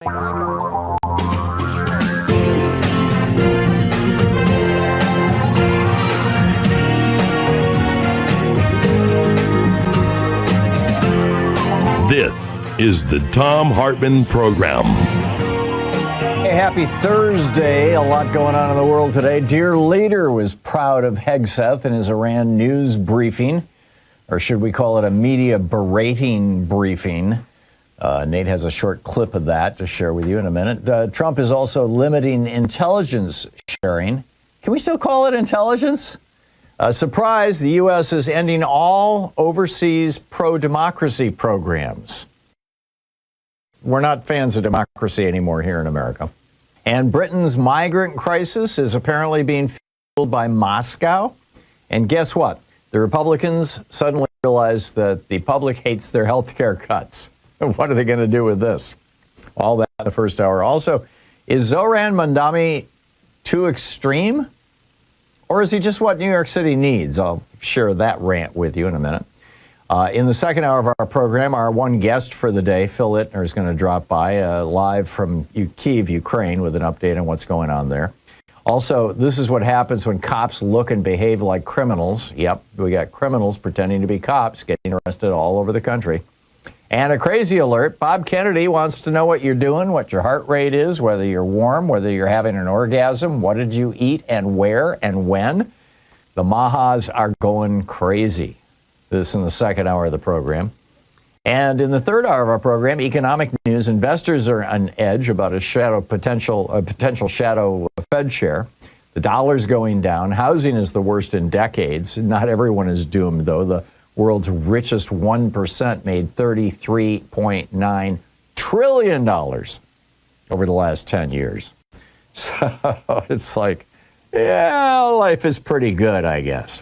This is the Thom Hartmann Program. Hey, happy Thursday. A lot going on in the world today. Dear leader was proud of Hegseth in his Iran news briefing, or should we call it a media berating briefing? Nate has a short clip of that to share with you in a minute. Trump is also limiting intelligence sharing. Can we still call it intelligence? Surprise, the U.S. is ending all overseas pro-democracy programs. We're not fans of democracy anymore here in America. And Britain's migrant crisis is apparently being fueled by Moscow. And guess what? The Republicans suddenly realize that the public hates their health care cuts. What are they going to do with this? All that in the first hour. Also, is Zoran Mandami too extreme? Or is he just what New York City needs? I'll share that rant with you in a minute. In the second hour of our program, our one guest for the day, Phil Ittner, is going to drop by live from Kyiv, Ukraine, with an update on what's going on there. Also, this is what happens when cops look and behave like criminals. Yep, we got criminals pretending to be cops getting arrested all over the country. And a crazy alert, Bob Kennedy wants to know what you're doing, what your heart rate is, whether you're warm, whether you're having an orgasm, what did you eat and where and when. The Mahas are going crazy. This in the second hour of the program. And in the third hour of our program, economic news, investors are on edge about a potential shadow Fed share. The dollar's going down. Housing is the worst in decades. Not everyone is doomed, though. The world's richest 1% made $33.9 trillion over the last 10 years. So it's like, yeah, life is pretty good, I guess.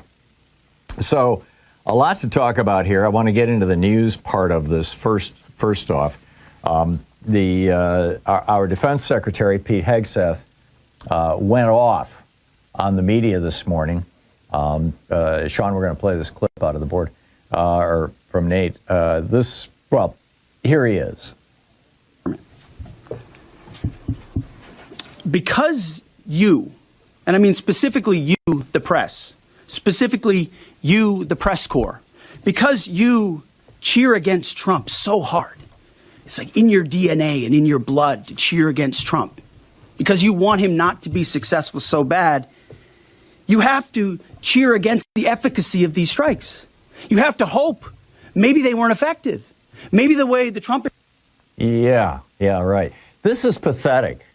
So a lot to talk about here. I want to get into the news part of this first off. Our Defense Secretary, Pete Hegseth, went off on the media this morning. Sean, we're going to play this clip out of the board. Or from Nate. Here he is. Because you, and I mean specifically you, the press, specifically you, the press corps, because you cheer against Trump so hard, it's like in your DNA and in your blood to cheer against Trump, because you want him not to be successful so bad, you have to cheer against the efficacy of these strikes. You have to hope maybe they weren't effective. Maybe the way the Trump... Yeah, right. This is pathetic.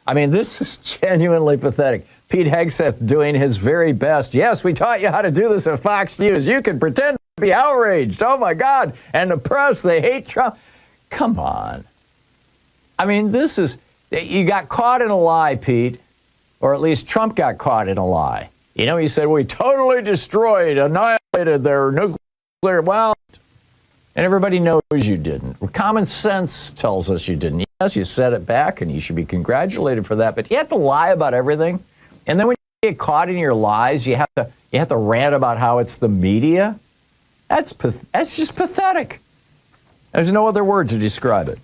I mean, this is genuinely pathetic. Pete Hegseth doing his very best. Yes, we taught you how to do this at Fox News. You can pretend to be outraged. Oh, my God. And the press, they hate Trump. Come on. I mean, this is... You got caught in a lie, Pete. Or at least Trump got caught in a lie. You know, he said, we totally destroyed, annihilated their nuclear, well, and everybody knows you didn't. Common sense tells us you didn't. Yes, you said it back, and you should be congratulated for that, but you have to lie about everything. And then when you get caught in your lies, you have to rant about how it's the media. That's just pathetic. There's no other word to describe it.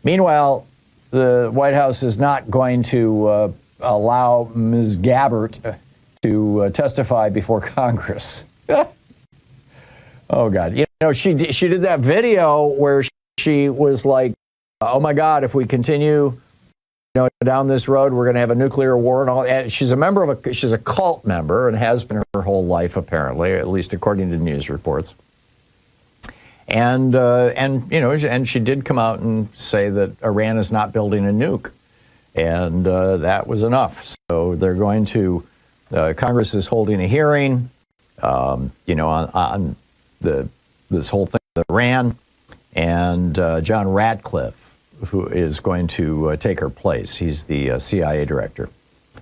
Meanwhile, the White House is not going to allow Ms. Gabbard to testify before Congress. Oh, God. You know, she did that video where she was like, oh, my God, if we continue down this road, we're going to have a nuclear war and all. And she's a cult member and has been her whole life, apparently, at least according to news reports. And she did come out and say that Iran is not building a nuke. And that was enough. So they're going to, Congress is holding a hearing, on this whole thing with Iran, and John Ratcliffe, who is going to take her place. He's the CIA director.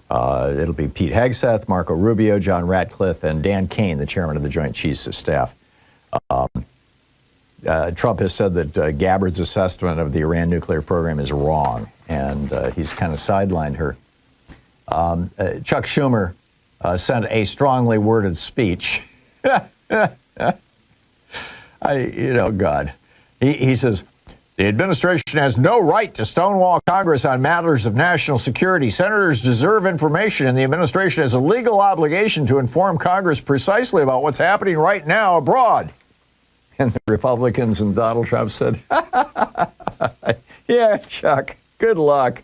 It'll be Pete Hegseth, Marco Rubio, John Ratcliffe, and Dan Kane, the chairman of the Joint Chiefs of Staff. Trump has said that Gabbard's assessment of the Iran nuclear program is wrong, and he's kind of sidelined her. Chuck Schumer sent a strongly worded speech. God. He says, The administration has no right to stonewall Congress on matters of national security. Senators deserve information, and the administration has a legal obligation to inform Congress precisely about what's happening right now abroad. And the Republicans and Donald Trump said, yeah, Chuck, good luck.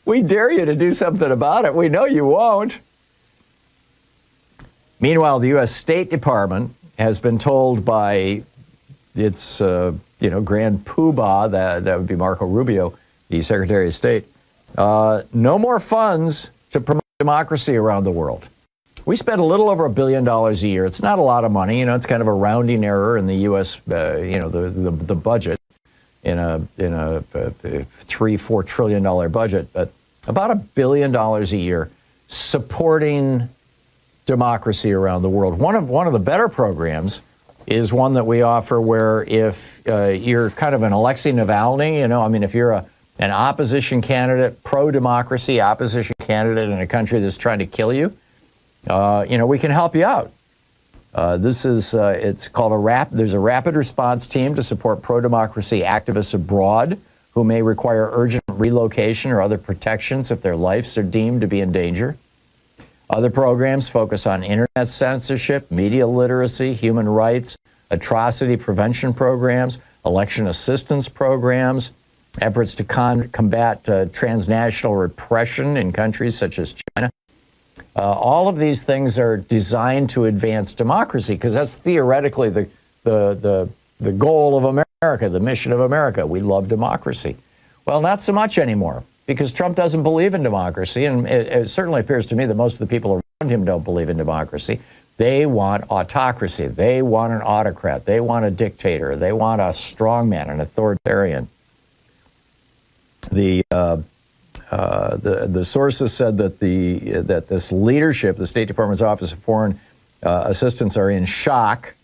We dare you to do something about it. We know you won't. Meanwhile, the U.S. State Department has been told by its grand poobah, that would be Marco Rubio, the Secretary of State, no more funds to promote democracy around the world. We spend a little over $1 billion a year. It's not a lot of money. It's kind of a rounding error in the U.S. The budget in a $3-4 trillion budget, but about $1 billion a year supporting democracy around the world. One of the better programs is one that we offer where if you're kind of an Alexei Navalny, if you're an opposition candidate, pro-democracy opposition candidate in a country that's trying to kill you, we can help you out. It's called there's a rapid response team to support pro-democracy activists abroad who may require urgent relocation or other protections if their lives are deemed to be in danger. Other programs focus on internet censorship, media literacy, human rights, atrocity prevention programs, election assistance programs, efforts to combat transnational repression in countries such as China. All of these things are designed to advance democracy because that's theoretically the goal of America, the mission of America. We love democracy. Well, not so much anymore, because Trump doesn't believe in democracy, and it certainly appears to me that most of the people around him don't believe in democracy. They want autocracy. They want an autocrat. They want a dictator. They want a strongman, an authoritarian. The sources said that that this leadership, the State Department's Office of Foreign Assistance, are in shock,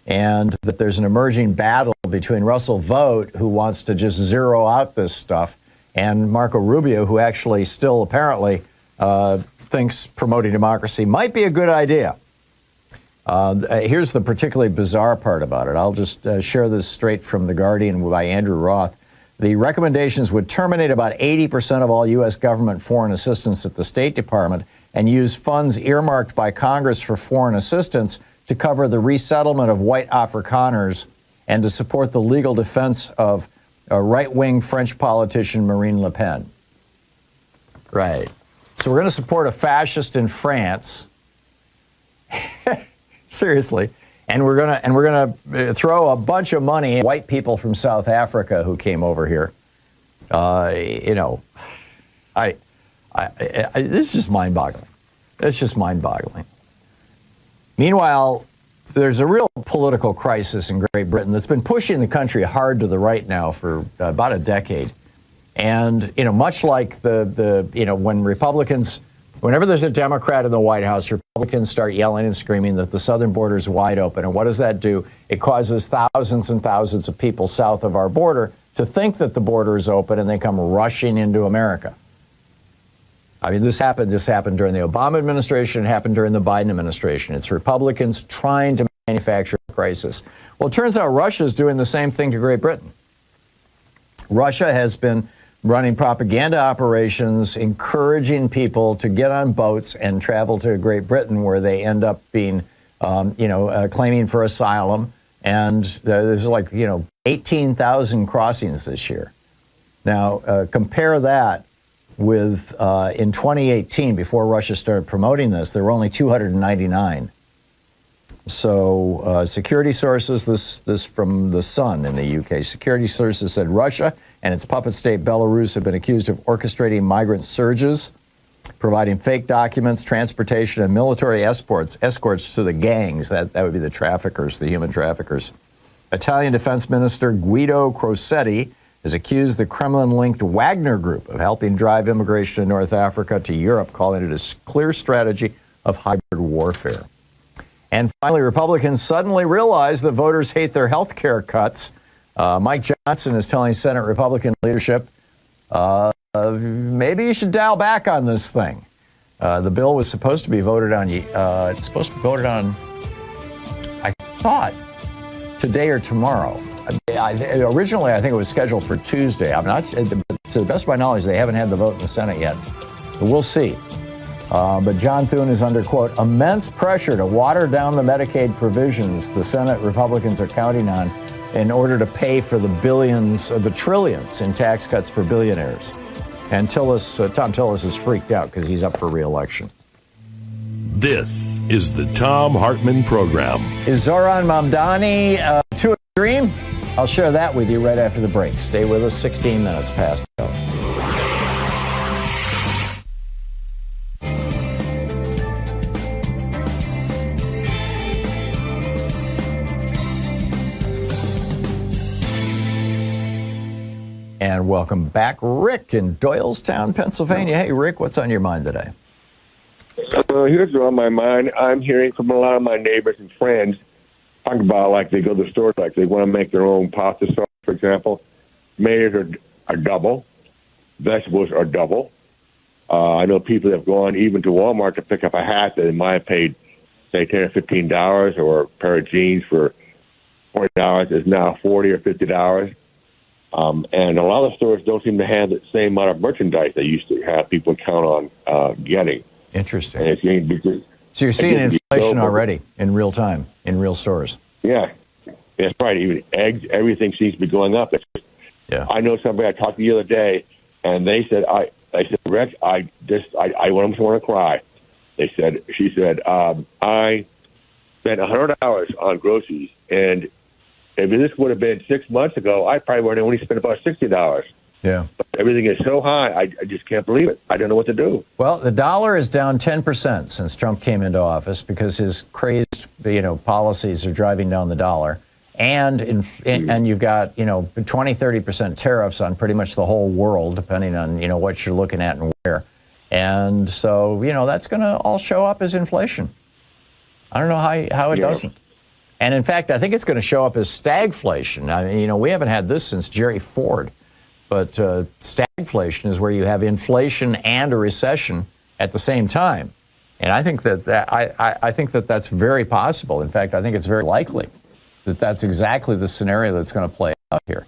and that there's an emerging battle between Russell Vought, who wants to just zero out this stuff, and Marco Rubio, who actually still apparently thinks promoting democracy might be a good idea. Here's the particularly bizarre part about it. I'll just share this straight from The Guardian by Andrew Roth. The recommendations would terminate about 80% of all U.S. government foreign assistance at the State Department and use funds earmarked by Congress for foreign assistance to cover the resettlement of white Afrikaners and to support the legal defense of right-wing French politician Marine Le Pen. Right. So we're going to support a fascist in France. Seriously. And we're going to throw a bunch of money at white people from South Africa who came over here. This is just mind-boggling. It's just mind-boggling. Meanwhile, there's a real political crisis in Great Britain that's been pushing the country hard to the right now for about a decade. And, much like when Republicans, whenever there's a Democrat in the White House, Republicans start yelling and screaming that the southern border is wide open. And what does that do? It causes thousands and thousands of people south of our border to think that the border is open, and they come rushing into America. I mean, this happened during the Obama administration. It happened during the Biden administration. It's Republicans trying to manufacture a crisis. Well, it turns out Russia is doing the same thing to Great Britain. Russia has been running propaganda operations, encouraging people to get on boats and travel to Great Britain, where they end up being, claiming for asylum. And there's 18,000 crossings this year. Now, compare that with in 2018, before Russia started promoting this, there were only 299. So security sources, this from The Sun in the UK, security sources said Russia and its puppet state Belarus have been accused of orchestrating migrant surges, providing fake documents, transportation, and military escorts to the gangs. That would be the traffickers, the human traffickers. Italian Defense Minister Guido Crosetti has accused the Kremlin-linked Wagner Group of helping drive immigration to North Africa to Europe, calling it a clear strategy of hybrid warfare. And finally, Republicans suddenly realized that voters hate their health care cuts. Mike Johnson is telling Senate Republican leadership, maybe you should dial back on this thing. The bill was supposed to be voted on, it's supposed to be voted on, I thought, today or tomorrow. Originally, I think it was scheduled for Tuesday. I'm not, to the best of my knowledge, they haven't had the vote in the Senate yet. But we'll see. But John Thune is under, quote, immense pressure to water down the Medicaid provisions the Senate Republicans are counting on in order to pay for the billions, the trillions in tax cuts for billionaires. And Tom Tillis is freaked out because he's up for re-election. This is the Thom Hartmann Program. Is Zoran Mamdani too extreme? I'll share that with you right after the break. Stay with us, 16 minutes past the hour. And welcome back, Rick in Doylestown, Pennsylvania. Hey, Rick, what's on your mind today? Here's what's on my mind. I'm hearing from a lot of my neighbors and friends talk about, like, they go to the store, like they want to make their own pasta sauce, for example. Tomatoes are double. Vegetables are double. I know people that have gone even to Walmart to pick up a hat that they might have paid, say, $10 or $15, or a pair of jeans for $40 is now $40 or $50. And a lot of stores don't seem to have the same amount of merchandise they used to have people count on getting. Interesting. And it's getting, because so you're seeing inflation already in real time, in real stores. Yeah, that's right. Even eggs, everything seems to be going up. Yeah. I know somebody I talked to the other day, and they said, I said, Rick, I almost want to cry. She said, I spent $100 on groceries, and if this would have been 6 months ago, I probably would have only spent about $60. Yeah. But everything is so high, I just can't believe it. I don't know what to do. Well, the dollar is down 10% since Trump came into office because his crazed, policies are driving down the dollar. And you've got, 20-30% tariffs on pretty much the whole world, depending on, what you're looking at and where. And so, that's going to all show up as inflation. I don't know how it doesn't. And in fact, I think it's going to show up as stagflation. I mean, we haven't had this since Jerry Ford. But stagflation is where you have inflation and a recession at the same time. And I think I think that's very possible. In fact, I think it's very likely that that's exactly the scenario that's going to play out here.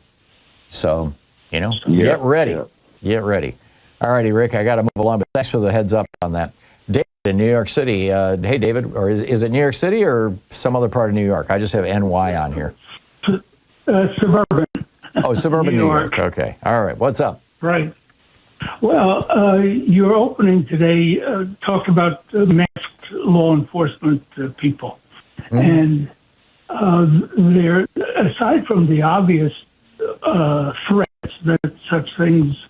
So, get ready. Yeah. Get ready. All righty, Rick, I got to move along, but thanks for the heads up on that. David in New York City. Hey, David, or is it New York City or some other part of New York? I just have NY on here. Suburban. Oh, suburban New York. Okay. All right. What's up? Right. Well, your opening today talked about masked law enforcement people. Mm-hmm. And there, aside from the obvious threats that such things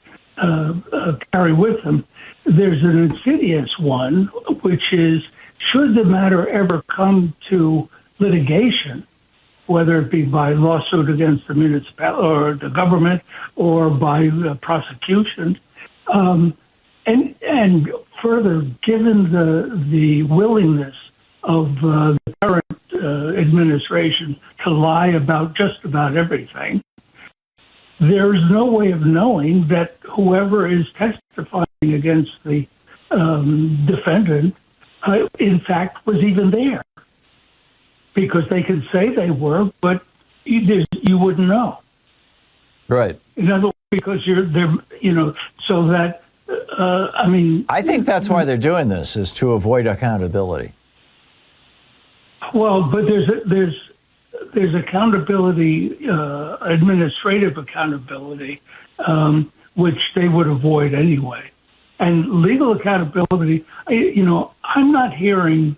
carry with them, there's an insidious one, which is, should the matter ever come to litigation, whether it be by lawsuit against the municipality or the government or by prosecution. And further, given the willingness of the current administration to lie about just about everything, there's no way of knowing that whoever is testifying against the defendant, in fact, was even there. Because they can say they were, but you wouldn't know. Right. In other words, because so that, I think that's why they're doing this, is to avoid accountability. Well, but there's accountability, administrative accountability, which they would avoid anyway. And legal accountability, I'm not hearing,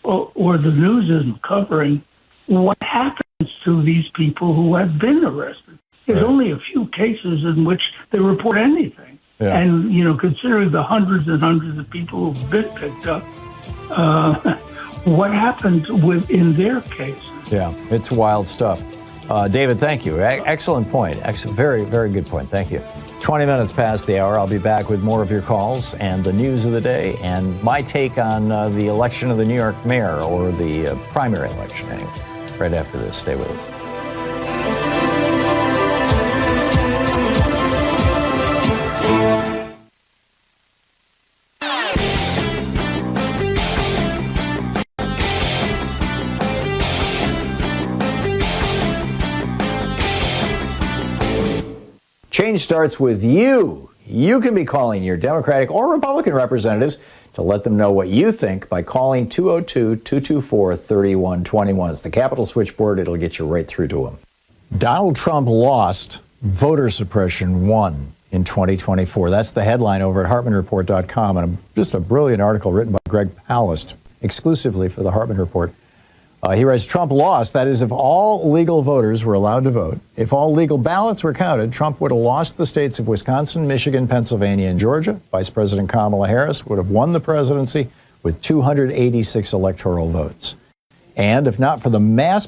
or the news isn't covering what happens to these people who have been arrested. There's only a few cases in which they report anything. Yeah. And, considering the hundreds and hundreds of people who've been picked up, what happened in their cases? Yeah, it's wild stuff. David, thank you. Excellent point. Very, very good point. Thank you. 20 minutes past the hour. I'll be back with more of your calls and the news of the day and my take on the election of the New York mayor, or the primary election, anyway, right after this. Stay with us. Change starts with you. You can be calling your Democratic or Republican representatives to let them know what you think by calling 202-224-3121. It's the Capitol switchboard. It'll get you right through to them. Donald Trump lost, voter suppression won in 2024. That's the headline over at HartmannReport.com, and just a brilliant article written by Greg Palast exclusively for the Hartmann Report. He writes, Trump lost. That is, if all legal voters were allowed to vote, if all legal ballots were counted, Trump would have lost the states of Wisconsin, Michigan, Pennsylvania, and Georgia. Vice President Kamala Harris would have won the presidency with 286 electoral votes. And if not for the mass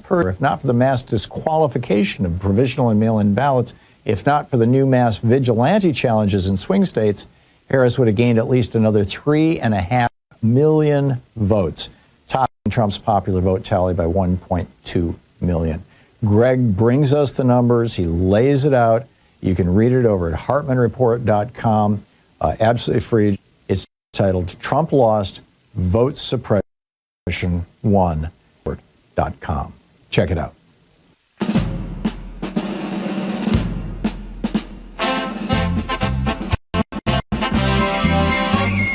disqualification of provisional and mail-in ballots, if not for the new mass vigilante challenges in swing states, Harris would have gained at least another 3.5 million votes, topping Trump's popular vote tally by 1.2 million. Greg brings us the numbers. He lays it out. You can read it over at HartmannReport.com. Absolutely free. It's titled Trump Lost, Vote Suppression Won. .com. Check it out.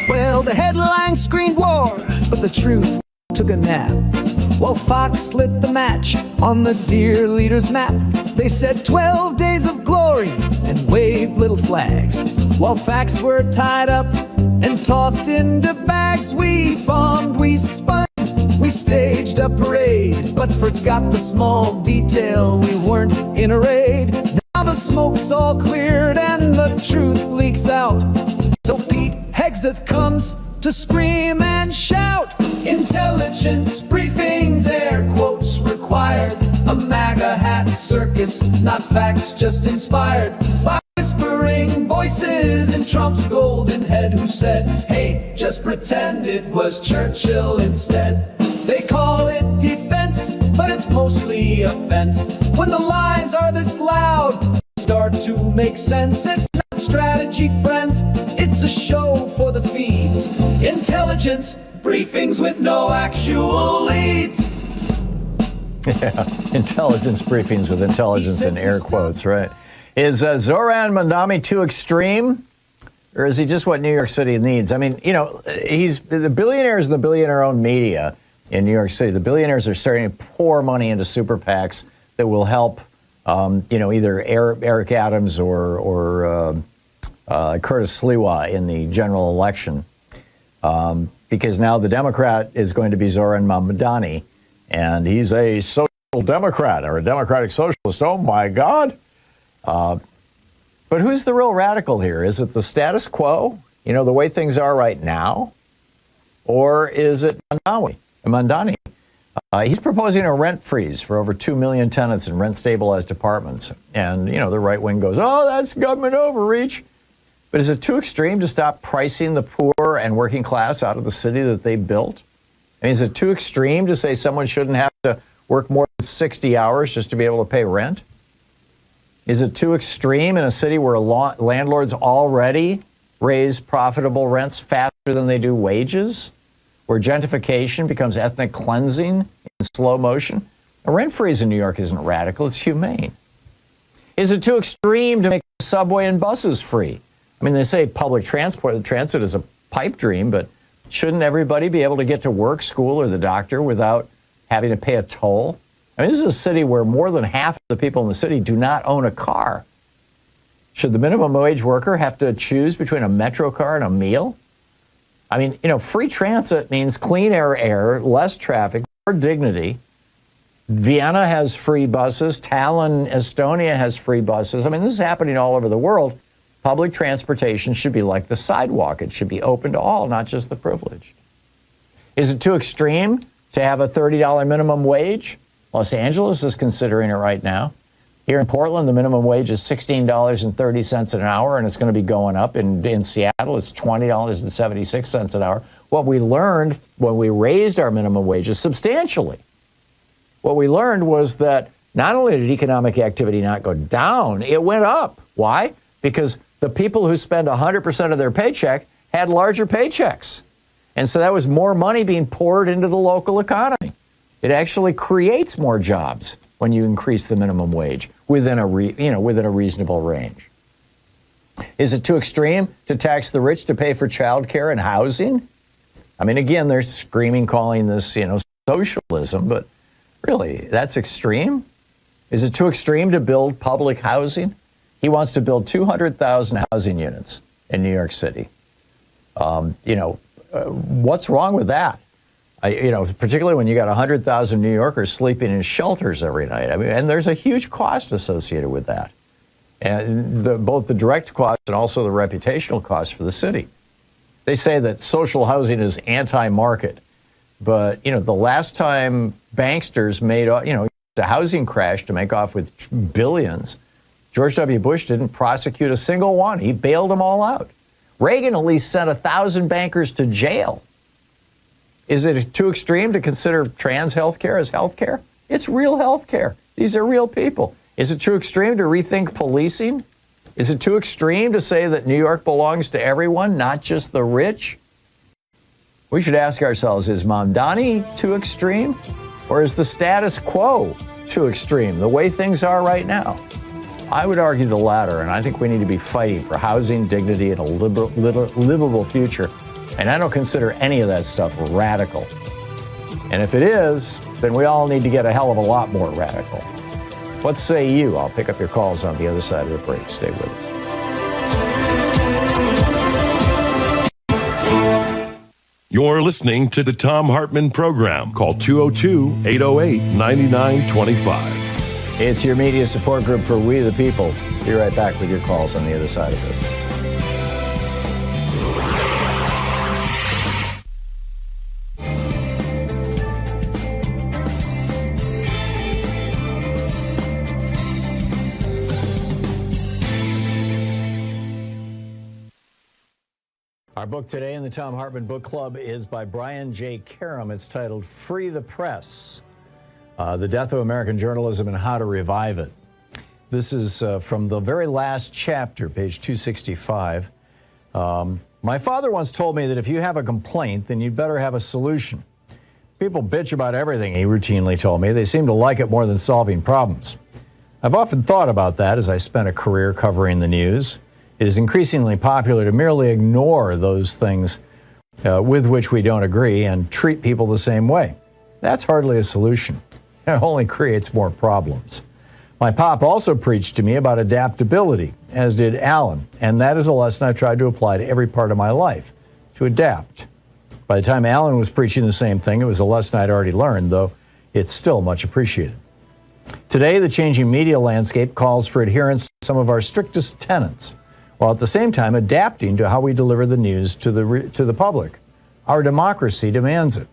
Well, the headline screamed war, but the truth took a nap. While Fox lit the match on the dear leader's map, they said 12 days of glory and waved little flags. While facts were tied up and tossed into bags, we bombed, we spun, we staged a parade, but forgot the small detail, we weren't in a raid. Now the smoke's all cleared and the truth leaks out. So Pete Hegseth comes to scream and shout. Intelligence briefings, air quotes required. A MAGA hat circus, not facts, just inspired by whispering voices in Trump's golden head, who said, hey, just pretend it was Churchill instead. They call it defense, but it's mostly offense. When the lies are this loud, they start to make sense. It's not strategy, friends, it's a show for the feeds. Intelligence briefings with no actual leads. Yeah, intelligence briefings with intelligence in air quotes, right? Is Zoran Mandami too extreme? Or is he just what New York City needs? I mean, you know, he's the billionaires and the billionaire-owned media in New York City. The billionaires are starting to pour money into super PACs that will help, either Eric Adams or Curtis Sliwa in the general election. Because now the Democrat is going to be Zoran Mamdani, and he's a social Democrat or a Democratic socialist. Oh, my God. But who's the real radical here? Is it the status quo, the way things are right now? Or is it Mamdani? He's proposing a rent freeze for over 2 million tenants in rent-stabilized apartments. And, the right wing goes, oh, that's government overreach. But is it too extreme to stop pricing the poor and working class out of the city that they built? I mean, is it too extreme to say someone shouldn't have to work more than 60 hours just to be able to pay rent? Is it too extreme in a city where landlords already raise profitable rents faster than they do wages? Where gentrification becomes ethnic cleansing in slow motion? A rent freeze in New York isn't radical, it's humane. Is it too extreme to make the subway and buses free? I mean, they say public transit is a pipe dream, but shouldn't everybody be able to get to work, school, or the doctor without having to pay a toll? I mean, this is a city where more than half of the people in the city do not own a car. Should the minimum wage worker have to choose between a Metro car and a meal? I mean, free transit means clean air, less traffic, more dignity. Vienna has free buses. Tallinn, Estonia has free buses. I mean, this is happening all over the world. Public transportation should be like the sidewalk. It should be open to all, not just the privileged. Is it too extreme to have a $30 minimum wage? Los Angeles is considering it right now. Here in Portland, the minimum wage is $16.30 an hour, and it's going to be going up. In Seattle, it's $20.76 an hour. What we learned when we raised our minimum wages substantially, what we learned was that not only did economic activity not go down, it went up. Why? Because the people who spend 100% of their paycheck had larger paychecks. And so that was more money being poured into the local economy. It actually creates more jobs when you increase the minimum wage within a reasonable range. Is it too extreme to tax the rich to pay for childcare and housing? I mean, again, they're screaming, calling this, socialism, but really, that's extreme? Is it too extreme to build public housing? He wants to build 200,000 housing units in New York City. What's wrong with that? Particularly when you got 100,000 New Yorkers sleeping in shelters every night. I mean, and there's a huge cost associated with that. And both the direct cost and also the reputational cost for the city. They say that social housing is anti-market. But, the last time banksters made, the housing crash to make off with billions, George W. Bush didn't prosecute a single one. He bailed them all out. Reagan at least sent 1,000 bankers to jail. Is it too extreme to consider trans health care as health care? It's real health care. These are real people. Is it too extreme to rethink policing? Is it too extreme to say that New York belongs to everyone, not just the rich? We should ask ourselves, is Mamdani too extreme? Or is the status quo too extreme, the way things are right now? I would argue the latter, and I think we need to be fighting for housing, dignity, and a livable future. And I don't consider any of that stuff radical. And if it is, then we all need to get a hell of a lot more radical. What say you? I'll pick up your calls on the other side of the break. Stay with us. You're listening to the Thom Hartmann Program. Call 202-808-9925. It's your media support group for We the People. Be right back with your calls on the other side of this. Our book today in the Thom Hartmann Book Club is by Brian J. Karam. It's titled Free the Press, The Death of American Journalism and How to Revive It. This is from the very last chapter, page 265. My father once told me that if you have a complaint, then you'd better have a solution. People bitch about everything, he routinely told me. They seem to like it more than solving problems. I've often thought about that as I spent a career covering the news. It is increasingly popular to merely ignore those things with which we don't agree and treat people the same way. That's hardly a solution. It only creates more problems. My pop also preached to me about adaptability, as did Alan, and that is a lesson I've tried to apply to every part of my life, to adapt. By the time Alan was preaching the same thing, it was a lesson I'd already learned, though it's still much appreciated. Today, the changing media landscape calls for adherence to some of our strictest tenets, while at the same time adapting to how we deliver the news to the public. Our democracy demands it.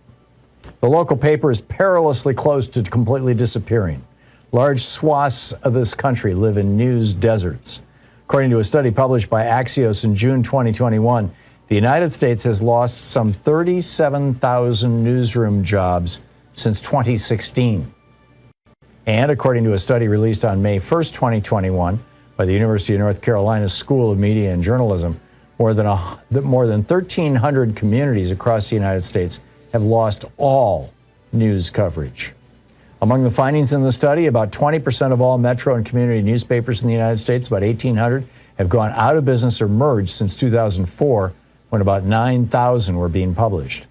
The local paper is perilously close to completely disappearing. Large swaths of this country live in news deserts. According to a study published by Axios in June 2021, the United States has lost some 37,000 newsroom jobs since 2016. And according to a study released on May 1st, 2021, by the University of North Carolina School of Media and Journalism, more than 1,300 communities across the United States have lost all news coverage. Among the findings in the study, about 20% of all metro and community newspapers in the United States, about 1,800, have gone out of business or merged since 2004, when about 9,000 were being published.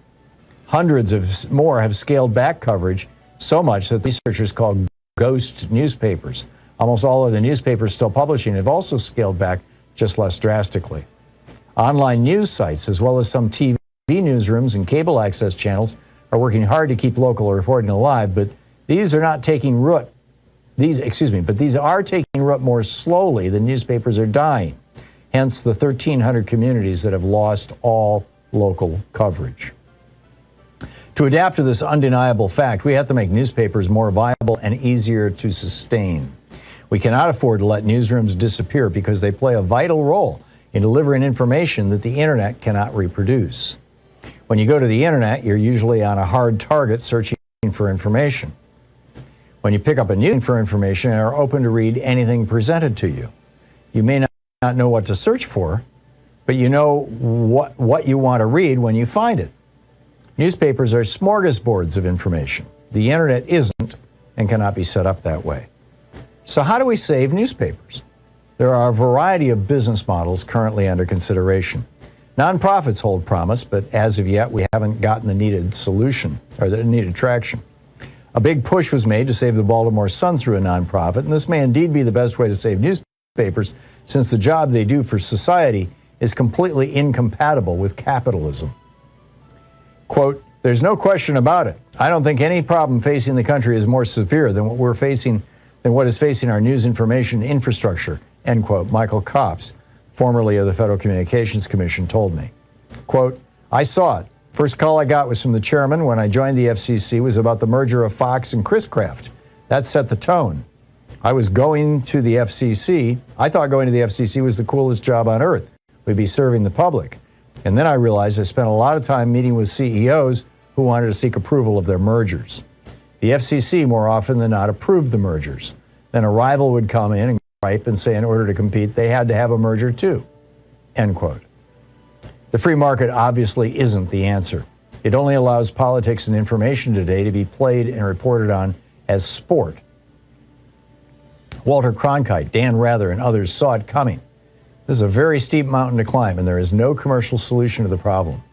Hundreds of more have scaled back coverage, so much that researchers call ghost newspapers. Almost all of the newspapers still publishing have also scaled back, just less drastically. Online news sites, as well as some TV newsrooms and cable access channels, are working hard to keep local reporting alive, but these are not taking root. These are taking root more slowly than newspapers are dying. Hence the 1,300 communities that have lost all local coverage. To adapt to this undeniable fact, we have to make newspapers more viable and easier to sustain. We cannot afford to let newsrooms disappear because they play a vital role in delivering information that the internet cannot reproduce. When you go to the internet, you're usually on a hard target searching for information. When you pick up a news for information and are open to read anything presented to you, you may not know what to search for, but you know what you want to read when you find it. Newspapers are smorgasbords of information. The internet isn't and cannot be set up that way. So how do we save newspapers? There are a variety of business models currently under consideration. Nonprofits hold promise, but as of yet, we haven't gotten the needed solution or the needed traction. A big push was made to save the Baltimore Sun through a nonprofit, and this may indeed be the best way to save newspapers, since the job they do for society is completely incompatible with capitalism. Quote, "There's no question about it. I don't think any problem facing the country is more severe than what is facing our news information infrastructure," end quote, Michael Copps, formerly of the Federal Communications Commission, told me. Quote, "I saw it. First call I got was from the chairman when I joined the FCC was about the merger of Fox and Chris-Craft. That set the tone. I was going to the FCC. I thought going to the FCC was the coolest job on earth. We'd be serving the public. And then I realized I spent a lot of time meeting with CEOs who wanted to seek approval of their mergers. The FCC more often than not approved the mergers. Then a rival would come in and gripe and say in order to compete, they had to have a merger too," end quote. The free market obviously isn't the answer. It only allows politics and information today to be played and reported on as sport. Walter Cronkite, Dan Rather, and others saw it coming. This is a very steep mountain to climb, and there is no commercial solution to the problem.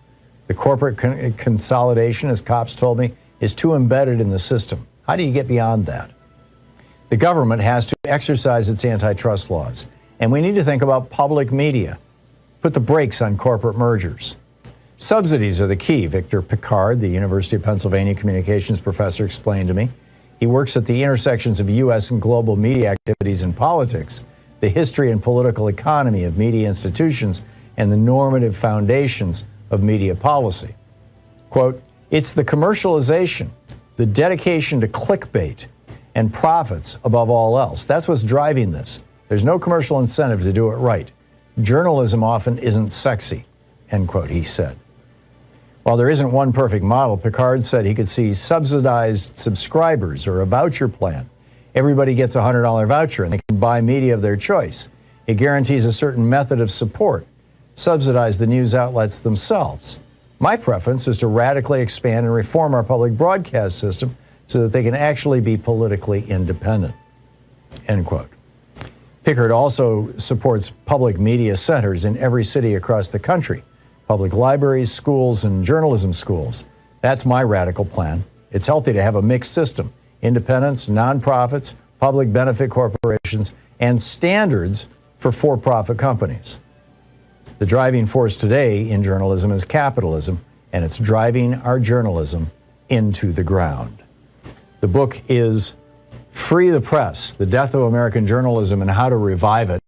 The corporate consolidation, as Copps told me, is too embedded in the system. How do you get beyond that? The government has to exercise its antitrust laws, and we need to think about public media. Put the brakes on corporate mergers. Subsidies are the key, Victor Picard, the University of Pennsylvania communications professor, explained to me. He works at the intersections of U.S. and global media activities and politics, the history and political economy of media institutions, and the normative foundations of media policy. Quote, "It's the commercialization, the dedication to clickbait, and profits above all else. That's what's driving this. There's no commercial incentive to do it right. Journalism often isn't sexy," end quote, he said. While there isn't one perfect model, Picard said he could see subsidized subscribers or a voucher plan. Everybody gets a $100 voucher and they can buy media of their choice. It guarantees a certain method of support. Subsidize the news outlets themselves. My preference is to radically expand and reform our public broadcast system so that they can actually be politically independent, end quote. Pickard also supports public media centers in every city across the country, public libraries, schools, and journalism schools. That's my radical plan. It's healthy to have a mixed system, independents, nonprofits, public benefit corporations, and standards for for-profit companies. The driving force today in journalism is capitalism, and it's driving our journalism into the ground. The book is Free the Press, The Death of American Journalism and How to Revive It.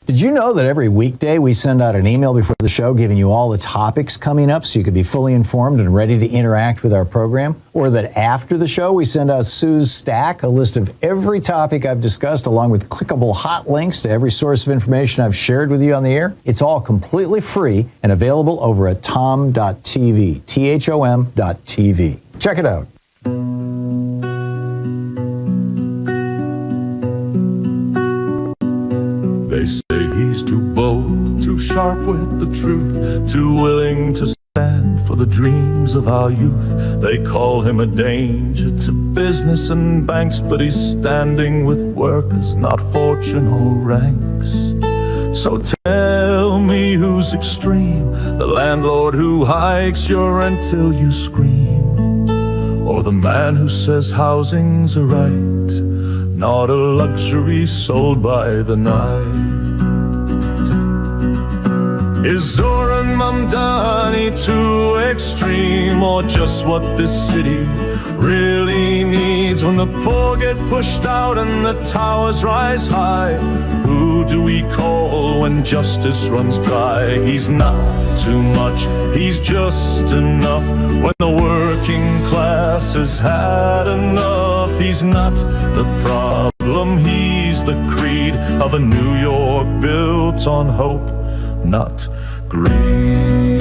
Did you know that every weekday we send out an email before the show giving you all the topics coming up so you could be fully informed and ready to interact with our program? Or that after the show we send out Sue's Stack, a list of every topic I've discussed along with clickable hot links to every source of information I've shared with you on the air? It's all completely free and available over at tom.tv, THOM.tv. Check it out. They say he's too bold, too sharp with the truth, too willing to stand for the dreams of our youth. They call him a danger to business and banks, but he's standing with workers, not fortune or ranks. So tell me who's extreme, the landlord who hikes your rent till you scream, or the man who says housing's a right, not a luxury sold by the night. Is Zoran Mamdani too extreme, or just what this city really needs? When the poor get pushed out and the towers rise high, who do we call when justice runs dry? He's not too much, he's just enough. When the working class has had enough, he's not the problem, he's the creed of a New York built on hope, not greed.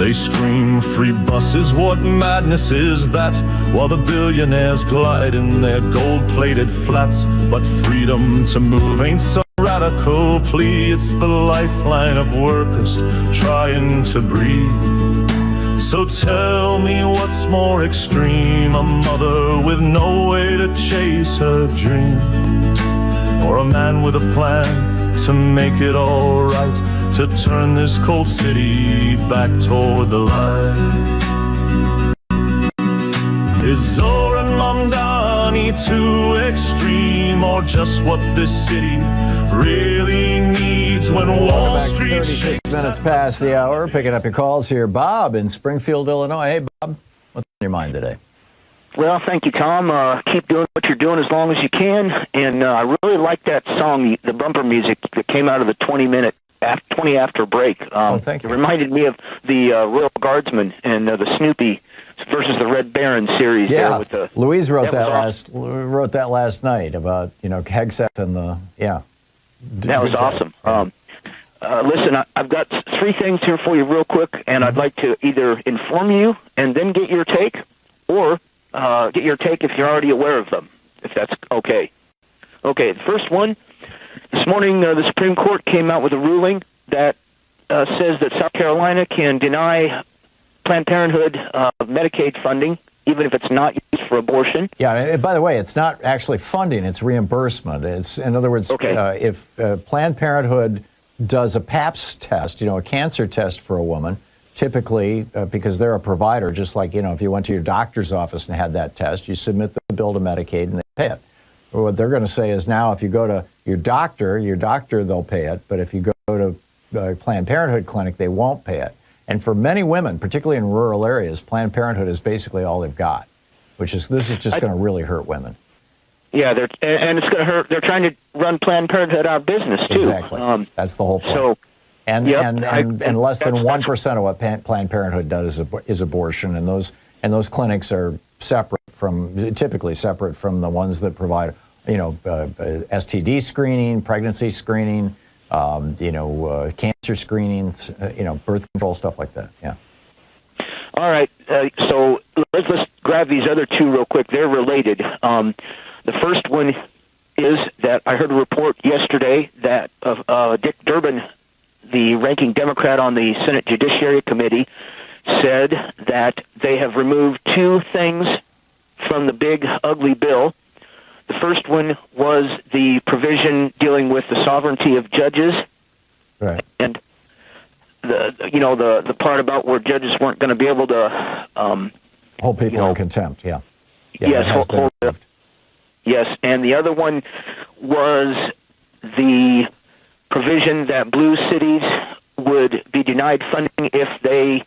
They scream free buses, what madness is that? While the billionaires glide in their gold-plated flats. But freedom to move ain't some radical plea. It's the lifeline of workers trying to breathe. So tell me what's more extreme, a mother with no way to chase her dream, or a man with a plan to make it all right, to turn this cold city back toward the light. Is Zoran Mamdani too extreme, or just what this city really needs when Wall Street 36 minutes past the hour. Picking up your calls here. Bob in Springfield, Illinois. Hey, Bob, what's on your mind today? Well, thank you, Tom. Keep doing what you're doing as long as you can. And I really like that song, the bumper music that came out of the 20 after break. Thank you. It reminded me of the Royal Guardsman and the Snoopy versus the Red Baron series. Yeah, there with the, Louise wrote that last night about, Hegseth and the, yeah. That was awesome. Listen, I've got three things here for you real quick, and I'd like to either inform you and then get your take, or get your take if you're already aware of them, if that's okay. Okay, the first one, this morning the Supreme Court came out with a ruling that says that South Carolina can deny Planned Parenthood Medicaid funding, even if it's not used for abortion. Yeah, by the way, it's not actually funding, it's reimbursement. It's, in other words, if Planned Parenthood does a PAPS test, a cancer test for a woman, typically, because they're a provider, just like, if you went to your doctor's office and had that test, you submit the bill to Medicaid and they pay it. What they're going to say is now if you go to your doctor, they'll pay it, but if you go to a Planned Parenthood clinic, they won't pay it. And for many women, particularly in rural areas, Planned Parenthood is basically all they've got, this is just going to really hurt women. Yeah, and it's going to hurt. They're trying to run Planned Parenthood out of business, too. Exactly. That's the whole point. So, and less than 1% of what Planned Parenthood does is abortion, and those clinics are typically separate from the ones that provide, STD screening, pregnancy screening, cancer screenings, birth control, stuff like that. Yeah. All right. So let's grab these other two real quick. They're related. The first one is that I heard a report yesterday that Dick Durbin, the ranking Democrat on the Senate Judiciary Committee, said that they have removed two things from the big, ugly bill. The first one was the provision dealing with the sovereignty of judges, right, and the part about where judges weren't going to be able to hold people in contempt. Yeah. Yes. Yes, and the other one was the provision that blue cities would be denied funding if they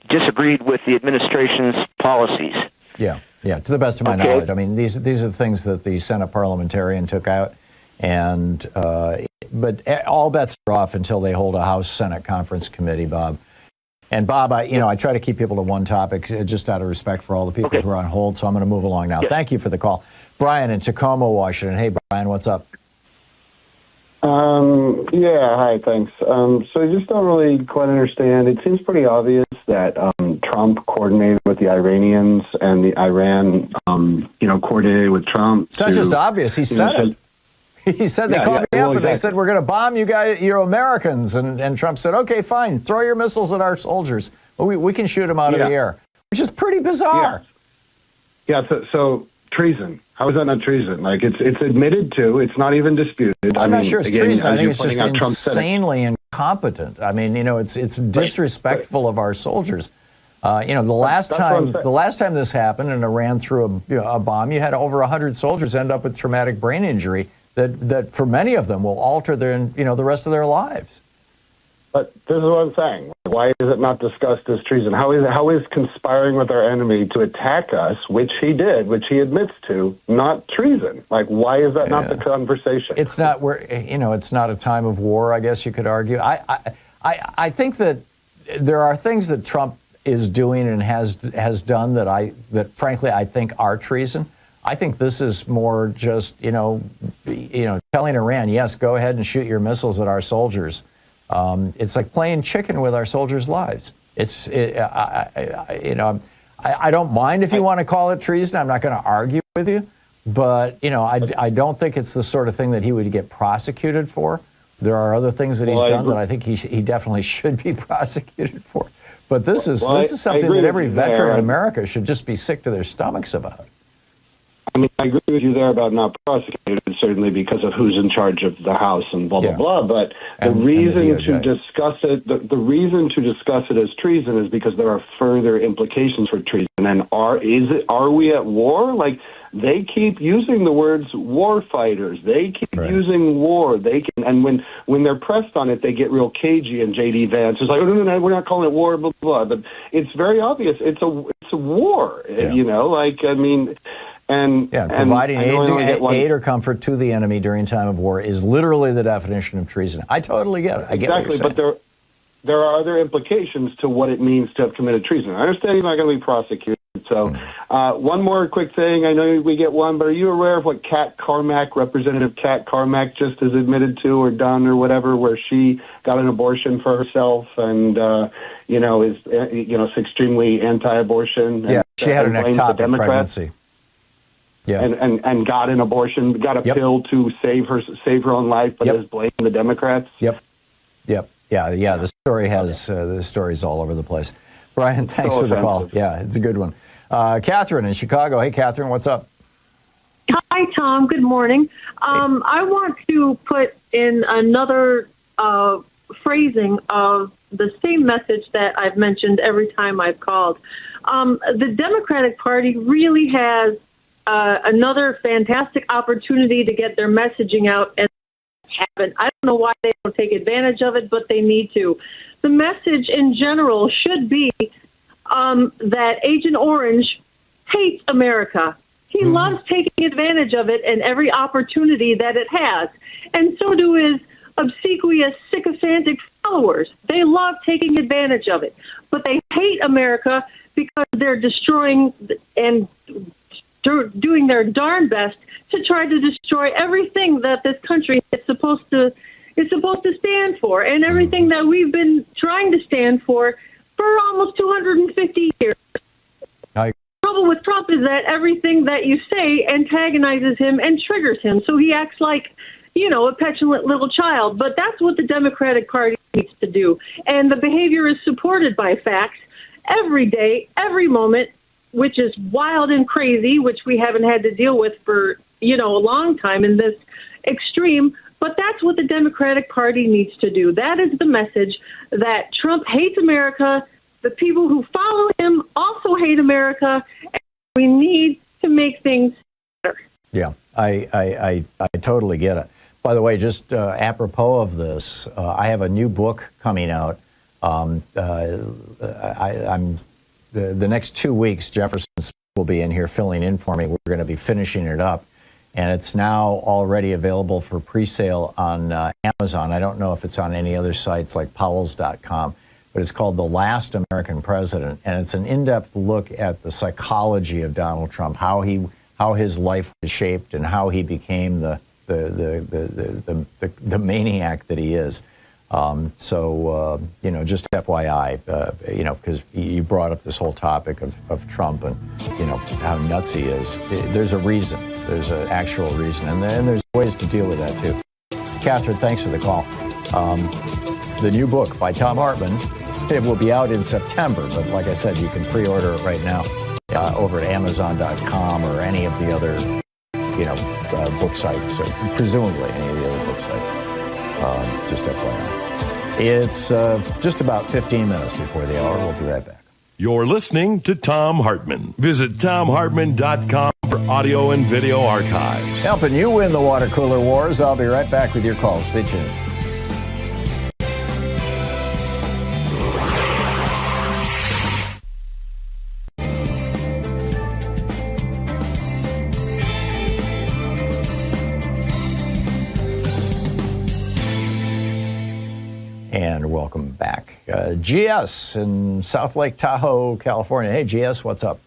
disagreed with the administration's policies. Yeah. To the best of my knowledge, I mean, these are the things that the Senate parliamentarian took out, and but all bets are off until they hold a House Senate Conference Committee, Bob. And Bob, I try to keep people to one topic just out of respect for all the people who are on hold. So I'm going to move along now. Thank you for the call, Brian in Tacoma, Washington. Hey, Brian, what's up? Hi, thanks. So I just don't really quite understand. It seems pretty obvious that Trump coordinated with the Iranians and the Iran, coordinated with Trump. It's not just obvious. He said it. He said they called me up and they said, we're going to bomb you guys, you're Americans. And Trump said, okay, fine, throw your missiles at our soldiers. We can shoot them out of the air, which is pretty bizarre. So treason. How is that not treason? Like, it's admitted to. It's not even disputed. I'm not sure it's treason. I think it's just insanely incompetent. I mean, it's disrespectful of our soldiers. The last time this happened and Iran threw a bomb, you had over 100 soldiers end up with traumatic brain injury that for many of them will alter the rest of their lives. But this is what I'm saying. Why is it not discussed as treason? How is conspiring with our enemy to attack us, which he did, which he admits to, not treason? Like, why is that not the conversation? It's not it's not a time of war, I guess you could argue. I think that there are things that Trump is doing and has done that frankly I think are treason. I think this is more just telling Iran, yes, go ahead and shoot your missiles at our soldiers. It's like playing chicken with our soldiers' lives. I don't mind if you want to call it treason. I'm not going to argue with you. But, I don't think it's the sort of thing that he would get prosecuted for. There are other things that he's done that I think he definitely should be prosecuted for. But this is something that every veteran in America should just be sick to their stomachs about. I mean, I agree with you there about not prosecuting, certainly because of who's in charge of the House and blah, blah, blah. But the reason to discuss it, the reason to discuss it as treason is because there are further implications for treason. And are we at war? Like, they keep using the words war fighters. They keep using war. And when they're pressed on it, they get real cagey. And J.D. Vance is like, oh, no, we're not calling it war, blah, blah, blah. But it's very obvious. It's a war, providing aid or comfort to the enemy during time of war is literally the definition of treason. I totally get it. I get exactly, what you're but there are other implications to what it means to have committed treason. I understand you're not going to be prosecuted. So one more quick thing. I know we get one, but are you aware of what Representative Kat Carmack just has admitted to or done or whatever, where she got an abortion for herself and, is extremely anti-abortion? Yeah, she had an ectopic pregnancy. Yeah, and got an abortion, got a pill to save her own life, but has blamed the Democrats. Yeah. The story has the story's all over the place. Brian, thanks for the call. Yeah, it's a good one. Catherine in Chicago. Hey, Catherine, what's up? Hi, Tom. Good morning. I want to put in another phrasing of the same message that I've mentioned every time I've called. The Democratic Party really has another fantastic opportunity to get their messaging out, and haven't. I don't know why they don't take advantage of it, but they need to. The message in general should be that Agent Orange hates America. He loves taking advantage of it and every opportunity that it has. And so do his obsequious, sycophantic followers. They love taking advantage of it. But they hate America because they're destroying and doing their darn best to try to destroy everything that this country is supposed to stand for, and everything that we've been trying to stand for almost 250 years. The trouble with Trump is that everything that you say antagonizes him and triggers him, so he acts like, a petulant little child. But that's what the Democratic Party needs to do, and the behavior is supported by facts every day, every moment, which is wild and crazy, which we haven't had to deal with for, a long time in this extreme. But that's what the Democratic Party needs to do. That is the message, that Trump hates America. The people who follow him also hate America. And we need to make things better. Yeah, I totally get it. By the way, just apropos of this, I have a new book coming out. The next 2 weeks, Jefferson will be in here filling in for me. We're going to be finishing it up. And it's now already available for pre-sale on Amazon. I don't know if it's on any other sites like Palast.com, but it's called The Last American President. And it's an in-depth look at the psychology of Donald Trump, how his life was shaped and how he became the maniac that he is. Just FYI, because you brought up this whole topic of Trump and, how nuts he is. There's a reason. There's an actual reason. And there's ways to deal with that, too. Catherine, thanks for the call. The new book by Thom Hartmann, it will be out in September. But like I said, you can pre-order it right now over at Amazon.com or any of the other, book sites, or presumably any of the other book sites. Just FYI. It's just about 15 minutes before the hour. We'll be right back. You're listening to Thom Hartmann. Visit ThomHartmann.com for audio and video archives. Helping you win the water cooler wars. I'll be right back with your calls. Stay tuned. And welcome back. GS in South Lake Tahoe, California. Hey, GS, what's up?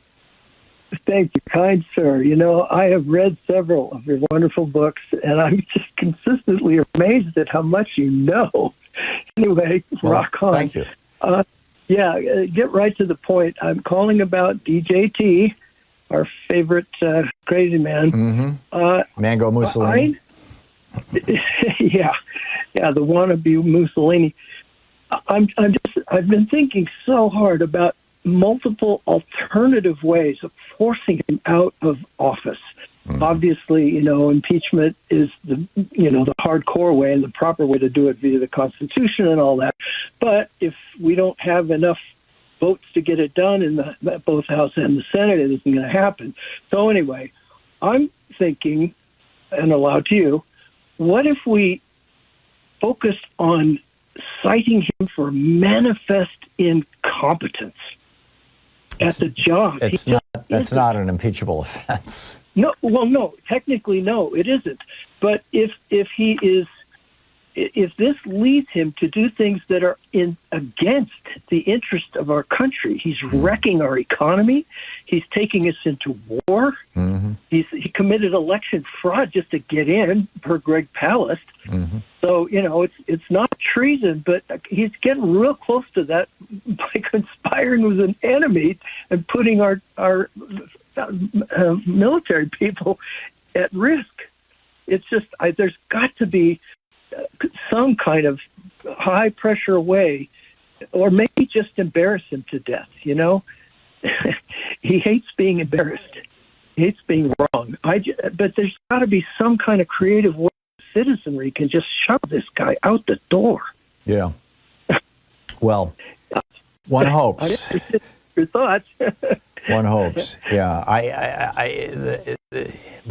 Thank you, kind sir. I have read several of your wonderful books, and I'm just consistently amazed at how much you know. Anyway, rock on. Thank you. Yeah, get right to the point. I'm calling about DJT, our favorite crazy man. Mm-hmm. Mango Mussolini. Yeah, the wannabe Mussolini. I've been thinking so hard about multiple alternative ways of forcing him out of office. Mm-hmm. Obviously, impeachment is the hardcore way and the proper way to do it via the Constitution and all that. But if we don't have enough votes to get it done in both House and the Senate, it isn't going to happen. So anyway, I'm thinking, and aloud to you, what if we focused on citing him for manifest incompetence at the job? That's not an impeachable offense. No, well, no, technically, no, it isn't. But if this leads him to do things that are against the interest of our country, he's wrecking our economy. He's taking us into war. Mm-hmm. He committed election fraud just to get in, per Greg Palast. Mm-hmm. So it's not treason, but he's getting real close to that by conspiring with an enemy and putting our military people at risk. It's just there's got to be some kind of high pressure way, or maybe just embarrass him to death. He hates being embarrassed. He hates being wrong. But there's got to be some kind of creative way citizenry can just shove this guy out the door. Yeah. Well, one hopes. Your thoughts. One hopes. Yeah.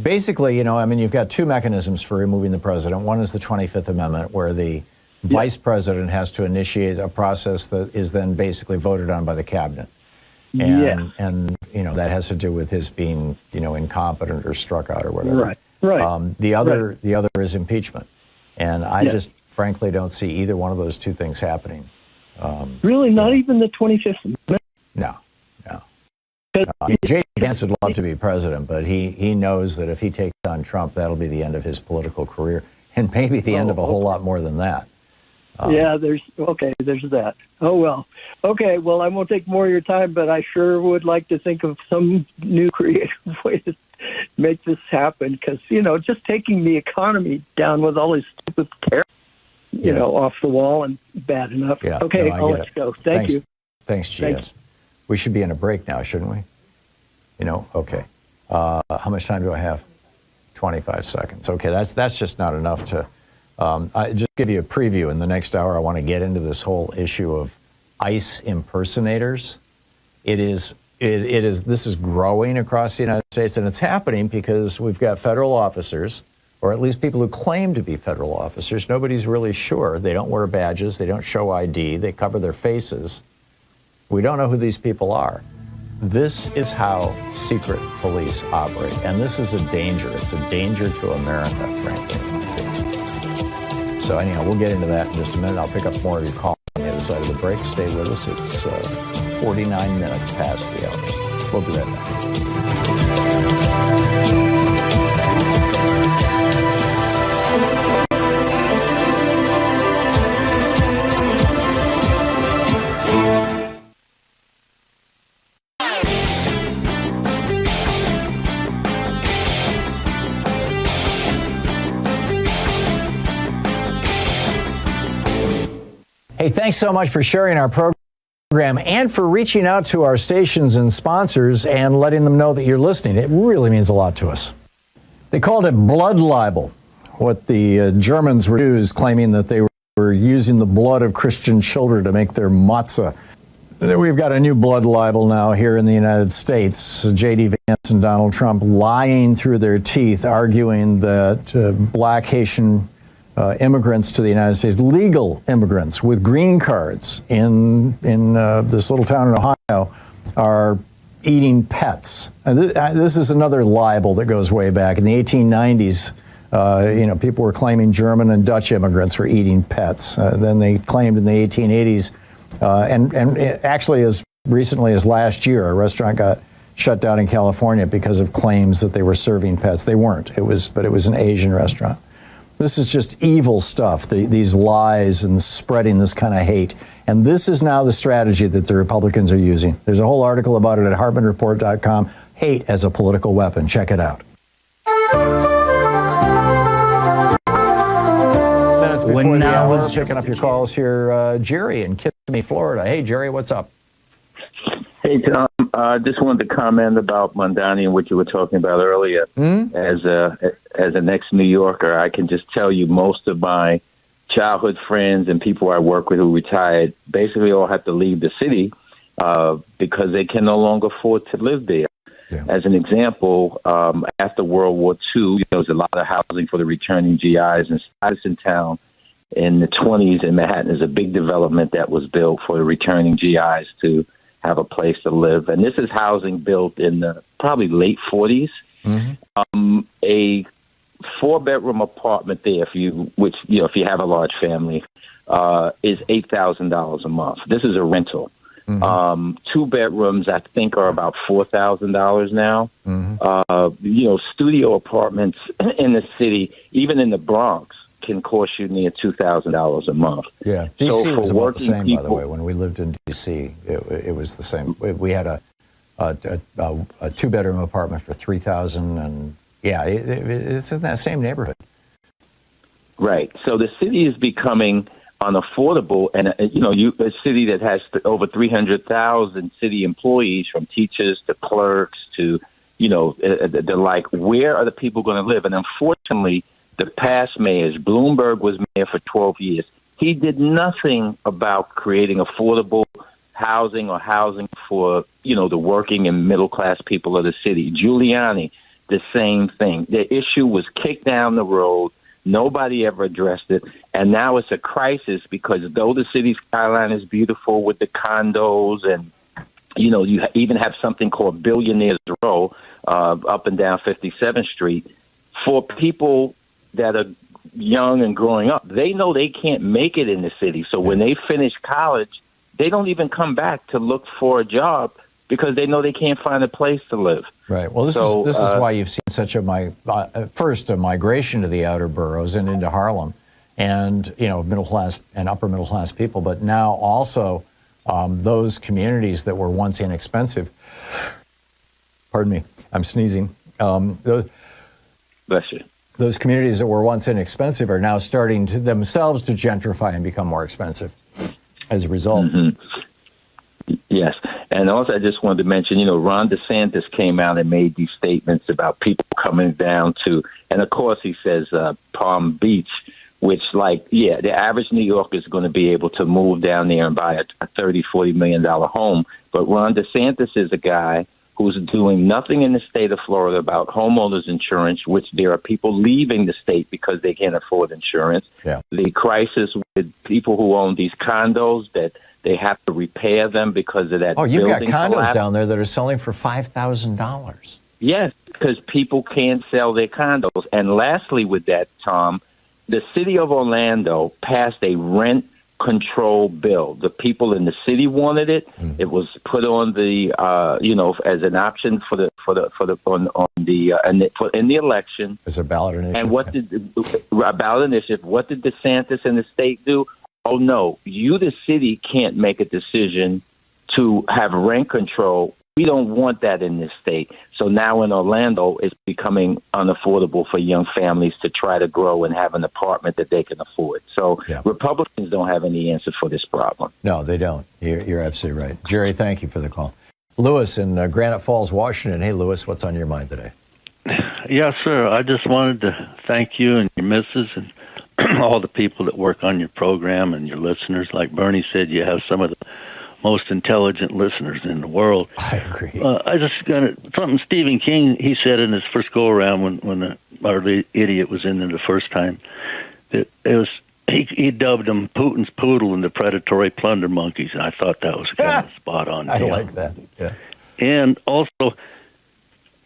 Basically, you've got two mechanisms for removing the president. One is the 25th Amendment, where the vice president has to initiate a process that is then basically voted on by the cabinet. And that has to do with his being, incompetent or struck out or whatever. Right. The other is impeachment. And I just frankly don't see either one of those two things happening. Really? Not even the 25th Amendment? No. J.D. Vance would love to be president, but he knows that if he takes on Trump, that'll be the end of his political career, and maybe the end of a whole lot more than that. There's that. Oh, well. Okay, well, I won't take more of your time, but I sure would like to think of some new creative way to make this happen, because, just taking the economy down with all these stupid tariffs, off the wall and bad enough. Yeah, okay, I'll let you go. Thanks you. Thanks, GS. We should be in a break now, shouldn't we? Okay. How much time do I have? 25 seconds. Okay, that's just not enough to I just give you a preview. In the next hour, I want to get into this whole issue of ICE impersonators. This is growing across the United States, and it's happening because we've got federal officers, or at least people who claim to be federal officers. Nobody's really sure. They don't wear badges. They don't show ID. They cover their faces. We don't know who these people are. This is how secret police operate, and this is a danger. It's a danger to America, frankly. So anyhow, we'll get into that in just a minute. I'll pick up more of your calls on the other side of the break. Stay with us. It's 49 minutes past the hours. We'll be right back. Hey, thanks so much for sharing our program and for reaching out to our stations and sponsors and letting them know that you're listening. It really means a lot to us. They called it blood libel, what the Germans were doing, claiming that they were using the blood of Christian children to make their matzah. We've got a new blood libel now here in the United States. J.D. Vance and Donald Trump lying through their teeth, arguing that black Haitian immigrants to the United States, legal immigrants with green cards in this little town in Ohio, are eating pets. And this is another libel that goes way back. In the 1890s, people were claiming German and Dutch immigrants were eating pets. Then they claimed in the 1880s, and actually as recently as last year, a restaurant got shut down in California because of claims that they were serving pets. They weren't. But it was an Asian restaurant. This is just evil stuff, these lies and spreading this kind of hate. And this is now the strategy that the Republicans are using. There's a whole article about it at HartmannReport.com. Hate as a political weapon. Check it out. Minutes before the hour, picking up your calls here, Jerry in Kissimmee, Florida. Hey, Jerry, what's up? Hey, Tom. I just wanted to comment about Mondani and what you were talking about earlier. As an ex-New Yorker, I can just tell you most of my childhood friends and people I work with who retired basically all have to leave the city because they can no longer afford to live there. Yeah. As an example, after World War II, there was a lot of housing for the returning GIs, and Stuyvesant Town in the 20s in Manhattan is a big development that was built for the returning GIs to have a place to live. And this is housing built in the probably late 40s. A 4-bedroom apartment there, if you have a large family, is $8,000 a month. This is a rental. 2 bedrooms, I think, are about $4,000 now. Studio apartments in the city, even in the Bronx, can cost you near $2,000 a month. Yeah, D.C. was about the same, by the way. When we lived in D.C., it was the same. We had a 2-bedroom apartment for $3,000, and yeah, it's in that same neighborhood. Right. So the city is becoming unaffordable, and a city that has over 300,000 city employees, from teachers to clerks to the like. Where are the people going to live? And unfortunately, the past mayors, Bloomberg was mayor for 12 years. He did nothing about creating affordable housing or housing for, the working and middle-class people of the city. Giuliani, the same thing. The issue was kicked down the road. Nobody ever addressed it. And now it's a crisis because though the city skyline is beautiful with the condos and, you even have something called Billionaires Row up and down 57th Street, for people that are young and growing up, they know they can't make it in the city. So when they finish college, they don't even come back to look for a job because they know they can't find a place to live. Right. Well, this is why you've seen such a migration to the outer boroughs and into Harlem, and middle class and upper middle class people. But now also those communities that were once inexpensive. Pardon me, I'm sneezing. Bless you. Those communities that were once inexpensive are now starting to themselves to gentrify and become more expensive as a result. Yes. And also I just wanted to mention, Ron DeSantis came out and made these statements about people coming down to, and of course he says Palm Beach, which the average New Yorker is going to be able to move down there and buy a $30, $40 million home. But Ron DeSantis is a guy who's doing nothing in the state of Florida about homeowners insurance, which there are people leaving the state because they can't afford insurance. Yeah. The crisis with people who own these condos that they have to repair them because of that. Oh, you've got condos collapse down there that are selling for $5,000. Yes, because people can't sell their condos. And lastly with that, Tom, the city of Orlando passed a rent control bill. The people in the city wanted it. It was put on the as an option in the election as a ballot initiative. And what did DeSantis and the state do? Oh no, you the city can't make a decision to have rent control. We don't want that in this state. So now in Orlando, it's becoming unaffordable for young families to try to grow and have an apartment that they can afford. So Republicans don't have any answer for this problem. No, they don't. You're absolutely right. Jerry, thank you for the call. Lewis in Granite Falls, Washington. Hey, Lewis, what's on your mind today? Yes, sir. I just wanted to thank you and your missus and all the people that work on your program and your listeners. Like Bernie said, you have some of the most intelligent listeners in the world. I agree. I just got something Stephen King, he said in his first go-around when the idiot was in there the first time. He dubbed them Putin's poodle and the predatory plunder monkeys, and I thought that was kind of spot on. I like that, yeah. And also,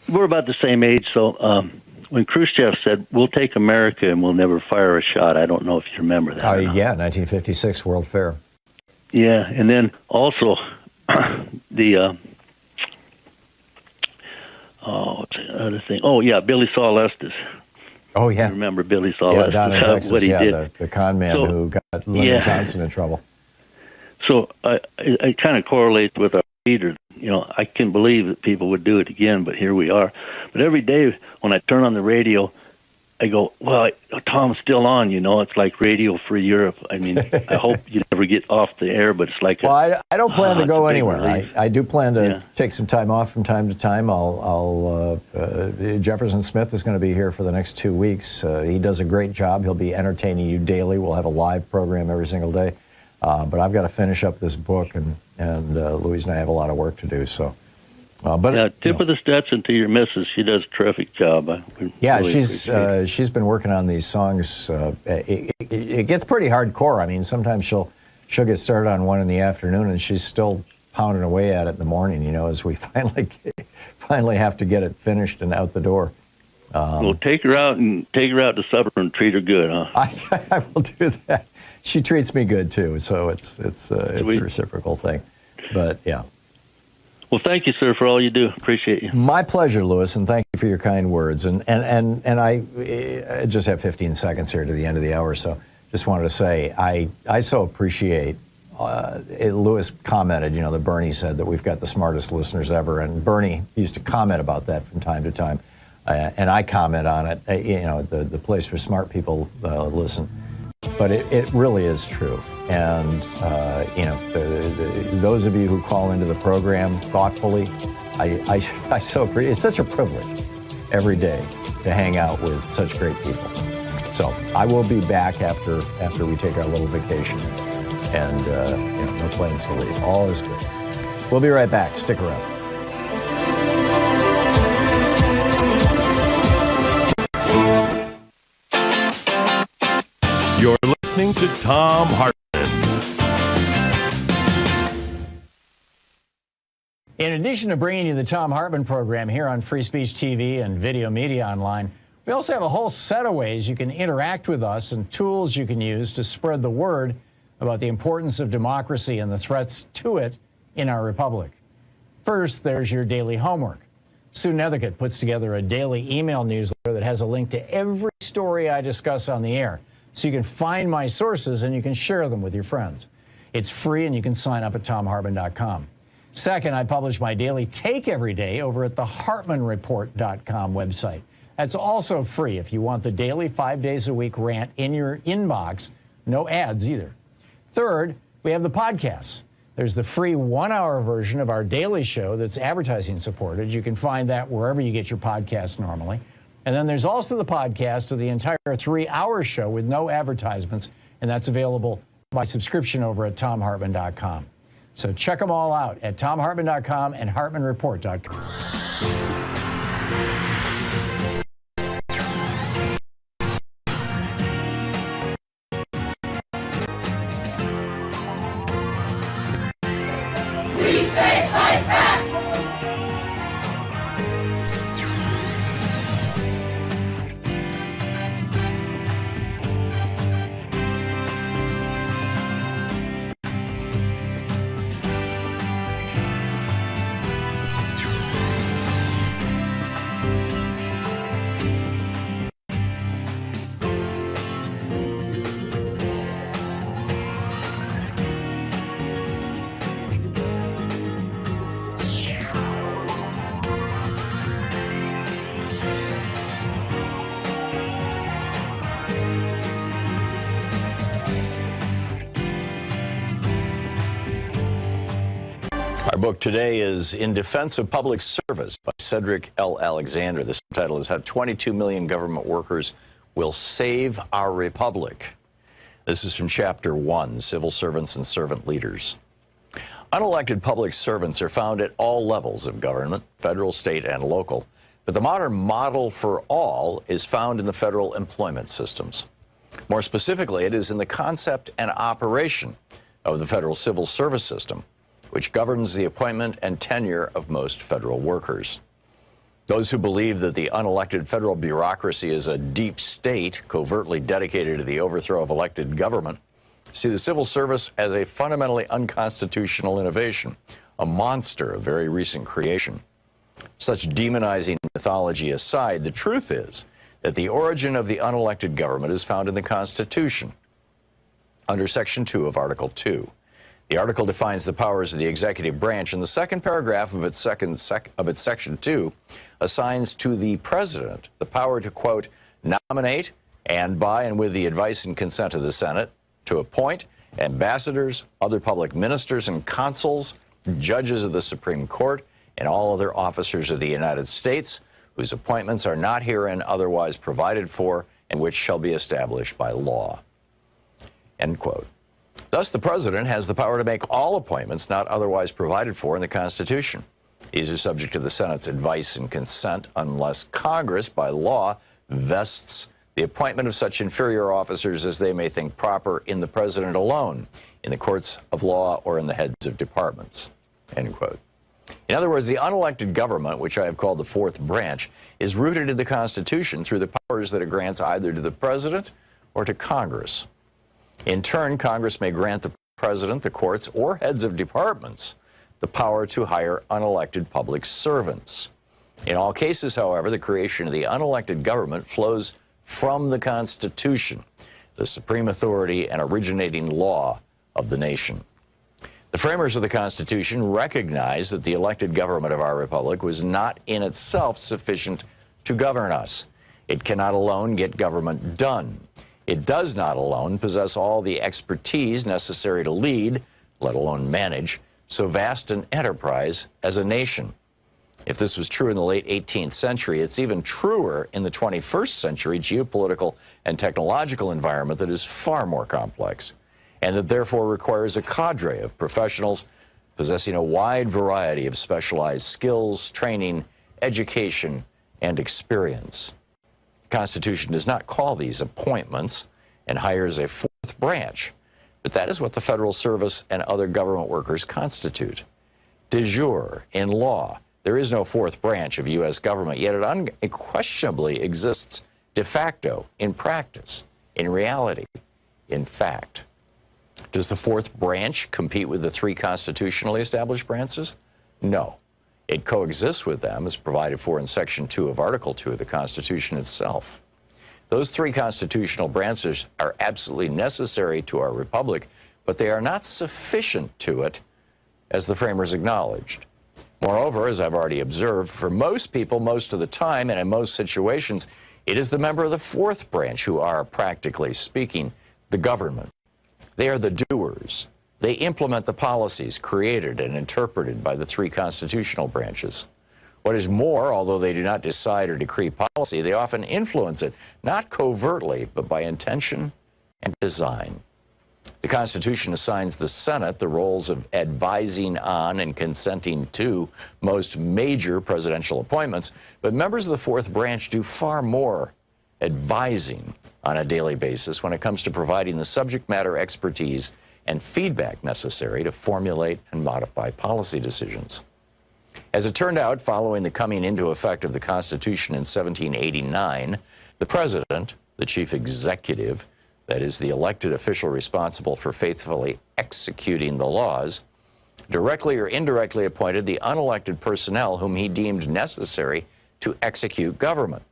we're about the same age, so when Khrushchev said, we'll take America and we'll never fire a shot, I don't know if you remember that. Yeah, 1956 World Fair. Yeah, and then also the what's the other thing? Oh yeah, Billy Saul Estes. Oh, yeah. You remember Billy Saul? Yeah, down in Texas, what he did. The con man who got Lyndon Johnson in trouble. So I kind of correlate with our leader. You know, I can believe that people would do it again, but here we are. But every day when I turn on the radio, I go, well, Tom's still on, you know. It's like Radio Free Europe. I mean, I hope you never get off the air, but it's like I don't plan to go anywhere. I do plan to take some time off from time to time. Jefferson Smith is going to be here for the next 2 weeks. He does a great job. He'll be entertaining you daily. We'll have a live program every single day. But I've got to finish up this book, and Louise and I have a lot of work to do. So, tip of the Stetson to your missus. She does a terrific job. She's been working on these songs. It gets pretty hardcore. I mean, sometimes she'll get started on one in the afternoon, and she's still pounding away at it in the morning. You know, as we finally have to get it finished and out the door. Well, take her out to supper and treat her good, huh? I will do that. She treats me good too, so it's a reciprocal thing. But yeah. Well, thank you, sir, for all you do. Appreciate you. My pleasure, Louis, and thank you for your kind words. And I just have 15 seconds here to the end of the hour, so just wanted to say I so appreciate. Louis commented, you know, that Bernie said that we've got the smartest listeners ever, and Bernie used to comment about that from time to time, and I comment on it. You know, the place for smart people listen. But it really is true. And, you know, those of you who call into the program thoughtfully, I so appreciate it. It's such a privilege every day to hang out with such great people. So I will be back after we take our little vacation. And, you know, no plans to leave. All is good. We'll be right back. Stick around. You're listening to Thom Hartmann. In addition to bringing you the Thom Hartmann program here on Free Speech TV and Video Media Online, we also have a whole set of ways you can interact with us and tools you can use to spread the word about the importance of democracy and the threats to it in our republic. First, there's your daily homework. Sue Nethercutt puts together a daily email newsletter that has a link to every story I discuss on the air, so you can find my sources and you can share them with your friends. It's free and you can sign up at thomhartmann.com. Second, I publish my daily take every day over at the hartmannreport.com website. That's also free if you want the daily 5 days a week rant in your inbox. No ads either. Third, we have the podcasts. There's the free 1-hour version of our daily show that's advertising supported. You can find that wherever you get your podcasts normally. And then there's also the podcast of the entire 3-hour show with no advertisements, and that's available by subscription over at thomhartmann.com. So check them all out at thomhartmann.com and hartmannreport.com. Our book today is In Defense of Public Service by Cedric L. Alexander. The subtitle is How 22 Million Government Workers Will Save Our Republic. This is from Chapter 1, Civil Servants and Servant Leaders. Unelected public servants are found at all levels of government, federal, state, and local. But the modern model for all is found in the federal employment systems. More specifically, it is in the concept and operation of the federal civil service system, which governs the appointment and tenure of most federal workers. Those who believe that the unelected federal bureaucracy is a deep state covertly dedicated to the overthrow of elected government see the civil service as a fundamentally unconstitutional innovation, a monster of very recent creation. Such demonizing mythology aside, the truth is that the origin of the unelected government is found in the Constitution, under Section 2 of Article 2. The article defines the powers of the executive branch, and the second paragraph of its Section 2 assigns to the President the power to, quote, nominate and by and with the advice and consent of the Senate, to appoint ambassadors, other public ministers and consuls, judges of the Supreme Court, and all other officers of the United States, whose appointments are not herein otherwise provided for, and which shall be established by law. End quote. Thus, the President has the power to make all appointments not otherwise provided for in the Constitution. These are subject to the Senate's advice and consent unless Congress, by law, vests the appointment of such inferior officers as they may think proper in the President alone, in the courts of law, or in the heads of departments. End quote. In other words, the unelected government, which I have called the fourth branch, is rooted in the Constitution through the powers that it grants either to the President or to Congress. In turn, Congress may grant the President, the courts, or heads of departments the power to hire unelected public servants. In all cases, however, the creation of the unelected government flows from the Constitution, the supreme authority and originating law of the nation. The framers of the Constitution recognized that the elected government of our republic was not in itself sufficient to govern us. It cannot alone get government done. It does not alone possess all the expertise necessary to lead, let alone manage, so vast an enterprise as a nation. If this was true in the late 18th century, it's even truer in the 21st century geopolitical and technological environment that is far more complex, and that therefore requires a cadre of professionals possessing a wide variety of specialized skills, training, education, and experience. The Constitution does not call these appointments and hires a fourth branch, but that is what the federal service and other government workers constitute. De jure, in law, there is no fourth branch of U.S. government, yet it unquestionably exists de facto, in practice, in reality, in fact. Does the fourth branch compete with the three constitutionally established branches? No. It coexists with them as provided for in Section 2 of Article 2 of the Constitution itself. Those three constitutional branches are absolutely necessary to our republic, but they are not sufficient to it, as the framers acknowledged. Moreover, as I've already observed, for most people, most of the time, and in most situations, it is the member of the fourth branch who are, practically speaking, the government. They are the doers. They implement the policies created and interpreted by the three constitutional branches. What is more, although they do not decide or decree policy, they often influence it, not covertly, but by intention and design. The Constitution assigns the Senate the roles of advising on and consenting to most major presidential appointments, but members of the fourth branch do far more advising on a daily basis when it comes to providing the subject matter expertise and feedback necessary to formulate and modify policy decisions. As it turned out, following the coming into effect of the Constitution in 1789, the President, the chief executive, that is, the elected official responsible for faithfully executing the laws, directly or indirectly appointed the unelected personnel whom he deemed necessary to execute government.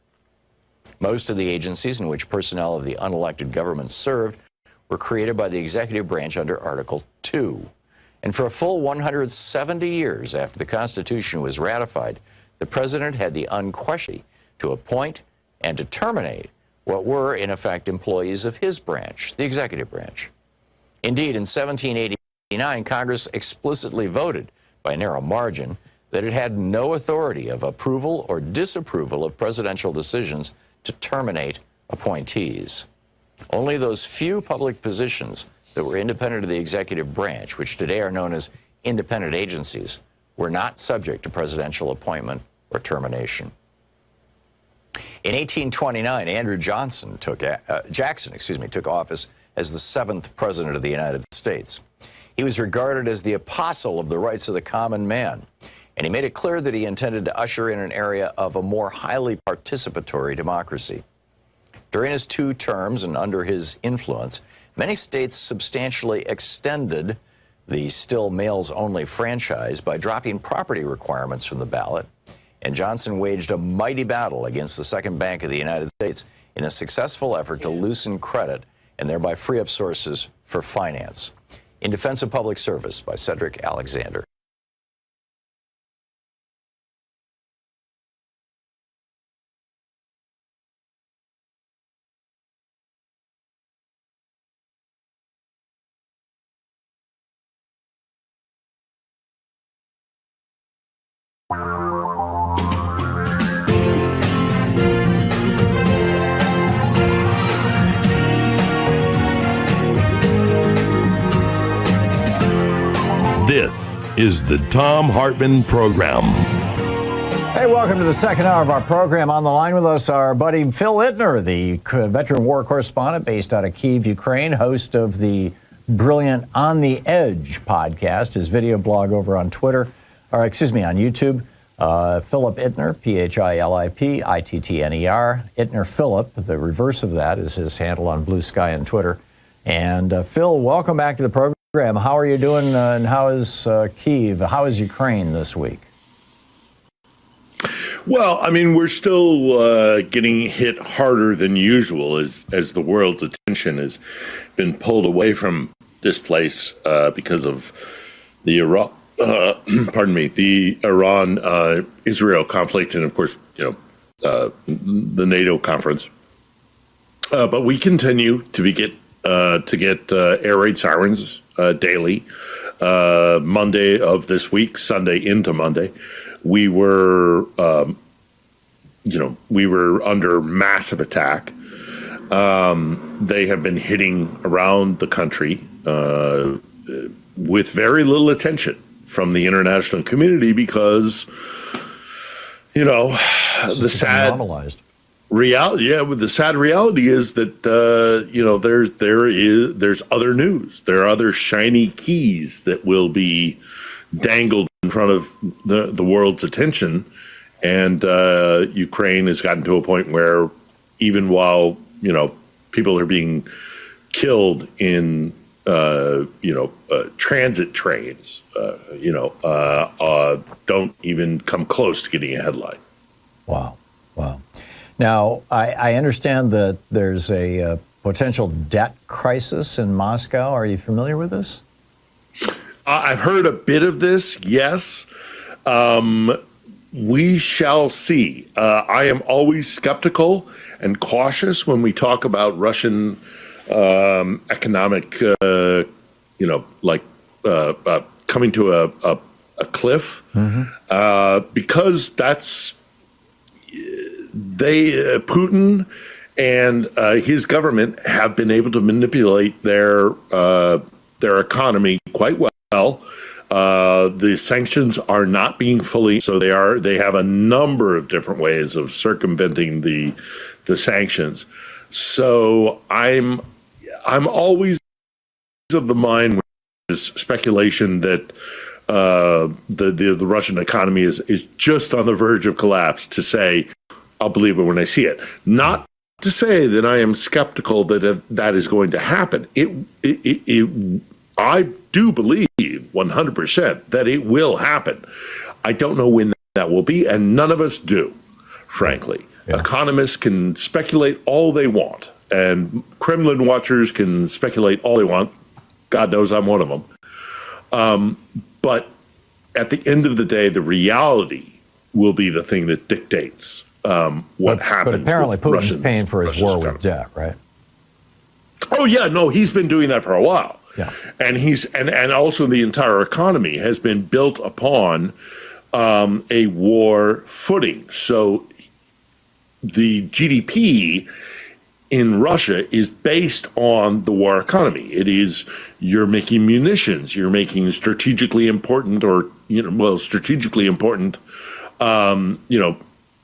Most of the agencies in which personnel of the unelected government served were created by the executive branch under Article 2. And for a full 170 years after the Constitution was ratified, the President had the unquestioned to appoint and to terminate what were, in effect, employees of his branch, the executive branch. Indeed, in 1789, Congress explicitly voted, by a narrow margin, that it had no authority of approval or disapproval of presidential decisions to terminate appointees. Only those few public positions that were independent of the executive branch, which today are known as independent agencies, were not subject to presidential appointment or termination. In 1829, Andrew Jackson took office as the 7th President of the United States. He was regarded as the apostle of the rights of the common man, and he made it clear that he intended to usher in an area of a more highly participatory democracy. During his 2 terms and under his influence, many states substantially extended the still males-only franchise by dropping property requirements from the ballot and Johnson waged a mighty battle against the second bank of the United States in a successful effort to loosen credit and thereby free up sources for finance. In Defense of Public Service by Cedric Alexander. This is the Thom Hartmann Program. Hey, welcome to the second hour of our program. On the line with us, our buddy Phil Ittner, the veteran war correspondent based out of Kyiv, Ukraine, host of the brilliant On the Edge podcast, his video blog over on Twitter, or excuse me, on YouTube. Philip Ittner, Philip Ittner. Ittner Philip, the reverse of that is his handle on Blue Sky and Twitter. And Phil, welcome back to the program. How are you doing, and how is Kyiv? How is Ukraine this week? Well, I mean, we're still getting hit harder than usual as the world's attention has been pulled away from this place because of the Iran-Israel conflict, and of course, the NATO conference. But we continue to get air raid sirens daily. Monday of this week, Sunday into Monday, we were under massive attack. They have been hitting around the country with very little attention from the international community because, the sad normalized. reality. Yeah, the sad reality is that there's other news. There are other shiny keys that will be dangled in front of the world's attention, and Ukraine has gotten to a point where even while people are being killed in transit trains, don't even come close to getting a headline. Wow. Now, I understand that there's a potential debt crisis in Moscow. Are you familiar with this? I've heard a bit of this, yes. We shall see. I am always skeptical and cautious when we talk about Russian economic, coming to a cliff, because that's Putin and his government have been able to manipulate their economy quite well. The sanctions are not being fully, so they have a number of different ways of circumventing the sanctions. So I'm always of the mind when there's speculation that the Russian economy is just on the verge of collapse to say, I'll believe it when I see it. Not to say that I am skeptical that that is going to happen. I do believe 100% that it will happen. I don't know when that will be, and none of us do, frankly. Yeah. Economists can speculate all they want, and Kremlin watchers can speculate all they want. God knows I'm one of them. But at the end of the day, the reality will be the thing that dictates what happens. But apparently Putin's paying for his war with debt, right? Oh yeah, no, he's been doing that for a while. Yeah, and and also the entire economy has been built upon a war footing. So the GDP in Russia is based on the war economy. It is, you're making munitions, you're making strategically important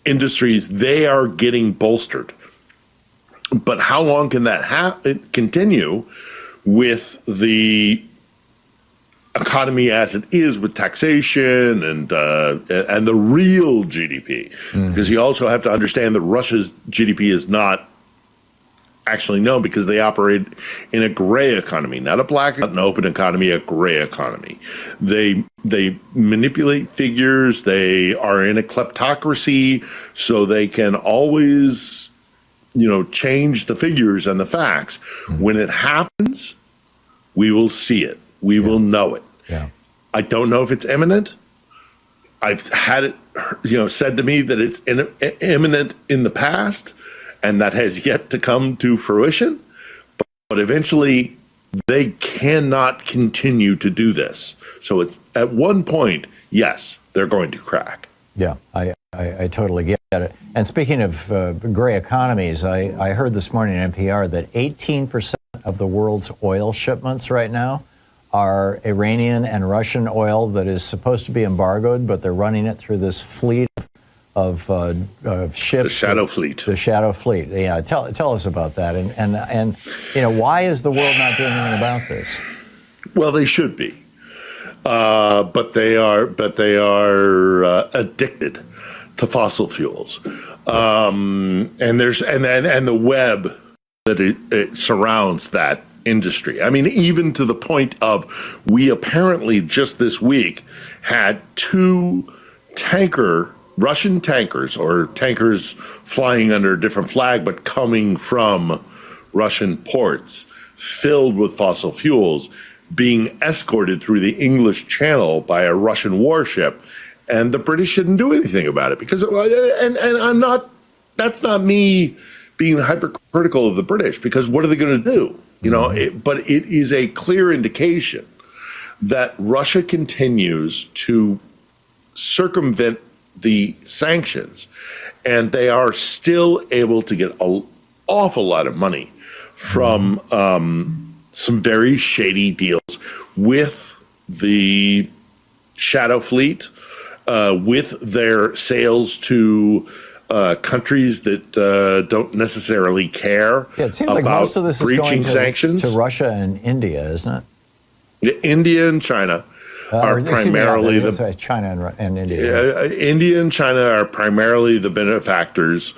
industries. They are getting bolstered. But how long can that continue with the economy as it is, with taxation and the real GDP? Because you also have to understand that Russia's GDP is not actually known, because they operate in a gray economy, not a black, not an open economy, a gray economy. They they manipulate figures. They are in a kleptocracy, so they can always, change the figures and the facts. When it happens, we will see it. We will know it. Yeah. I don't know if it's imminent. I've had it, said to me that it's imminent in the past, and that has yet to come to fruition. But eventually, they cannot continue to do this. So it's at one point, yes, they're going to crack. Yeah, I totally get it. And speaking of gray economies, I heard this morning on NPR that 18% of the world's oil shipments right now are Iranian and Russian oil that is supposed to be embargoed, but they're running it through this fleet of ships. The shadow fleet. The shadow fleet. Yeah, tell us about that. And why is the world not doing anything about this? Well, they should be, but they are addicted to fossil fuels, and the web that it surrounds that industry. I mean, even to the point of, we apparently just this week had 2 Russian tankers, or tankers flying under a different flag but coming from Russian ports, filled with fossil fuels, being escorted through the English Channel by a Russian warship, and the British didn't do anything about it because, that's not me being hypercritical of the British, because what are they going to do? But it is a clear indication that Russia continues to circumvent the sanctions, and they are still able to get an awful lot of money from some very shady deals with the shadow fleet, with their sales to countries that don't necessarily care it seems about like most of this is going sanctions. to Russia and India, isn't it? India and China are primarily China and India. India and China are primarily the benefactors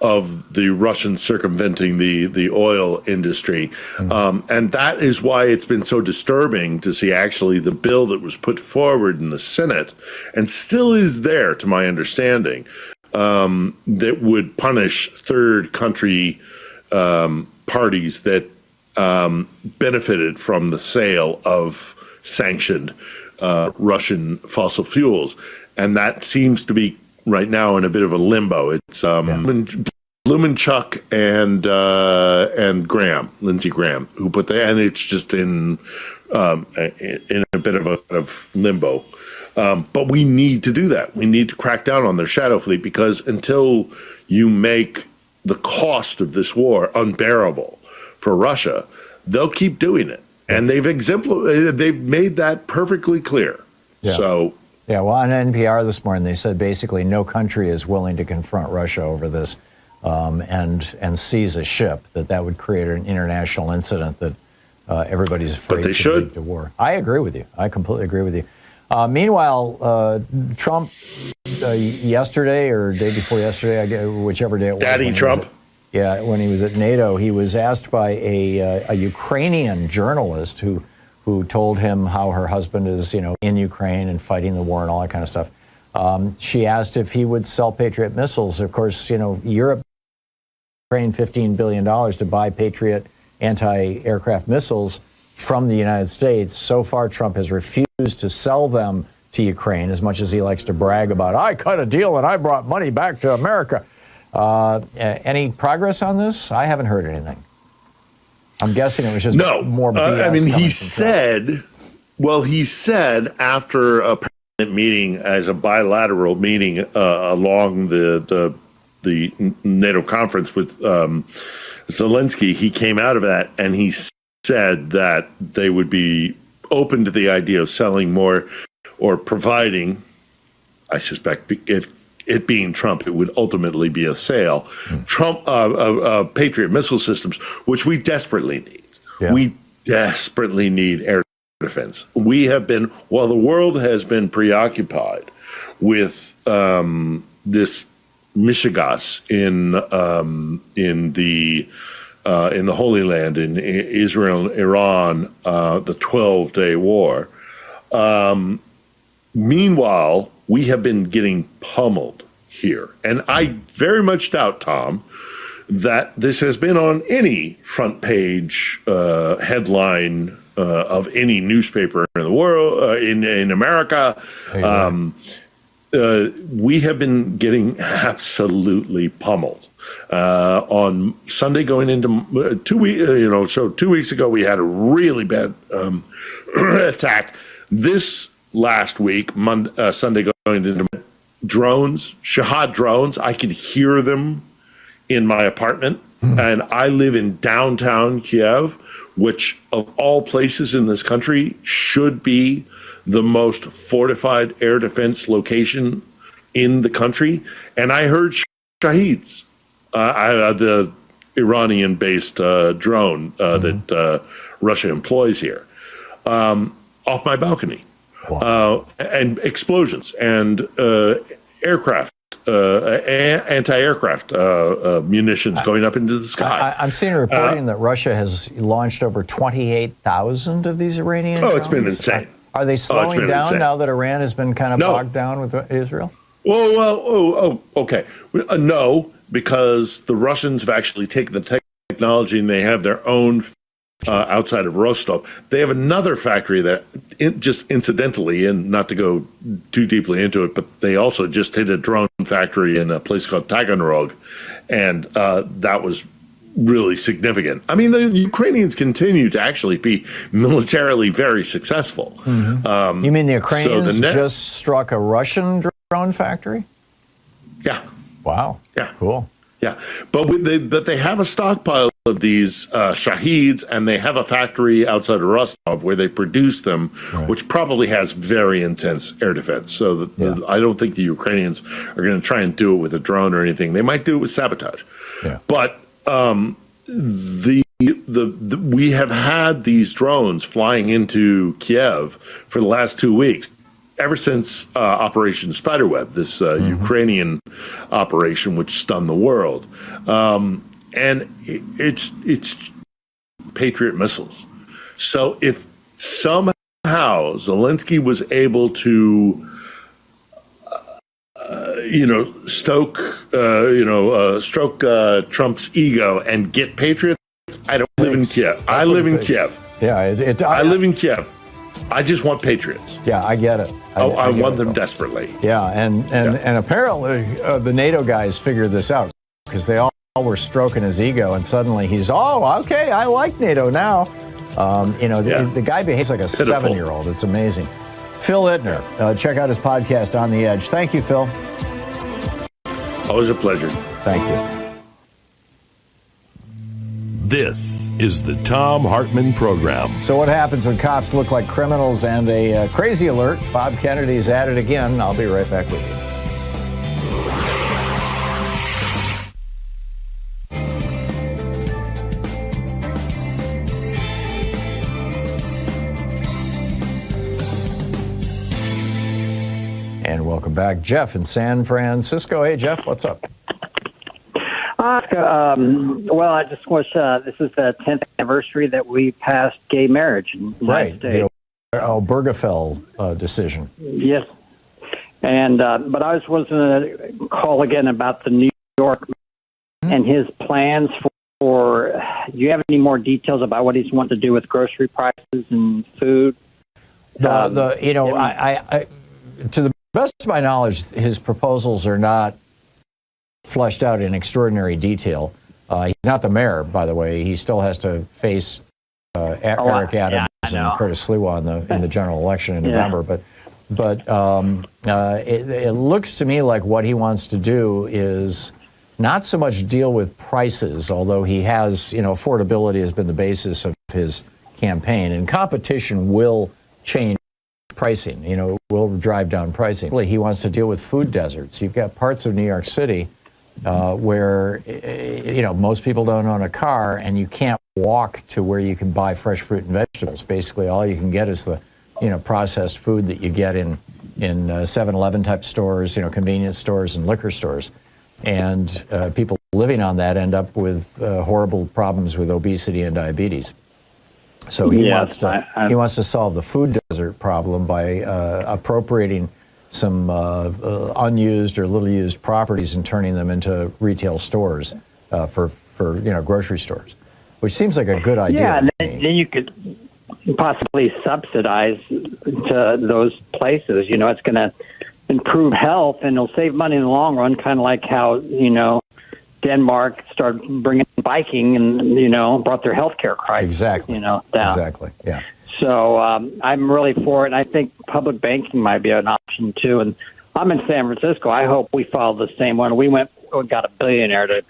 of the Russians circumventing the oil industry. And that is why it's been so disturbing to see actually the bill that was put forward in the Senate, and still is there to my understanding, that would punish third country parties that benefited from the sale of sanctioned Russian fossil fuels. And that seems to be right now in a bit of a limbo. It's Blumenchuck and Lindsey Graham, who put that, and it's just in a bit of limbo. But we need to do that. We need to crack down on their shadow fleet, because until you make the cost of this war unbearable for Russia, they'll keep doing it. And they've made that perfectly clear. Yeah. So, well, on NPR this morning, they said basically no country is willing to confront Russia over this and seize a ship, that would create an international incident that everybody's afraid to lead to war. I agree with you. I completely agree with you. Meanwhile, Trump yesterday or day before yesterday, whichever day it was. Daddy Trump. When he was at NATO, he was asked by a Ukrainian journalist who told him how her husband is, in Ukraine and fighting the war and all that kind of stuff. She asked if he would sell Patriot missiles. Of course, Europe Ukraine $15 billion to buy Patriot anti-aircraft missiles from the United States. So far, Trump has refused to sell them to Ukraine, as much as he likes to brag about, I cut a deal and I brought money back to America. Any progress on this? I haven't heard anything. I'm guessing it was just more BS. He said after a meeting, as a bilateral meeting along the NATO conference with Zelensky, he came out of that and he said that they would be open to the idea of selling more or providing. I suspect if it being Trump, it would ultimately be a sale. Patriot missile systems, which we desperately need. Yeah. We desperately need air defense. We have been, while the world has been preoccupied with this mishigas in the Holy Land, in Israel and Iran, the 12-day war. Meanwhile, we have been getting pummeled here. And I very much doubt, Tom, that this has been on any front page headline of any newspaper in the world, in America. We have been getting absolutely pummeled. On Sunday going into 2 weeks, so 2 weeks ago, we had a really bad attack. This last week, Sunday going into drones, Shahad drones, I could hear them in my apartment. And I live in downtown Kiev, which of all places in this country should be the most fortified air defense location in the country. And I heard Shaheeds, the Iranian-based drone that Russia employs here, off my balcony. Wow. And explosions and aircraft, anti-aircraft munitions going up into the sky. I'm seeing a reporting that Russia has launched over 28,000 of these Iranian drones. It's been insane. Are they slowing down now that Iran has been kind of bogged down with Israel? Okay. No, because the Russians have actually taken the technology and they have their own outside of Rostov. They have another factory that, just incidentally, and not to go too deeply into it, but they also just hit a drone factory in a place called Taganrog, and that was really significant. I mean, the Ukrainians continue to actually be militarily very successful. You mean the Ukrainians just struck a Russian drone factory? Yeah. Wow. Yeah. Cool. Yeah, but they have a stockpile of these Shaheeds, and they have a factory outside of Rostov where they produce them, which probably has very intense air defense. So I don't think the Ukrainians are going to try and do it with a drone or anything. They might do it with sabotage. Yeah. But we have had these drones flying into Kiev for the last 2 weeks. Ever since Operation Spiderweb, this Ukrainian operation which stunned the world, and it's Patriot missiles. So if somehow Zelensky was able to, stroke Trump's ego and get Patriots, I don't live in Kiev. I live in Kiev. Yeah, I live in Kiev. I just want Patriots. Yeah, I get it. I want them desperately. Yeah, and apparently the NATO guys figured this out because they all were stroking his ego, and suddenly he's, okay, I like NATO now. The guy behaves like a 7-year-old. It's amazing. Phil Ittner, check out his podcast, On the Edge. Thank you, Phil. Always a pleasure. Thank you. This is the Thom Hartmann Program. So what happens when cops look like criminals? And a crazy alert. Bob Kennedy's at it again. I'll be right back with you. And welcome back. Jeff in San Francisco. Hey, Jeff, what's up? Well, I just wish this is the 10th anniversary that we passed gay marriage in the United States. The Obergefell decision. Yes. And but I was going to call again about the New York and his plans for. Do you have any more details about what he's wanting to do with grocery prices and food? To the best of my knowledge, his proposals are not fleshed out in extraordinary detail. He's not the mayor, by the way. He still has to face Eric Adams and Curtis Sliwa in the general election in November. But it looks to me like what he wants to do is not so much deal with prices, although he has, affordability has been the basis of his campaign, and competition will change pricing, will drive down pricing. He wants to deal with food deserts. You've got parts of New York City where, most people don't own a car, and you can't walk to where you can buy fresh fruit and vegetables. Basically, all you can get is the, processed food that you get in 7-Eleven type stores, convenience stores and liquor stores. And people living on that end up with horrible problems with obesity and diabetes. So he Yes, wants to solve the food desert problem by appropriating some unused or little used properties and turning them into retail stores for grocery stores, which seems like a good idea. Yeah, and then you could possibly subsidize to those places. You know, it's going to improve health and it'll save money in the long run, kind of like how, Denmark started bringing biking and, brought their healthcare crisis, down. Exactly, yeah. So I'm really for it, and I think public banking might be an option, too. And I'm in San Francisco. I hope we follow the same one. We got a billionaire to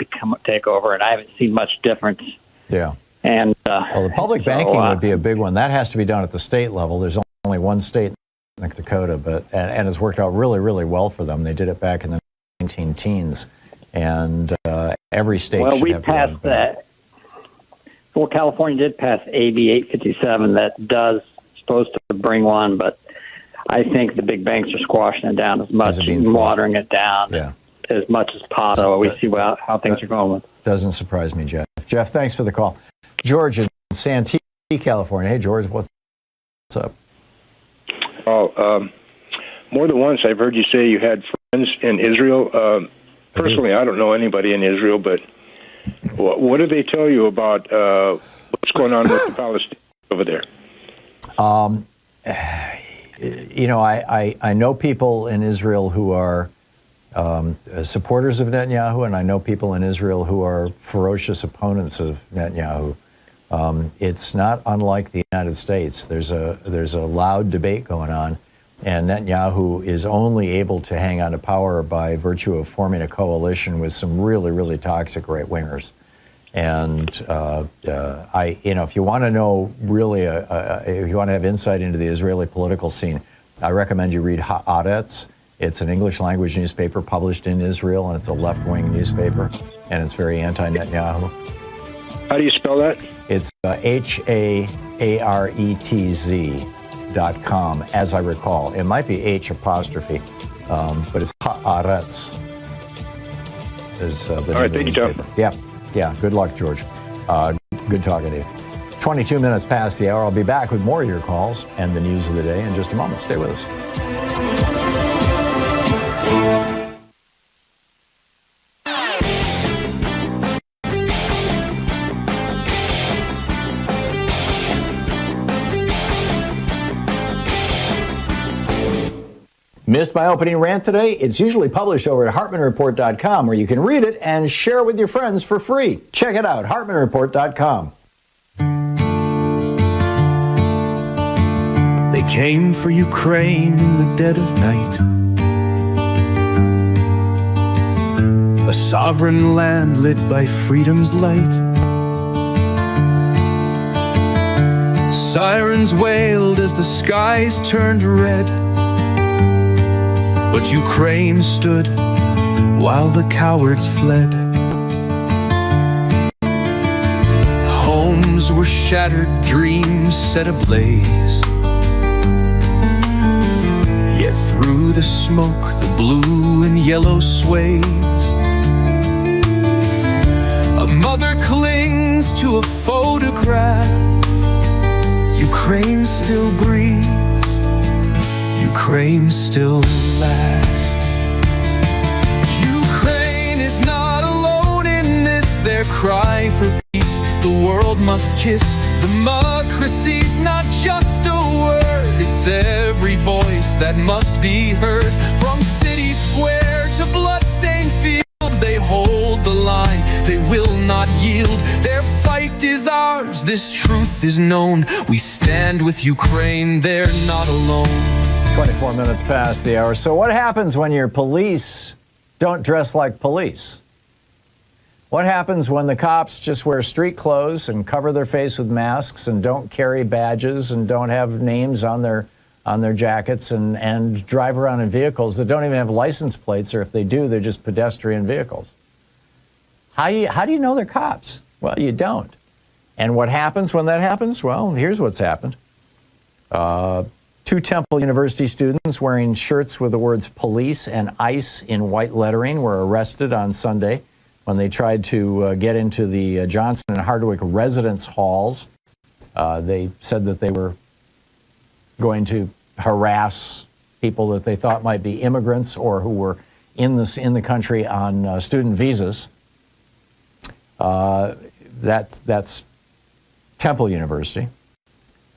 take over, and I haven't seen much difference. Yeah. And the public banking would be a big one. That has to be done at the state level. There's only one state, North Dakota, and it's worked out really, really well for them. They did it back in the 19-teens, and every state should have passed that. Well, California did pass AB 857 that does supposed to bring one, but I think the big banks are squashing it down as much, watering it down as much as possible. We see how things are going. Doesn't surprise me, Jeff. Jeff, thanks for the call. George in Santee, California. Hey, George, what's up? Oh, more than once I've heard you say you had friends in Israel. Personally, I don't know anybody in Israel, but what do they tell you about what's going on with the Palestinians over there? I know people in Israel who are supporters of Netanyahu, and I know people in Israel who are ferocious opponents of Netanyahu. It's not unlike the United States. There's a loud debate going on, and Netanyahu is only able to hang on to power by virtue of forming a coalition with some really, really toxic right-wingers. And if you want to know really, if you want to have insight into the Israeli political scene, I recommend you read Haaretz. It's an English language newspaper published in Israel, and it's a left-wing newspaper, and it's very anti-Netanyahu. How do you spell that? It's HAARETZ.com, as I recall. It might be H apostrophe, but it's Haaretz. All right, thank you, Tom. Yeah, good luck, George. Good talking to you. 22 minutes past the hour. I'll be back with more of your calls and the news of the day in just a moment. Stay with us. Missed my opening rant today? It's usually published over at HartmannReport.com, where you can read it and share it with your friends for free. Check it out, HartmannReport.com. They came for Ukraine in the dead of night. A sovereign land lit by freedom's light. Sirens wailed as the skies turned red. But Ukraine stood while the cowards fled. Homes were shattered, dreams set ablaze. Yet through the smoke, the blue and yellow sways. A mother clings to a photograph. Ukraine still breathes. Ukraine still lasts. Ukraine is not alone in this, their cry for peace. The world must kiss. Democracy's not just a word, it's every voice that must be heard. From city square to bloodstained field, they hold the line, they will not yield. Their fight is ours, this truth is known. We stand with Ukraine, they're not alone. 24 minutes past the hour. So what happens when your police don't dress like police? What happens when the cops just wear street clothes and cover their face with masks and don't carry badges and don't have names on their jackets and drive around in vehicles that don't even have license plates, or if they do, they're just pedestrian vehicles? How do you know they're cops? Well, you don't. And what happens when that happens? Well, here's what's happened. Two Temple University students wearing shirts with the words police and ICE in white lettering were arrested on Sunday when they tried to get into the Johnson and Hardwick residence halls They said that they were going to harass people that they thought might be immigrants or who were in the country on student visas. That's Temple University.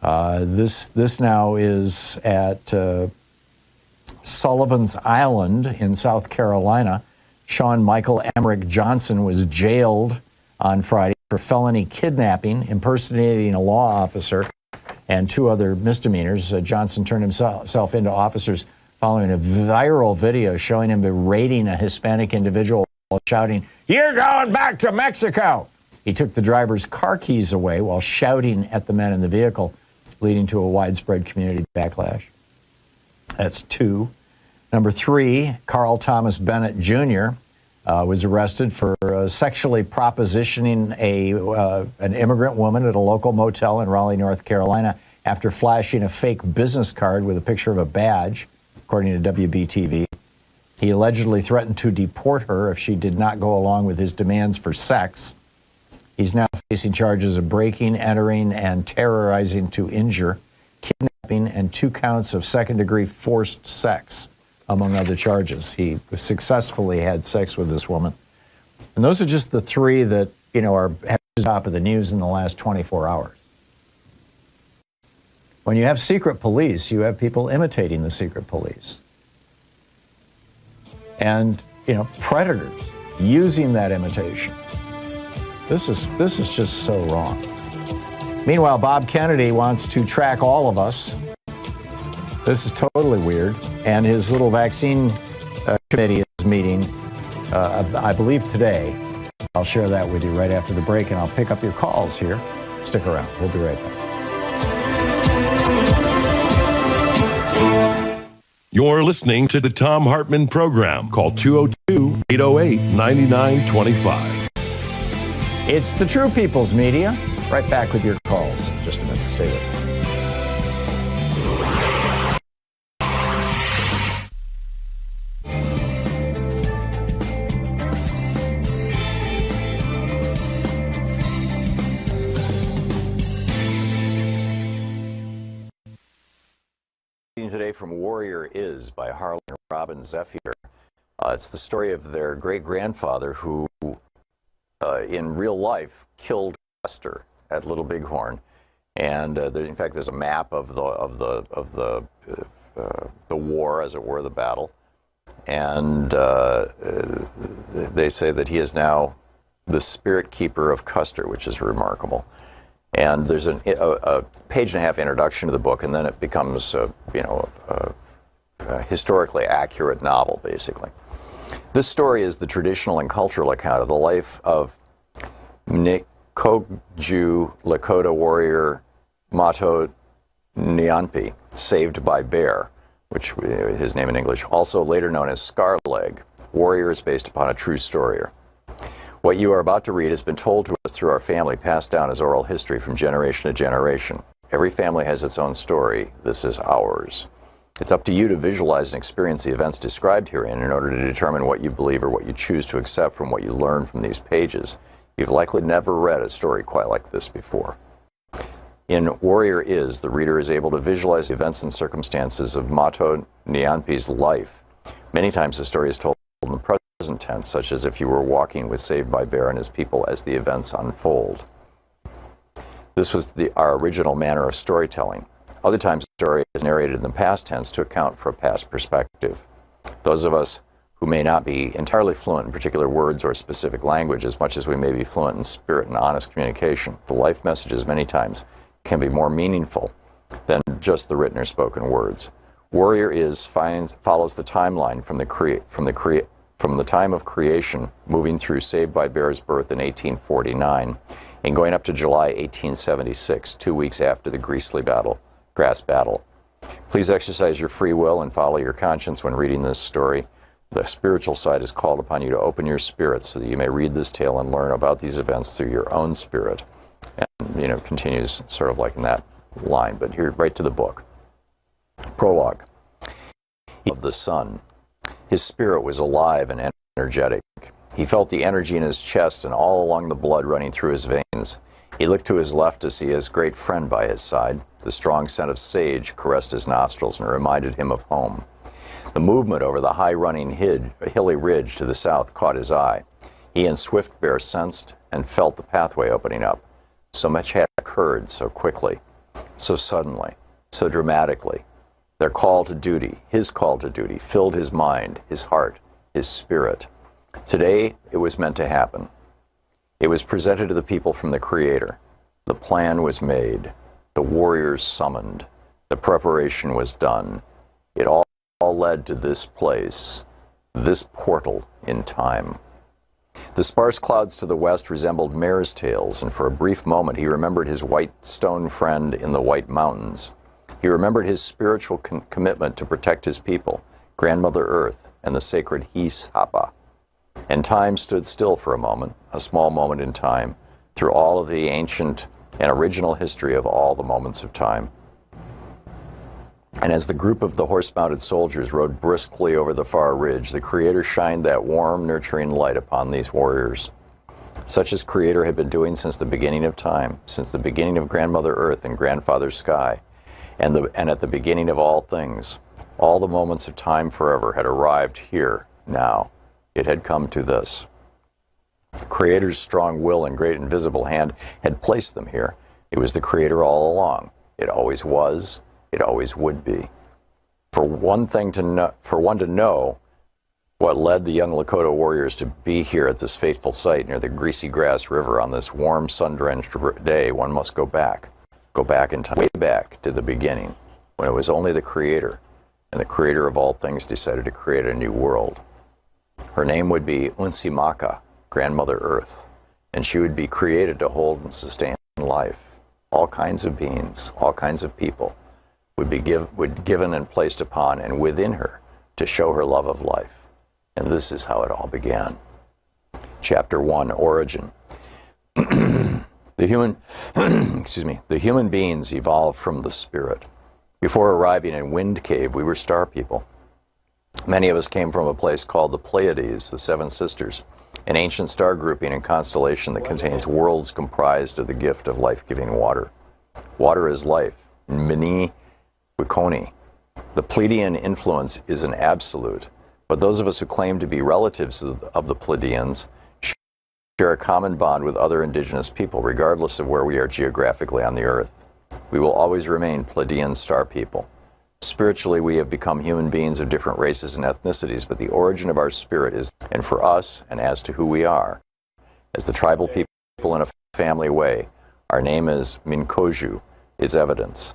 This now is at Sullivan's Island in South Carolina. Sean Michael Emmerich Johnson was jailed on Friday for felony kidnapping, impersonating a law officer, and 2 other misdemeanors. Johnson turned himself into officers following a viral video showing him berating a Hispanic individual while shouting, "You're going back to Mexico!" He took the driver's car keys away while shouting at the men in the vehicle, leading to a widespread community backlash. That's 2. Number 3, Carl Thomas Bennett Jr. Was arrested for sexually propositioning an immigrant woman at a local motel in Raleigh, North Carolina, after flashing a fake business card with a picture of a badge, according to WBTV. He allegedly threatened to deport her if she did not go along with his demands for sex. He's now facing charges of breaking, entering, and terrorizing to injure, kidnapping, and 2 counts of second-degree forced sex, among other charges. He successfully had sex with this woman. And those are just the 3 that, are at the top of the news in the last 24 hours. When you have secret police, you have people imitating the secret police. And, predators using that imitation. This is just so wrong. Meanwhile, Bob Kennedy wants to track all of us. This is totally weird. And his little vaccine committee is meeting, I believe, today. I'll share that with you right after the break, and I'll pick up your calls here. Stick around. We'll be right back. You're listening to the Thom Hartmann Program. Call 202-808-9925. It's the True People's Media. Right back with your calls in just a minute. Stay with us. Today from Warrior Is by Harlan and Robin Zephyr. It's the story of their great-grandfather who, in real life, killed Custer at Little Bighorn. And in fact, there's a map of the war, as it were, the battle. And they say that he is now the spirit keeper of Custer, which is remarkable. And there's a page-and-a-half introduction to the book, and then it becomes, a historically accurate novel, basically. This story is the traditional and cultural account of the life of Nikogju Lakota warrior Mato Nyanpi, saved by Bear, which his name in English, also later known as Scarleg. Warrior is based upon a true story. What you are about to read has been told to us through our family, passed down as oral history from generation to generation. Every family has its own story. This is ours. It's up to you to visualize and experience the events described herein in order to determine what you believe or what you choose to accept from what you learn from these pages. You've likely never read a story quite like this before. In Warrior Is, the reader is able to visualize the events and circumstances of Mato Nyanpi's life. Many times the story is told in the present tense, such as if you were walking with Saved by Bear and his people as the events unfold. This was our original manner of storytelling. Other times the story is narrated in the past tense to account for a past perspective. Those of us who may not be entirely fluent in particular words or specific language as much as we may be fluent in spirit and honest communication, the life messages many times can be more meaningful than just the written or spoken words. Warrior Is follows the timeline from the time of creation, moving through Saved by Bear's birth in 1849 and going up to July 1876, 2 weeks after the Grass Battle. Please exercise your free will and follow your conscience when reading this story. The spiritual side is called upon you to open your spirit so that you may read this tale and learn about these events through your own spirit. And, continues sort of like in that line, but here, right to the book. Prologue. Of the sun. His spirit was alive and energetic. He felt the energy in his chest and all along the blood running through his veins. He looked to his left to see his great friend by his side. The strong scent of sage caressed his nostrils and reminded him of home. The movement over the high-running hilly ridge to the south caught his eye. He and Swift Bear sensed and felt the pathway opening up. So much had occurred so quickly, so suddenly, so dramatically. Their call to duty, his call to duty, filled his mind, his heart, his spirit. Today, it was meant to happen. It was presented to the people from the Creator. The plan was made. The warriors summoned. The preparation was done. It all led to this place, this portal in time. The sparse clouds to the west resembled mare's tails, and for a brief moment he remembered his white stone friend in the White Mountains. He remembered his spiritual commitment to protect his people, Grandmother Earth, and the sacred His-Hapa. And time stood still for a moment, a small moment in time, through all of the ancient and original history of all the moments of time. And as the group of the horse-mounted soldiers rode briskly over the far ridge, the Creator shined that warm, nurturing light upon these warriors, such as Creator had been doing since the beginning of time, since the beginning of Grandmother Earth and Grandfather Sky, and at the beginning of all things. All the moments of time forever had arrived here, now. It had come to this. The Creator's strong will and great invisible hand had placed them here. It was the Creator all along. It always was. It always would be. For one to know what led the young Lakota warriors to be here at this fateful site near the Greasy Grass River on this warm, sun-drenched day, one must go back in time, way back to the beginning, when it was only the Creator, and the Creator of all things decided to create a new world. Her name would be Unsimaka, Grandmother Earth, and she would be created to hold and sustain life. All kinds of beings, all kinds of people would be given and placed upon and within her to show her love of life. And this is how it all began. Chapter 1, Origin. The human beings evolved from the spirit. Before arriving in Wind Cave, we were star people. Many of us came from a place called the Pleiades, the Seven Sisters, an ancient star grouping and constellation that contains worlds comprised of the gift of life-giving water. Water is life. Mini Wikoni. The Pleiadian influence is an absolute, but those of us who claim to be relatives of the Pleiadians share a common bond with other indigenous people, regardless of where we are geographically on the earth. We will always remain Pleiadian star people. Spiritually, we have become human beings of different races and ethnicities, but the origin of our spirit is, and for us, and as to who we are, as the tribal people in a family way, our name is Minkoju, its evidence.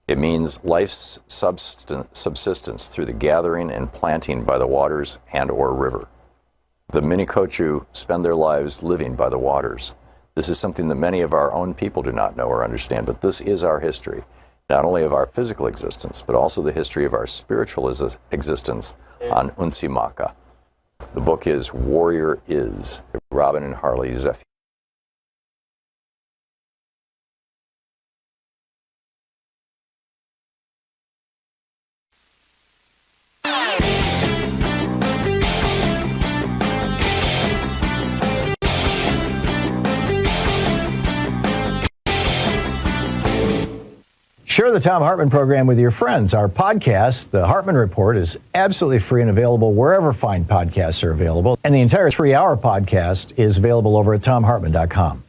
It means life's subsistence through the gathering and planting by the waters and or river. The Minikochu spend their lives living by the waters. This is something that many of our own people do not know or understand, but this is our history, not only of our physical existence, but also the history of our spiritual existence on Unsimaka. The book is Warrior Is, Robin and Harley Zephyr. Share the Thom Hartmann program with your friends. Our podcast, The Hartmann Report, is absolutely free and available wherever fine podcasts are available. And the entire 3-hour podcast is available over at thomhartmann.com.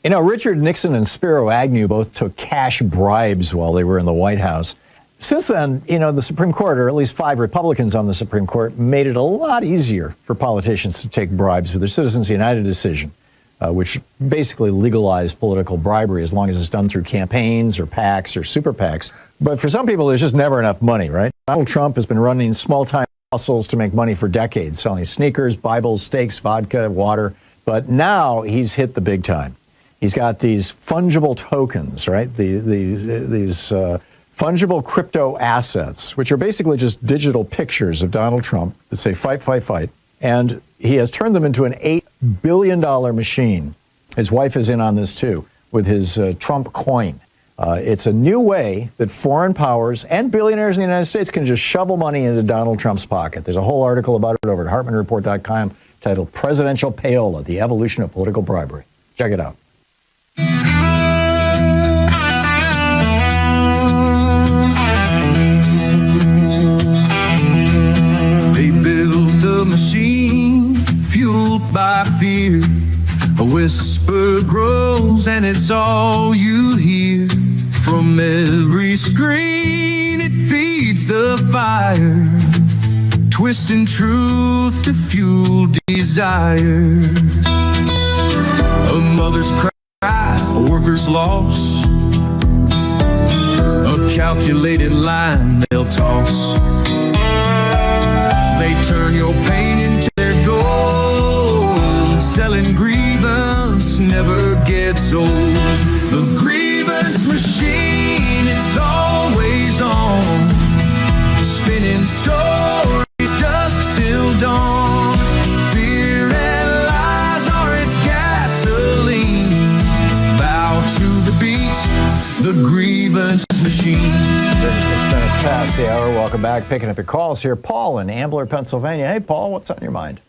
You know, Richard Nixon and Spiro Agnew both took cash bribes while they were in the White House. Since then, you know, the Supreme Court, or at least 5 Republicans on the Supreme Court, made it a lot easier for politicians to take bribes with their Citizens United decision, which basically legalized political bribery as long as it's done through campaigns or PACs or super PACs. But for some people, there's just never enough money, right? Donald Trump has been running small-time hustles to make money for decades, selling sneakers, Bibles, steaks, vodka, water. But now he's hit the big time. He's got these fungible tokens, right? These fungible crypto assets, which are basically just digital pictures of Donald Trump that say, fight, fight, fight. And he has turned them into an $8 billion machine. His wife is in on this too, with his Trump coin. It's a new way that foreign powers and billionaires in the United States can just shovel money into Donald Trump's pocket. There's a whole article about it over at HartmannReport.com titled Presidential Payola, The Evolution of Political Bribery. Check it out. and it's all you hear from every screen. It feeds the fire, twisting truth to fuel desire. A mother's cry, a worker's loss, a calculated line they'll toss. They turn your pain into their gold. Selling grievance never gets old. The grievance machine, it's always on, spinning stories dusk till dawn. Fear and lies are its gasoline. Bow to the beast, the grievance machine. 36 minutes past the hour. Welcome back. Picking up your calls here. Paul in Ambler, Pennsylvania. Hey, Paul, what's on your mind?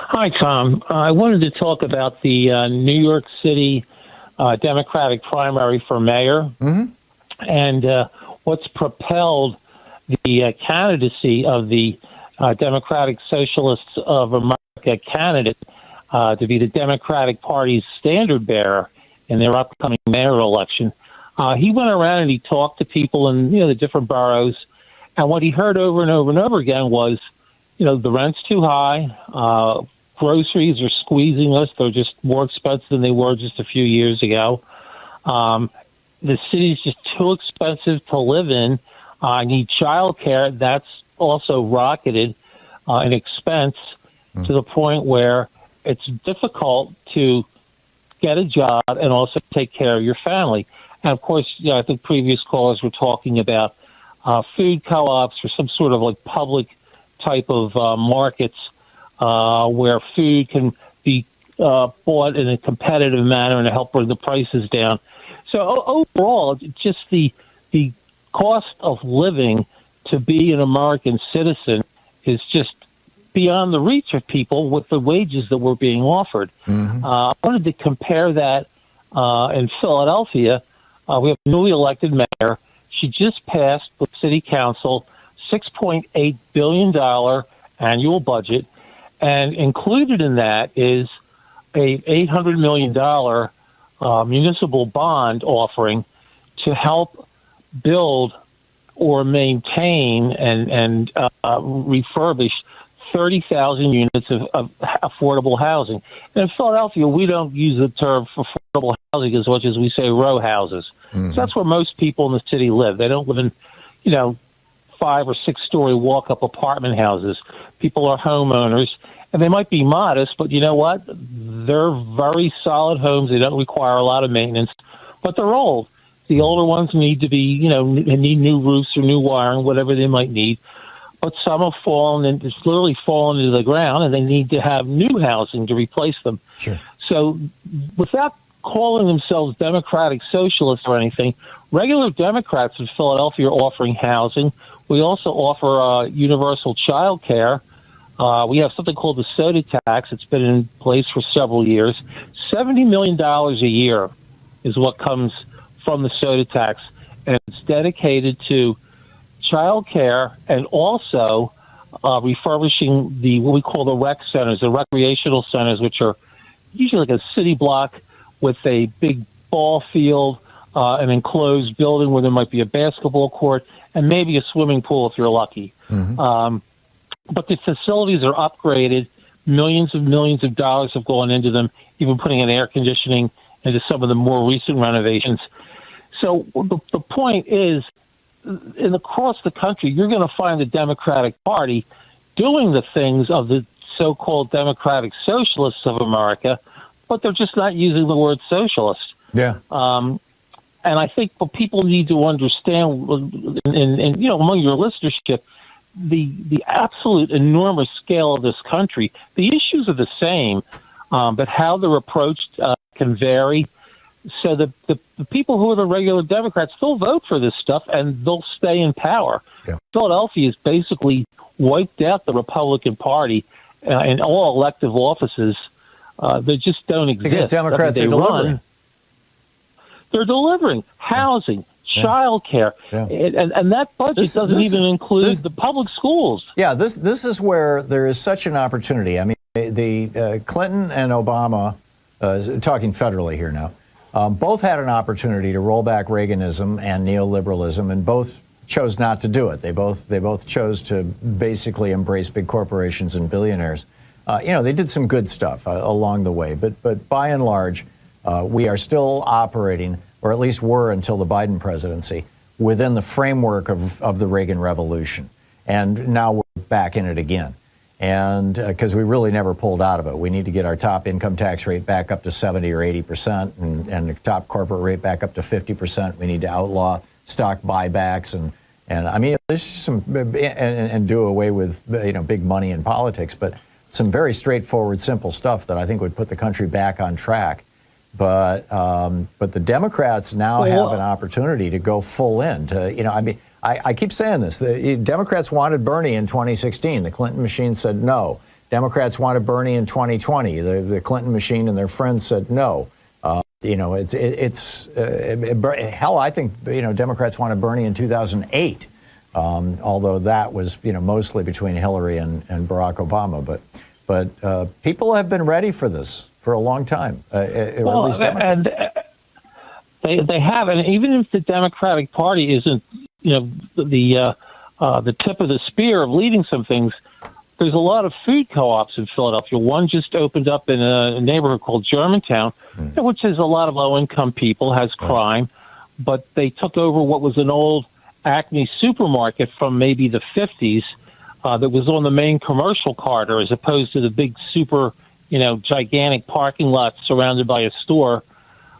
Hi, Tom. I wanted to talk about the New York City Democratic primary for mayor and what's propelled the candidacy of the Democratic Socialists of America candidate to be the Democratic Party's standard bearer in their upcoming mayor election. He went around and he talked to people in the different boroughs, and what he heard over and over and over again was, the rent's too high, groceries are squeezing us, they're just more expensive than they were just a few years ago. The city's just too expensive to live in. I need child care. That's also rocketed in expense to the point where it's difficult to get a job and also take care of your family. And of course, I think previous callers were talking about food co-ops or some sort of like public type of markets where food can be bought in a competitive manner and to help bring the prices down. So overall, just the cost of living to be an American citizen is just beyond the reach of people with the wages that were being offered. I wanted to compare that in Philadelphia. We have a newly elected mayor. She just passed with City Council $6.8 billion annual budget, and included in that is a $800 million municipal bond offering to help build or maintain and refurbish 30,000 units of affordable housing. And in Philadelphia, we don't use the term affordable housing as much as we say row houses. So that's where most people in the city live. They don't live in, 5 or 6 story walk-up apartment houses. People are homeowners, and they might be modest, but you know what? They're very solid homes. They don't require a lot of maintenance, but they're old. The older ones need to be, need new roofs or new wiring, whatever they might need. But some have fallen, and it's literally fallen into the ground, and they need to have new housing to replace them. Sure. So without calling themselves Democratic Socialists or anything, regular Democrats in Philadelphia are offering housing. We also offer universal child care. We have something called the soda tax. It's been in place for several years. $70 million a year is what comes from the soda tax, and it's dedicated to child care and also refurbishing what we call the rec centers, the recreational centers, which are usually like a city block with a big ball field, an enclosed building where there might be a basketball court and maybe a swimming pool if you're lucky. But the facilities are upgraded. Millions of dollars have gone into them, even putting in air conditioning into some of the more recent renovations. So the point is, across the country, you're going to find the Democratic Party doing the things of the so-called Democratic Socialists of America, but they're just not using the word socialist. Yeah. And I think what people need to understand, and among your listenership, the absolute enormous scale of this country, the issues are the same, but how they're approached can vary. So the people who are the regular Democrats, they'll vote for this stuff and they'll stay in power. Yeah. Philadelphia has basically wiped out the Republican Party in all elective offices. They just don't exist. Because Democrats are delivering. They're delivering housing, child care, and that budget doesn't even include the public schools. Yeah, this is where there is such an opportunity. I mean, the Clinton and Obama talking federally here now, both had an opportunity to roll back Reaganism and neoliberalism, and both chose not to do it. They both chose to basically embrace big corporations and billionaires. They did some good stuff along the way, but by and large, we are still operating, or at least were until the Biden presidency, within the framework of the Reagan Revolution. And now we're back in it again. And because we really never pulled out of it. We need to get our top income tax rate back up to 70 or 80%, and the top corporate rate back up to 50%. We need to outlaw stock buybacks and I mean, there's some, and do away with, big money in politics, but some very straightforward, simple stuff that I think would put the country back on track. But the Democrats now have an opportunity to go full in. I keep saying this. The Democrats wanted Bernie in 2016. The Clinton machine said no. Democrats wanted Bernie in 2020. The Clinton machine and their friends said no. Hell, I think, Democrats wanted Bernie in 2008, although that was, mostly between Hillary and Barack Obama. But people have been ready for this for a long time. They have, and even if the Democratic Party isn't, the tip of the spear of leading some things, there's a lot of food co-ops in Philadelphia. One just opened up in a neighborhood called Germantown, which is a lot of low-income people, has crime, but they took over what was an old Acme supermarket from maybe the 50s that was on the main commercial corridor, as opposed to the big super, gigantic parking lot surrounded by a store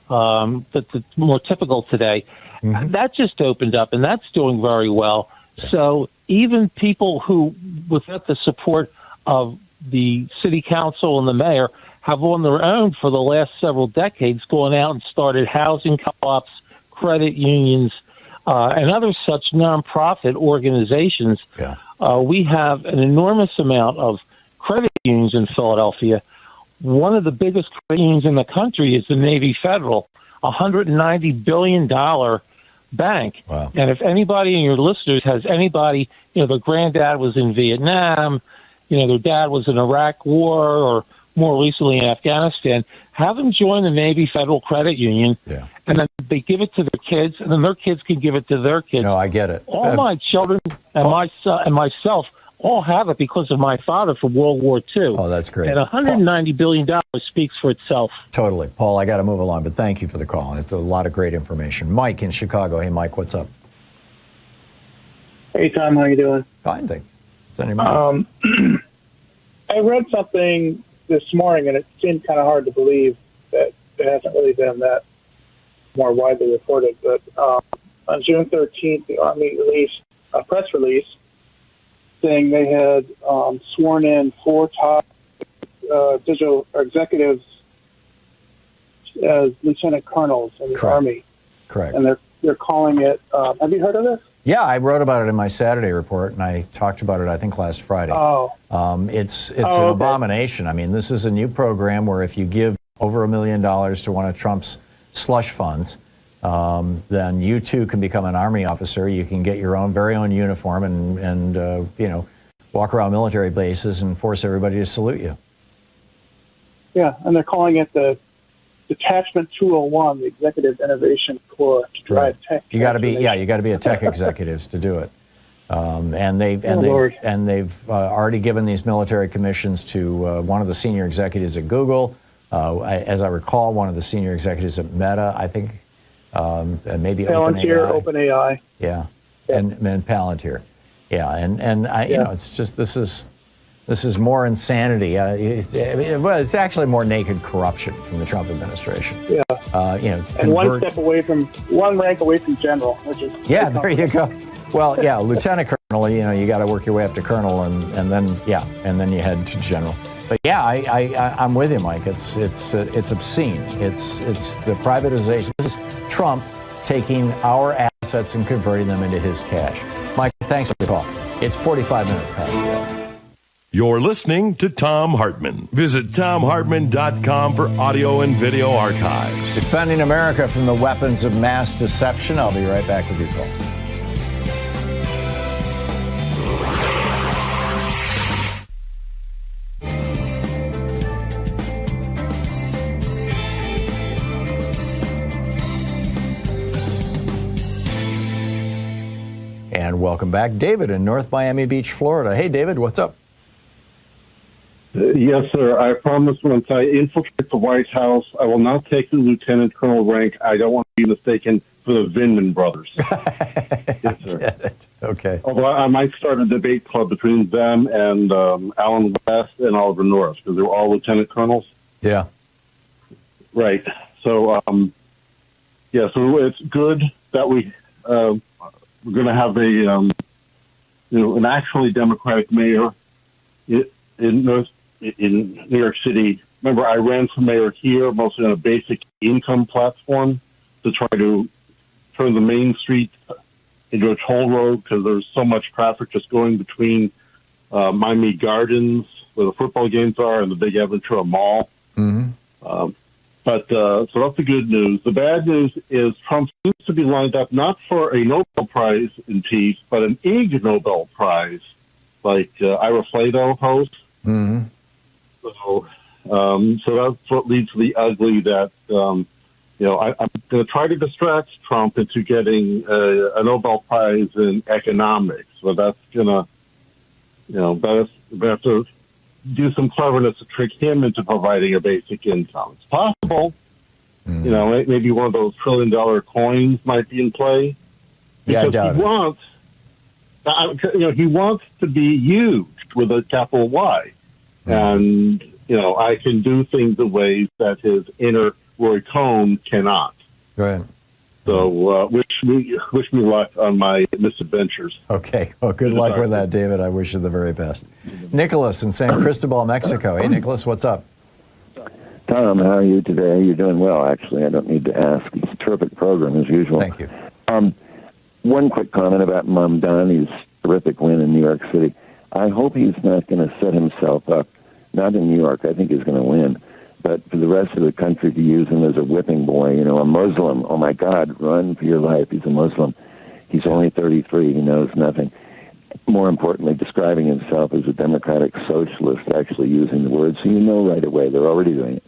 that's more typical today. That just opened up, and that's doing very well. So even people who, without the support of the city council and the mayor, have on their own for the last several decades gone out and started housing co-ops, credit unions, and other such nonprofit organizations. We have an enormous amount of credit unions in Philadelphia. One of the biggest credit unions in the country is the Navy Federal, $190 billion bank. Wow. And if anybody in your listeners has anybody, their granddad was in Vietnam, their dad was in Iraq War, or more recently in Afghanistan, have them join the Navy Federal Credit Union, and then they give it to their kids, and then their kids can give it to their kids. No, I get it. All my children and my son and myself all have it because of my father from World War II. Oh, that's great. And $190 billion speaks for itself. Totally. Paul, I got to move along, but thank you for the call. It's a lot of great information. Mike in Chicago. Hey, Mike, what's up? Hey, Tom, how you doing? Fine, thank you. What's on your mind? I read something this morning, and it seemed kind of hard to believe that it hasn't really been that more widely reported. But on June 13th, the Army released a press release saying they had sworn in 4 top digital executives as lieutenant colonels in the Army. Correct. And they're calling it. Have you heard of this? Yeah, I wrote about it in my Saturday report, and I talked about it, I think, last Friday. It's an abomination. I mean, this is a new program where if you give over $1 million to one of Trump's slush funds, then you too can become an Army officer. You can get your very own uniform and walk around military bases and force everybody to salute you. Yeah, and they're calling it the Detachment 201, the Executive Innovation Corps, to drive tech. You got to be a tech executive to do it. And they've already given these military commissions to one of the senior executives at Google. As I recall, one of the senior executives at Meta, I think, maybe OpenAI. Yeah, and Palantir. Yeah, and it's just this is more insanity. It's actually more naked corruption from the Trump administration. Yeah. And one rank away from general, which is there you go. Well, yeah, lieutenant colonel. You got to work your way up to colonel, and then you head to general. But yeah, I'm with you, Mike. It's obscene. It's the privatization. This is Trump taking our assets and converting them into his cash. Mike, thanks for the call. It's 45 minutes past the hour. You're listening to Thom Hartmann. Visit ThomHartmann.com for audio and video archives. Defending America from the weapons of mass deception. I'll be right back with you, Paul. And welcome back, David in North Miami Beach, Florida. Hey, David, what's up? Yes, sir. I promise once I infiltrate the White House, I will not take the lieutenant colonel rank. I don't want to be mistaken for the Vindman brothers. Yes, sir. Okay. Although I might start a debate club between them and Alan West and Oliver Norris, because they were all lieutenant colonels. Yeah. Right. So, so it's good that we're going to have an actually Democratic mayor in New York City. Remember, I ran for mayor here, mostly on a basic income platform to try to turn the main street into a toll road because there's so much traffic just going between Miami Gardens, where the football games are, and the Big Aventura Mall. Mm-hmm. So that's the good news. The bad news is Trump seems to be lined up not for a Nobel Prize in peace, but an Ig Nobel Prize, like Ira Flatow hosts. Mm-hmm. So that's what leads to the ugly that, I'm going to try to distract Trump into getting a Nobel Prize in economics. So that's going to, we have to do some cleverness to trick him into providing a basic income. It's possible. Mm-hmm. Maybe one of those $1 trillion coins might be in play. Because he wants to be huge with a capital Y. And, I can do things in ways that his inner Roy Cohn cannot. Right. So wish me luck on my misadventures. Okay. Well, good luck with that, David. I wish you the very best. Nicholas in San Cristobal, Mexico. Hey, Nicholas, what's up? Tom, how are you today? You're doing well, actually. I don't need to ask. It's a terrific program, as usual. Thank you. One quick comment about Mamdani's terrific win in New York City. I hope he's not going to set himself up, not in New York, I think he's going to win, but for the rest of the country to use him as a whipping boy, a Muslim. Oh, my God, run for your life. He's a Muslim. He's only 33. He knows nothing. More importantly, describing himself as a democratic socialist, actually using the word. So right away, they're already doing it.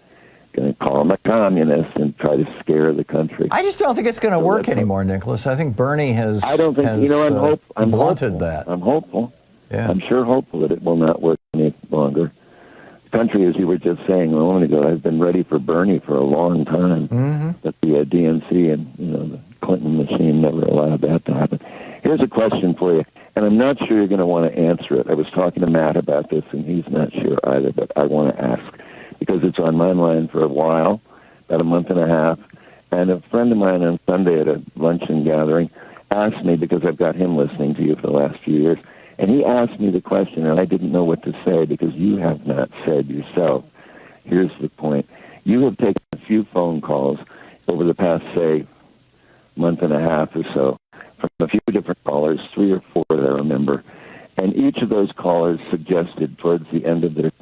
Going to call him a communist and try to scare the country. I just don't think it's going to work anymore, Nicholas. I think Bernie has. I don't think. I'm blunted hopeful. that. I'm hopeful. Yeah. I'm sure hopeful that it will not work any longer. The country, as you were just saying a moment ago, has been ready for Bernie for a long time. Mm-hmm. But the DNC and the Clinton machine never allowed that to happen. Here's a question for you, and I'm not sure you're going to want to answer it. I was talking to Matt about this, and he's not sure either, but I want to ask because it's on my mind for a while, about a month and a half. And a friend of mine on Sunday at a luncheon gathering asked me, because I've got him listening to you for the last few years, and he asked me the question, and I didn't know what to say because you have not said yourself. Here's the point. You have taken a few phone calls over the past, say, month and a half or so from a few different callers, 3 or 4 that I remember, and each of those callers suggested towards the end of their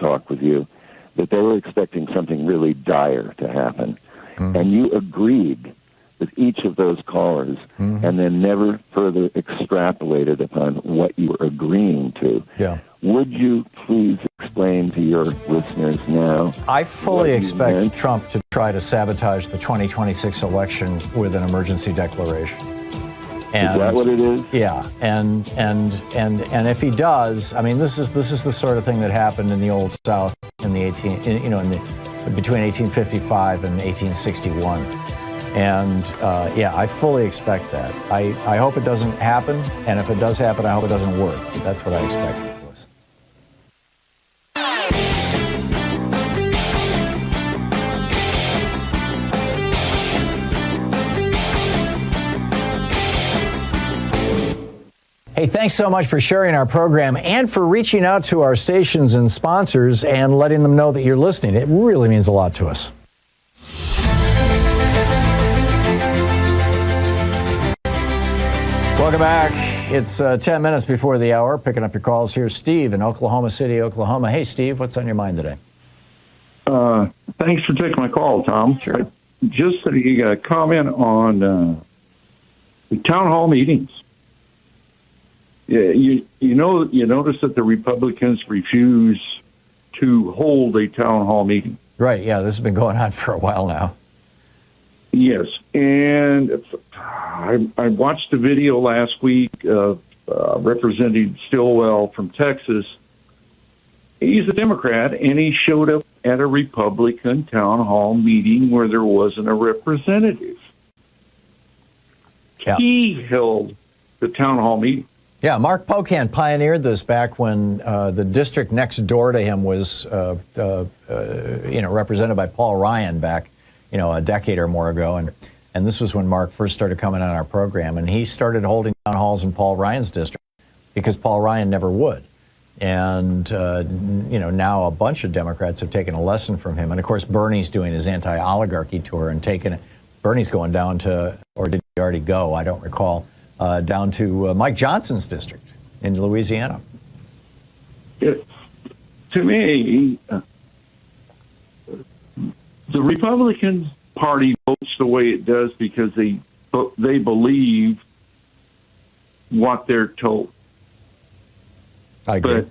talk with you that they were expecting something really dire to happen. Mm-hmm. And you agreed with each of those callers, mm-hmm. and then never further extrapolated upon what you were agreeing to. Yeah. Would you please explain to your listeners now? I fully expect Trump to try to sabotage the 2026 election with an emergency declaration. And, is that what it is? Yeah, and if he does, I mean, this is the sort of thing that happened in the Old South in the between 1855 and 1861. And I fully expect that. I hope it doesn't happen, and if it does happen, I hope it doesn't work. That's what I expect, Nicholas. Hey, thanks so much for sharing our program and for reaching out to our stations and sponsors and letting them know that you're listening. It really means a lot to us. Welcome back. It's 10 minutes before the hour. Picking up your calls. Here's Steve in Oklahoma City, Oklahoma. Hey, Steve, what's on your mind today? Thanks for taking my call, Tom. Sure. Just a comment on the town hall meetings. Yeah, you notice that the Republicans refuse to hold a town hall meeting. Right. Yeah, this has been going on for a while now. Yes, and I watched a video last week of Representative Stilwell from Texas. He's a Democrat, and he showed up at a Republican town hall meeting where there wasn't a representative. Yeah. He held the town hall meeting. Yeah, Mark Pocan pioneered this back when the district next door to him was, represented by Paul Ryan back, a decade or more ago. And this was when Mark first started coming on our program. And he started holding town halls in Paul Ryan's district because Paul Ryan never would. And, now a bunch of Democrats have taken a lesson from him. And, of course, Bernie's doing his anti-oligarchy tour and taking it. Bernie's going down to, or did he already go? I don't recall. Down to Mike Johnson's district in Louisiana. To me, the Republican Party votes the way it does because they believe what they're told. I agree.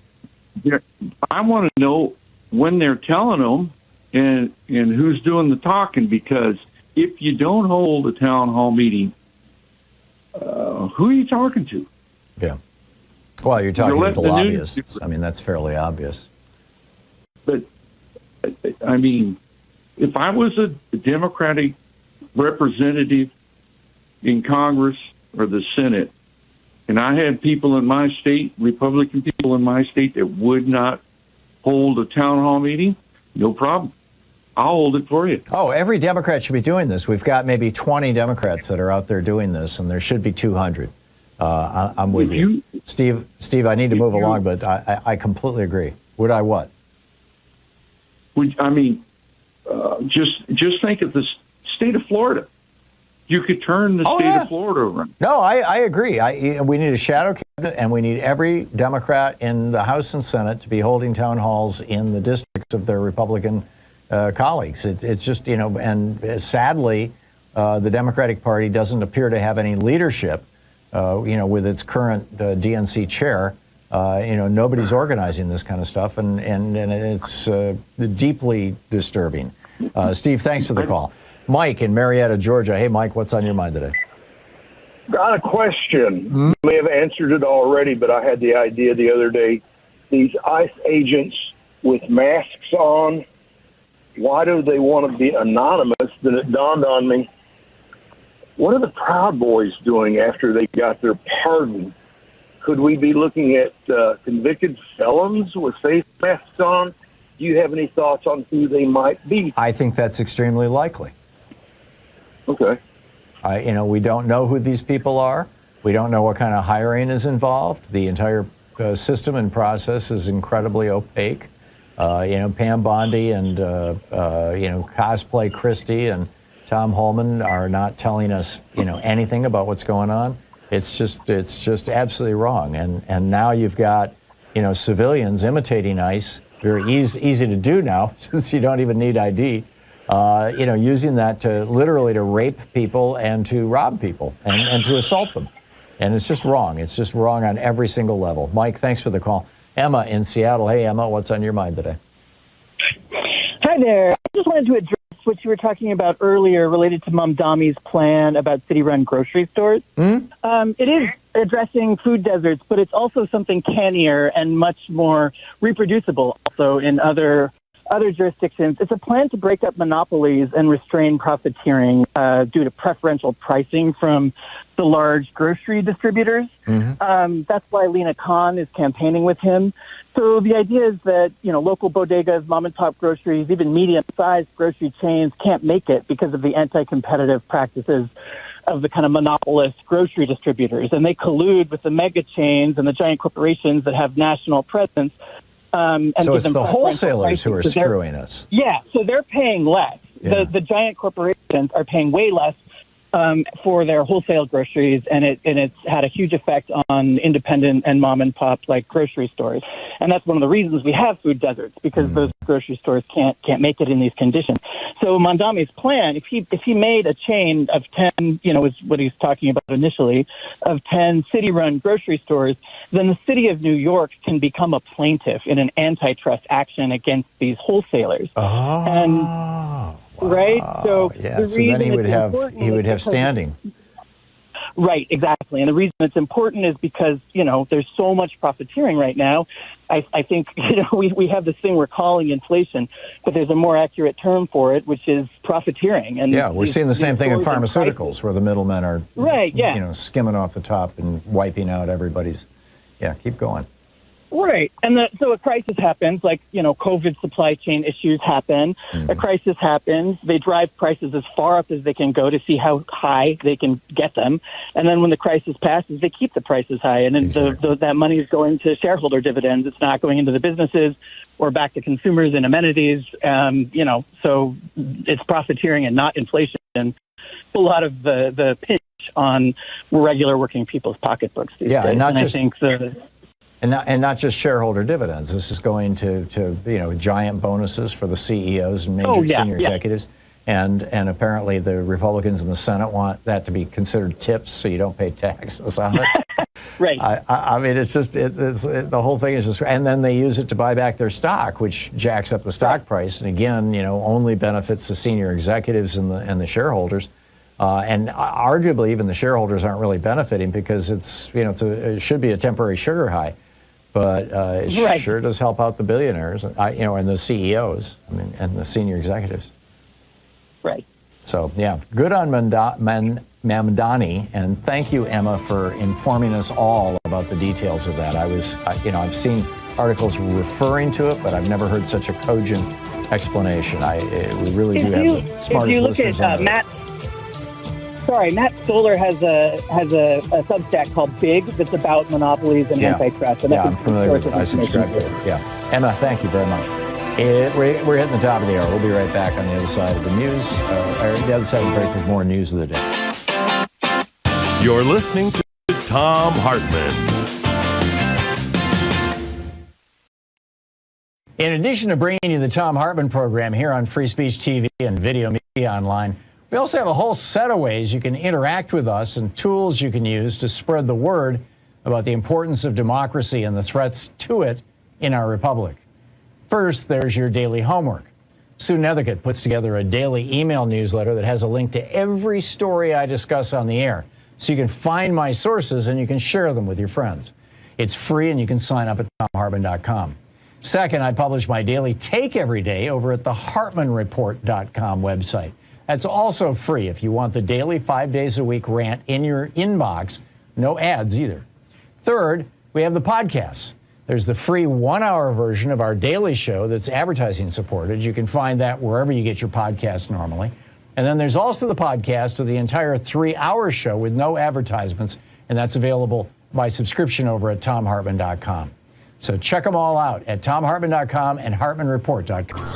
But I want to know when they're telling them and who's doing the talking, because if you don't hold a town hall meeting, who are you talking to? Yeah. Well, you're talking to the lobbyists. I mean, that's fairly obvious. But, I mean, if I was a Democratic representative in Congress or the Senate, and I had people in my state, Republican people in my state, that would not hold a town hall meeting, no problem. I'll hold it for you. Oh, every Democrat should be doing this. We've got maybe 20 Democrats that are out there doing this, and there should be 200. I'm with you. Steve, I need to move along, but I completely agree. Would I what? Just think of the state of Florida. You could turn the state of Florida around. No, I agree. We need a shadow cabinet, and we need every Democrat in the House and Senate to be holding town halls in the districts of their Republican colleagues. It's just, and sadly, the Democratic Party doesn't appear to have any leadership, with its current DNC chair. Nobody's organizing this kind of stuff, and it's deeply disturbing. Steve, thanks for the call. Mike in Marietta, Georgia. Hey, Mike, what's on your mind today? Got a question. You may have answered it already, but I had the idea the other day. These ICE agents with masks on, why do they want to be anonymous? Then it dawned on me, what are the Proud Boys doing after they got their pardon? Could we be looking at convicted felons with face masks on? Do you have any thoughts on who they might be? I think that's extremely likely. Okay. We don't know who these people are. We don't know what kind of hiring is involved. The entire system and process is incredibly opaque. Pam Bondi and, Cosplay Christie and Thom Hartmann are not telling us, anything about what's going on. It's just absolutely wrong. And now you've got, civilians imitating ICE. Very easy to do now since you don't even need ID. Using that to literally to rape people and to rob people and to assault them. And it's just wrong. It's just wrong on every single level. Mike, thanks for the call. Emma in Seattle. Hey, Emma, what's on your mind today? Hi there. I just wanted to address what you were talking about earlier related to Mamdami's plan about city-run grocery stores. It is addressing food deserts, but it's also something cannier and much more reproducible also in other jurisdictions. It's a plan to break up monopolies and restrain profiteering due to preferential pricing from the large grocery distributors. That's why Lena Khan is campaigning with him. So the idea is that, local bodegas, mom and pop groceries, even medium-sized grocery chains can't make it because of the anti-competitive practices of the kind of monopolist grocery distributors. And they collude with the mega chains and the giant corporations that have national presence. And so it's the wholesalers who are screwing us. Yeah, so they're paying less. Yeah. The giant corporations are paying way less for their wholesale groceries, and it's had a huge effect on independent and mom and pop grocery stores. And that's one of the reasons we have food deserts, because those grocery stores can't make it in these conditions. So Mamdami's plan, if he made a chain of 10, is what he's talking about initially, of 10 city-run grocery stores, then the city of New York can become a plaintiff in an antitrust action against these wholesalers. right? So yeah, so then he would have standing. Right, exactly. And the reason it's important is because, there's so much profiteering right now. I think, we have this thing we're calling inflation, but there's a more accurate term for it, which is profiteering. And yeah, we're seeing the same thing in pharmaceuticals where the middlemen are, right, yeah. Skimming off the top and wiping out everybody's. Yeah, keep going. Right. And so a crisis happens, like, COVID supply chain issues happen. Mm-hmm. A crisis happens. They drive prices as far up as they can go to see how high they can get them. And then when the crisis passes, they keep the prices high. And then exactly. That money is going to shareholder dividends. It's not going into the businesses or back to consumers and amenities. So it's profiteering and not inflation. And a lot of the pinch on regular working people's pocketbooks these days. And I think And not just shareholder dividends. This is going to giant bonuses for the CEOs and major senior executives. And apparently the Republicans in the Senate want that to be considered tips so you don't pay taxes on it. Right. I mean, it's just, the whole thing is just, and then they use it to buy back their stock, which jacks up the stock price. And again, only benefits the senior executives and the shareholders. And arguably even the shareholders aren't really benefiting because it should be a temporary sugar high. But it sure does help out the billionaires, and the CEOs, and the senior executives. Right. So, yeah, good on Mamdani, and thank you, Emma, for informing us all about the details of that. I've seen articles referring to it, but I've never heard such a cogent explanation. We really do have the smartest listeners on Matt Stoller has a Substack called Big that's about monopolies and antitrust. And I'm familiar with it. I subscribe to it. Yeah. Emma, thank you very much. We're hitting the top of the hour. We'll be right back on the other side of the news, or the other side of the break with more news of the day. You're listening to Thom Hartmann. In addition to bringing you the Thom Hartmann program here on Free Speech TV and Video Media Online, we also have a whole set of ways you can interact with us and tools you can use to spread the word about the importance of democracy and the threats to it in our republic. First, there's your daily homework. Sue Nethercutt puts together a daily email newsletter that has a link to every story I discuss on the air, so you can find my sources and you can share them with your friends. It's free and you can sign up at thomhartmann.com. Second, I publish my daily take every day over at the hartmannreport.com website. That's also free if you want the daily 5 days a week rant in your inbox. No ads either. Third, we have the podcasts. There's the free 1 hour version of our daily show that's advertising supported. You can find that wherever you get your podcasts normally. And then there's also the podcast of the entire 3 hour show with no advertisements. And that's available by subscription over at thomhartmann.com. So check them all out at thomhartmann.com and hartmannreport.com.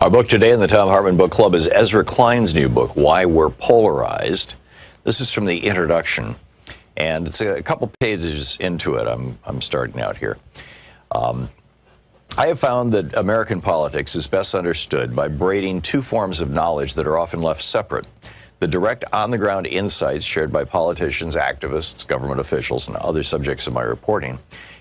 Our book today in the Thom Hartmann Book Club is Ezra Klein's new book, Why We're Polarized. This is from the introduction, and it's a couple pages into it. I'm starting out here. I have found that American politics is best understood by braiding two forms of knowledge that are often left separate: the direct on-the-ground insights shared by politicians, activists, government officials, and other subjects of my reporting,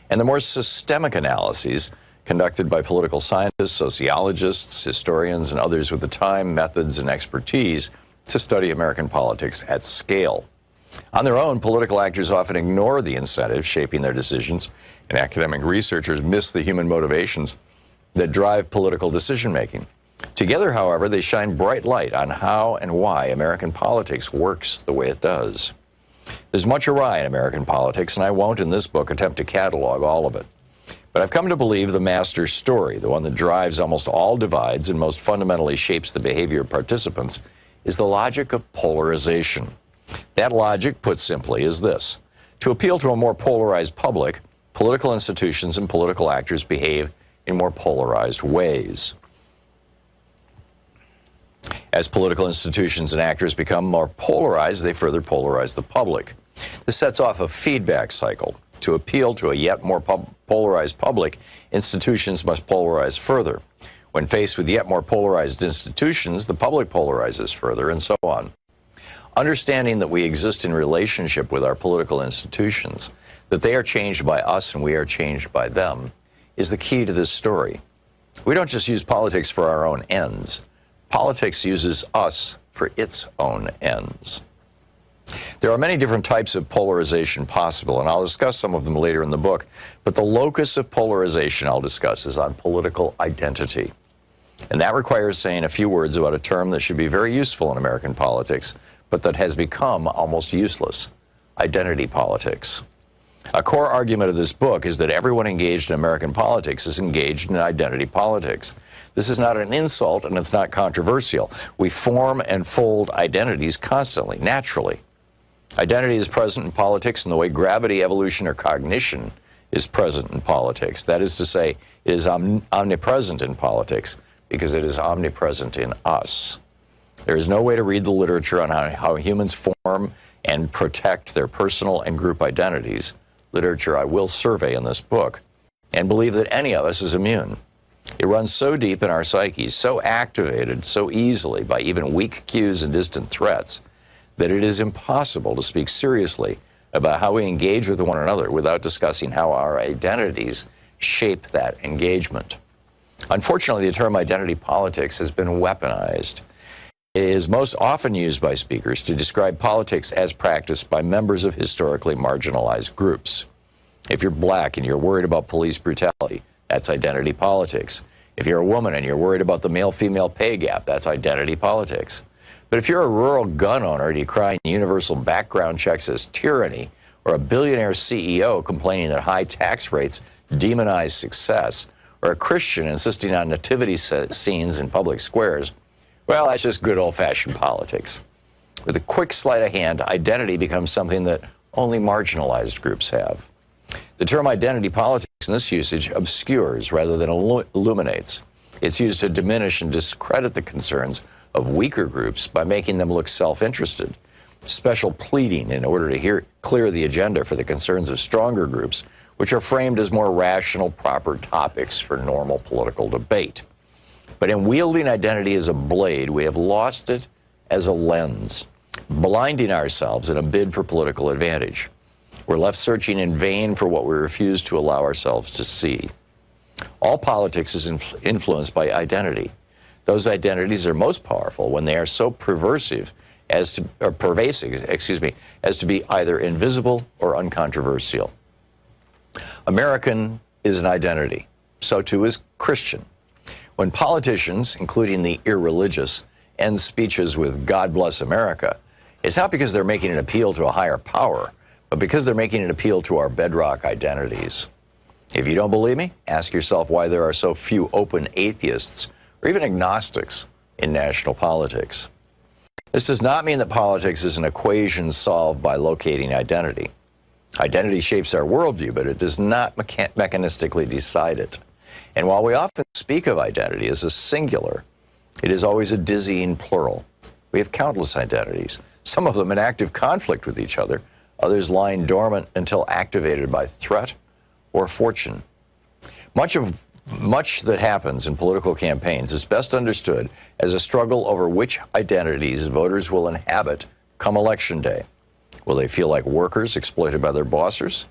and the more systemic analyses conducted by political scientists, sociologists, historians, and others with the time, methods, and expertise to study American politics at scale. On their own, political actors often ignore the incentives shaping their decisions, and academic researchers miss the human motivations that drive political decision-making. Together, however, they shine bright light on how and why American politics works the way it does. There's much awry in American politics, and I won't in this book attempt to catalog all of it. But I've come to believe the master story, the one that drives almost all divides and most fundamentally shapes the behavior of participants, is the logic of polarization. That logic, put simply, is this: to appeal to a more polarized public, political institutions and political actors behave in more polarized ways. As political institutions and actors become more polarized, they further polarize the public. This sets off a feedback cycle. To appeal to a yet more polarized public, institutions must polarize further. When faced with yet more polarized institutions, the public polarizes further, and so on. Understanding that we exist in relationship with our political institutions, that they are changed by us and we are changed by them, is the key to this story. We don't just use politics for our own ends. Politics uses us for its own ends. There are many different types of polarization possible, and I'll discuss some of them later in the book, but the locus of polarization I'll discuss is on political identity. And that requires saying a few words about a term that should be very useful in American politics, but that has become almost useless: identity politics. A core argument of this book is that everyone engaged in American politics is engaged in identity politics. This is not an insult, and it's not controversial. We form and fold identities constantly, naturally. Identity is present in politics in the way gravity, evolution, or cognition is present in politics. That is to say, it is omnipresent in politics because it is omnipresent in us. There is no way to read the literature on how humans form and protect their personal and group identities, literature I will survey in this book, and believe that any of us is immune. It runs so deep in our psyches, so activated so easily by even weak cues and distant threats, that it is impossible to speak seriously about how we engage with one another without discussing how our identities shape that engagement. Unfortunately, the term identity politics has been weaponized. It is most often used by speakers to describe politics as practiced by members of historically marginalized groups. If you're black and you're worried about police brutality, that's identity politics. If you're a woman and you're worried about the male-female pay gap, that's identity politics. But if you're a rural gun owner decrying universal background checks as tyranny, or a billionaire CEO complaining that high tax rates demonize success, or a Christian insisting on nativity scenes in public squares, well, that's just good old-fashioned politics. With a quick sleight of hand, identity becomes something that only marginalized groups have. The term identity politics in this usage obscures rather than illuminates. It's used to diminish and discredit the concerns of weaker groups by making them look self-interested. Special pleading in order to clear the agenda for the concerns of stronger groups, which are framed as more rational, proper topics for normal political debate. But in wielding identity as a blade, we have lost it as a lens, blinding ourselves in a bid for political advantage. We're left searching in vain for what we refuse to allow ourselves to see. All politics is influenced by identity. Those identities are most powerful when they are so pervasive as to be either invisible or uncontroversial. American is an identity. So too is Christian. When politicians, including the irreligious, end speeches with "God bless America," it's not because they're making an appeal to a higher power, but because they're making an appeal to our bedrock identities. If you don't believe me, ask yourself why there are so few open atheists or even agnostics in national politics. This does not mean that politics is an equation solved by locating identity. Identity shapes our worldview, but it does not mechanistically decide it. And while we often speak of identity as a singular, it is always a dizzying plural. We have countless identities, some of them in active conflict with each other, others lying dormant until activated by threat or fortune. Much that happens in political campaigns is best understood as a struggle over which identities voters will inhabit come election day. Will they feel like workers exploited by their bosses,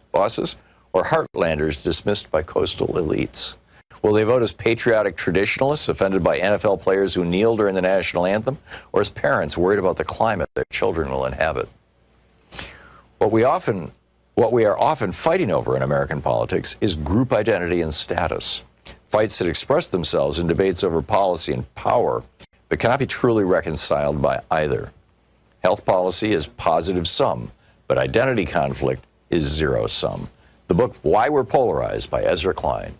or heartlanders dismissed by coastal elites? Will they vote as patriotic traditionalists offended by NFL players who kneel during the national anthem, or as parents worried about the climate their children will inhabit? What we are often fighting over in American politics is group identity and status. fights that express themselves in debates over policy and power, but cannot be truly reconciled by either. Health policy is positive sum, but identity conflict is zero sum. The book, Why We're Polarized, by Ezra Klein.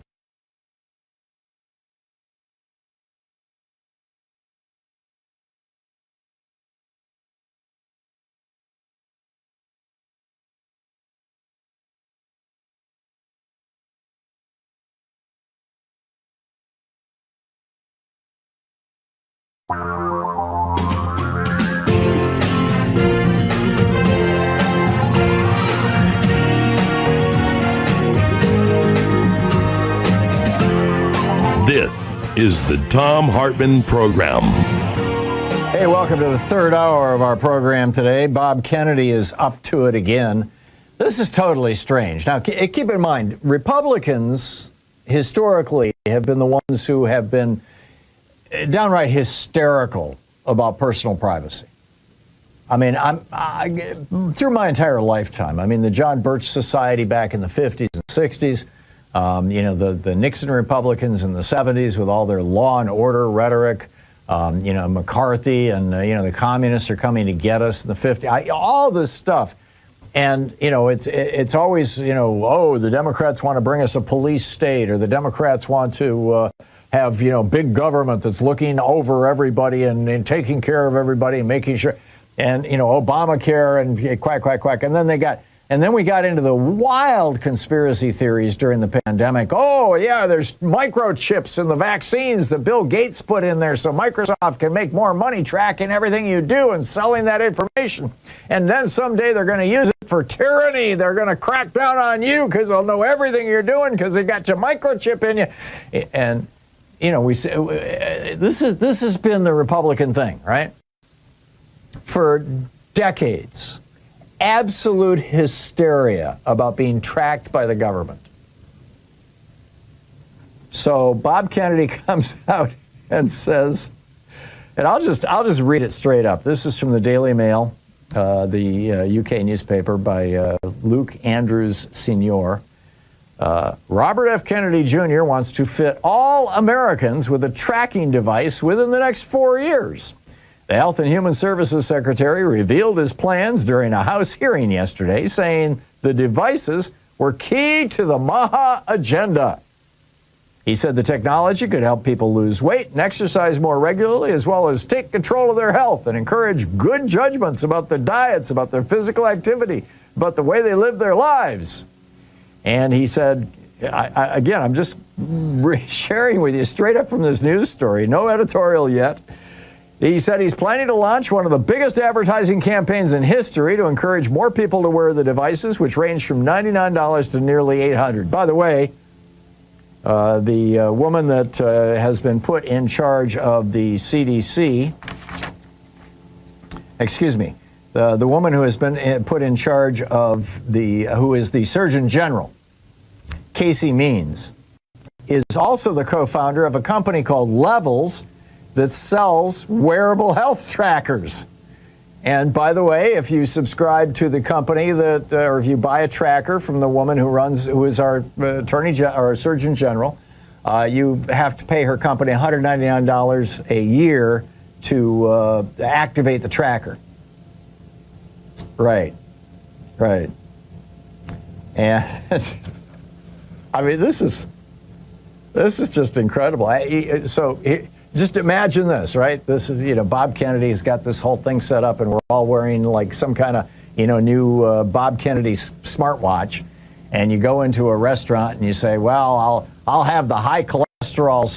This is the Thom Hartmann Program. Hey, welcome to the third hour of our program today. Bob Kennedy is up to it again. This is totally strange. Now, keep in mind, Republicans historically have been the ones who have been downright hysterical about personal privacy. I mean, through my entire lifetime, I mean, the John Birch Society back in the 50s and 60s, the Nixon Republicans in the 70s with all their law and order rhetoric, McCarthy and, the communists are coming to get us in the 50s, all this stuff. And, it's always, the Democrats want to bring us a police state, or the Democrats want to have, big government that's looking over everybody and taking care of everybody and making sure. And, Obamacare and quack, quack, quack. And then we got into the wild conspiracy theories during the pandemic. Oh, yeah, there's microchips in the vaccines that Bill Gates put in there so Microsoft can make more money tracking everything you do and selling that information. And then someday they're going to use it for tyranny. They're going to crack down on you because they'll know everything you're doing because they got your microchip in you. And, we say this has been the Republican thing, right? For decades. Absolute hysteria about being tracked by the government. So Bob Kennedy comes out and says, and I'll just read it straight up. This is from the Daily Mail, the UK newspaper, by Luke Andrews Sr. Robert F. Kennedy Jr. wants to fit all Americans with a tracking device within the next 4 years. The Health and Human Services Secretary revealed his plans during a House hearing yesterday, saying the devices were key to the MAHA agenda. He said the technology could help people lose weight and exercise more regularly, as well as take control of their health and encourage good judgments about their diets, about their physical activity, about the way they live their lives. And he said, again, I'm just sharing with you straight up from this news story, no editorial yet. He said he's planning to launch one of the biggest advertising campaigns in history to encourage more people to wear the devices, which range from $99 to nearly $800. By the way, the woman that has been put in charge of the CDC, the woman who has been put in charge of who is the Surgeon General, Casey Means, is also the co-founder of a company called Levels that sells wearable health trackers. And by the way, if you subscribe to the company or if you buy a tracker from the woman who is our Surgeon General, you have to pay her company $199 a year to activate the tracker. Right. And I mean, this is just incredible. Just imagine this, right? This is, Bob Kennedy's got this whole thing set up, and we're all wearing like some kind of, new Bob Kennedy smartwatch. And you go into a restaurant and you say, well, I'll have the high cholesterol,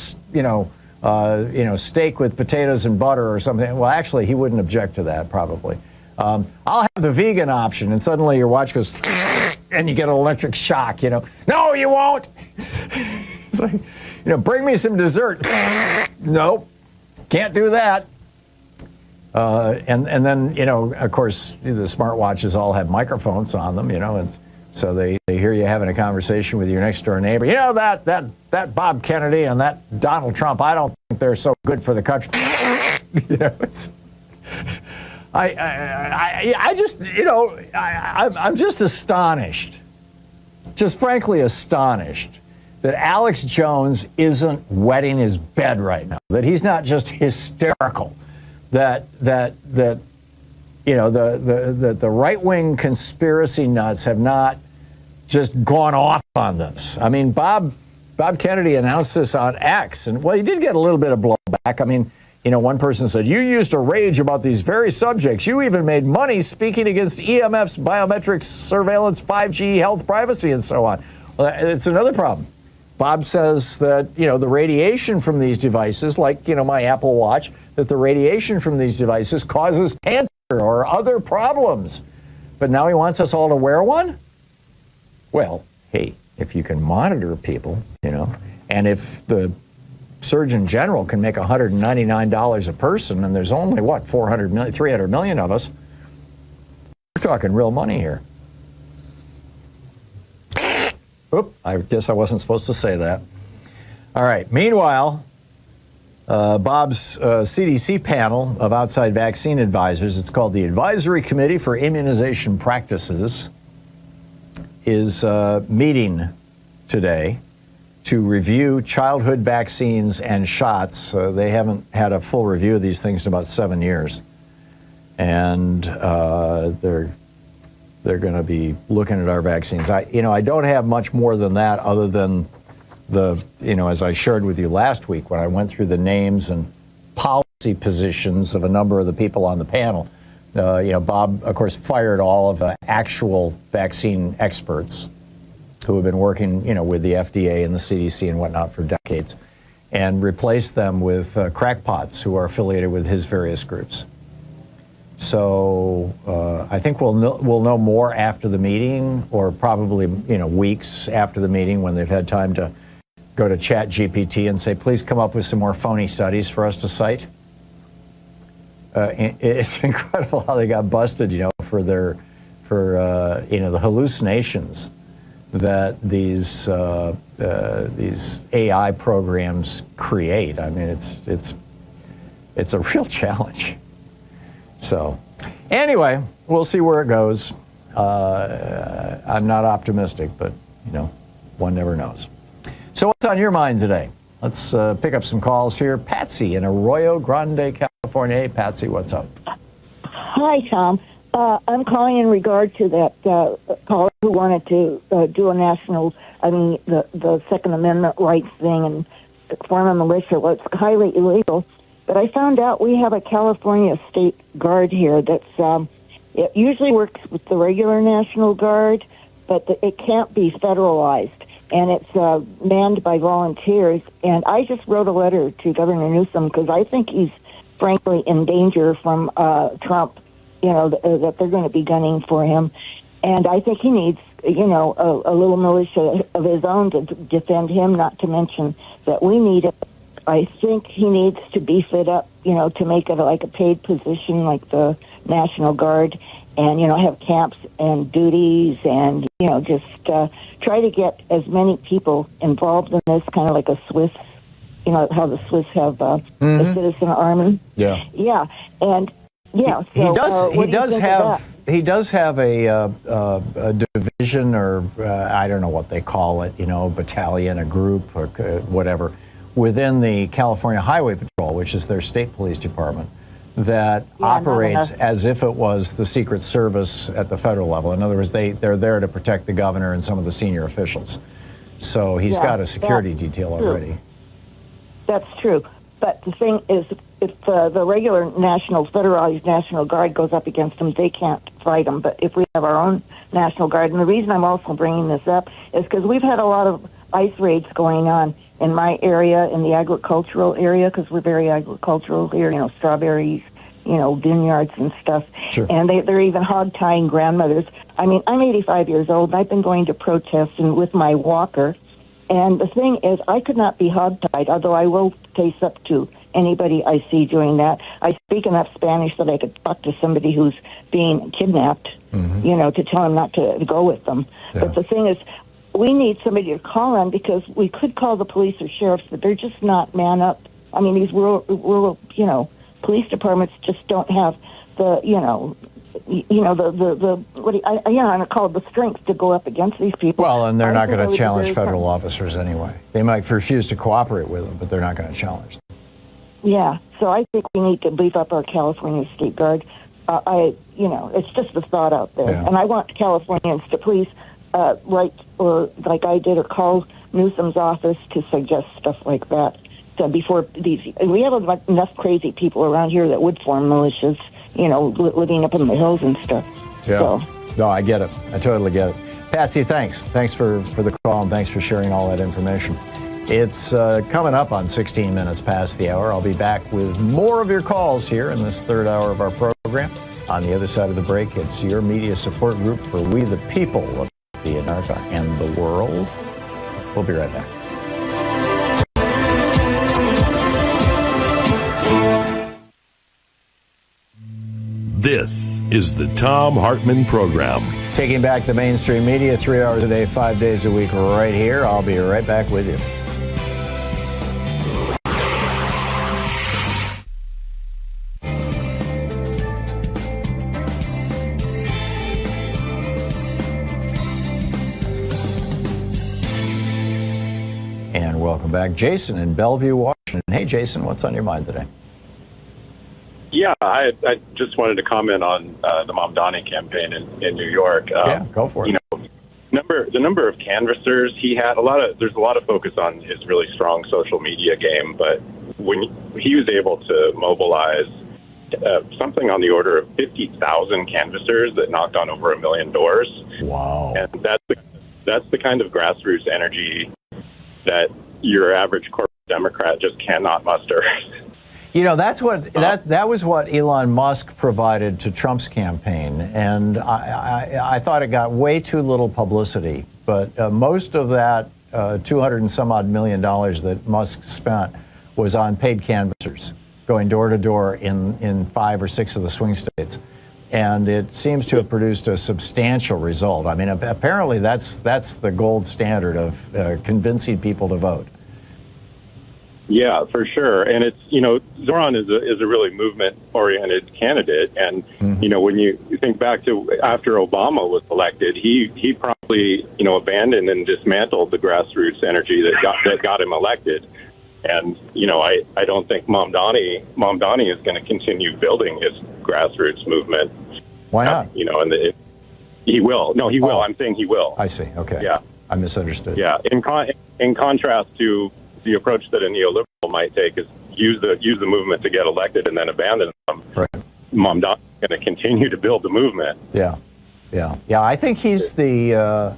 steak with potatoes and butter or something. Well, actually, he wouldn't object to that probably. I'll have the vegan option, and suddenly your watch goes, and you get an electric shock. No, you won't. It's like, bring me some dessert. Nope, can't do that. And then, of course, the smartwatches all have microphones on them, and so they hear you having a conversation with your next door neighbor. That Bob Kennedy and that Donald Trump, I don't think they're so good for the country. I'm just astonished, just frankly astonished that Alex Jones isn't wetting his bed right now, that he's not just hysterical, that you know, the right-wing conspiracy nuts have not just gone off on this. I mean, Bob Kennedy announced this on X, and well, he did get a little bit of blowback. I mean, you know, one person said, you used to rage about these very subjects. You even made money speaking against EMFs, biometrics, surveillance, 5G, health, privacy, and so on. Well, it's another problem. Bob says that, you know, the radiation from these devices, like, you know, my Apple Watch, that the radiation from these devices causes cancer or other problems. But now he wants us all to wear one? Well, hey, if you can monitor people, you know, and if the Surgeon General can make $199 a person, and there's only, what, 300 million of us, we're talking real money here. Oop, I guess I wasn't supposed to say that. All right, meanwhile, Bob's CDC panel of outside vaccine advisors, it's called the Advisory Committee for Immunization Practices, is meeting today to review childhood vaccines and shots. They haven't had a full review of these things in about 7 years. And they're going to be looking at our vaccines. I don't have much more than that other than as I shared with you last week when I went through the names and policy positions of a number of the people on the panel. Bob, of course, fired all of the actual vaccine experts who have been working, with the FDA and the CDC and whatnot for decades, and replaced them with crackpots who are affiliated with his various groups. So I think we'll know more after the meeting, or probably weeks after the meeting when they've had time to go to ChatGPT and say, please come up with some more phony studies for us to cite. It's incredible how they got busted, for the hallucinations that these AI programs create. I mean, it's a real challenge. So, anyway, we'll see where it goes. I'm not optimistic, but one never knows. So, what's on your mind today? Let's pick up some calls here. Patsy in Arroyo Grande, California. Hey, Patsy, what's up? Hi, Tom. I'm calling in regard to that caller who wanted to do a national, the Second Amendment rights thing and form a militia. Well, it's highly illegal. But I found out we have a California State Guard here that's, it usually works with the regular National Guard, but it can't be federalized. And it's manned by volunteers. And I just wrote a letter to Governor Newsom because I think he's frankly in danger from Trump, that they're going to be gunning for him. And I think he needs, a little militia of his own to defend him, not to mention that we need it. I think he needs to beef it up, to make it like a paid position like the National Guard and, have camps and duties and, just try to get as many people involved in this, kind of like a Swiss, how the Swiss have a citizen army. Yeah. Yeah. And, yeah. He does have a division, or I don't know what they call it, battalion, a group, or whatever, within the California Highway Patrol, which is their state police department, that operates as if it was the Secret Service at the federal level. In other words, they're there to protect the governor and some of the senior officials. So he's got a security detail already. That's true. But the thing is, if the regular federalized National Guard goes up against them, they can't fight them. But if we have our own National Guard, and the reason I'm also bringing this up is because we've had a lot of ICE raids going on in my area, in the agricultural area, because we're very agricultural here, strawberries, vineyards and stuff. Sure. And they're even hog-tying grandmothers. I'm 85 years old, and I've been going to protests and with my walker. And the thing is, I could not be hog-tied, although I will face up to anybody I see doing that. I speak enough Spanish that I could talk to somebody who's being kidnapped, to tell them not to go with them. Yeah. But the thing is, we need somebody to call on, because we could call the police or sheriffs, but they're just not man up. These rural police departments just don't have the, I'm gonna call it the strength to go up against these people. Well, and they're not going to really challenge very federal officers anyway. They might refuse to cooperate with them, but they're not going to challenge them. Yeah, so I think we need to beef up our California State Guard. It's just a thought out there, and I want Californians to please write, or like I did, or call Newsom's office to suggest stuff like that. So before we have enough crazy people around here that would form militias, living up in the hills and stuff. Yeah. So. No, I get it. I totally get it. Patsy, thanks. Thanks for the call, and thanks for sharing all that information. It's coming up on 16 minutes past the hour. I'll be back with more of your calls here in this third hour of our program. On the other side of the break, it's your media support group for We the People of America and the world. We'll be right back. This is the Thom Hartmann Program. Taking back the mainstream media 3 hours a day, 5 days a week, right here. I'll be right back with you. And welcome back. Jason in Bellevue, Washington. Hey, Jason, what's on your mind today? Yeah, I just wanted to comment on the Mamdani campaign in New York. Yeah, go for it. The number of canvassers he had, there's a lot of focus on his really strong social media game, but when he was able to mobilize something on the order of 50,000 canvassers that knocked on over 1 million doors. Wow. And that's the kind of grassroots energy that your average corporate Democrat just cannot muster. That's what that was what Elon Musk provided to Trump's campaign, and I thought it got way too little publicity. But most of that $200 and some odd million that Musk spent was on paid canvassers, going door to door in 5 or 6 of the swing states, and it seems to have produced a substantial result. I mean, apparently that's the gold standard of convincing people to vote. Yeah, for sure. And it's, Zoran is a really movement-oriented candidate. And, when you think back to after Obama was elected, he promptly, abandoned and dismantled the grassroots energy that got him elected. And, I don't think Mamdani is going to continue building his grassroots movement. Why not? He will. No, he will. I'm saying he will. I see. Okay. Yeah. I misunderstood. Yeah. In contrast to the approach that a neoliberal might take is use the movement to get elected and then abandon them. Right. Mamdani is going to continue to build the movement. Yeah. I think he's the.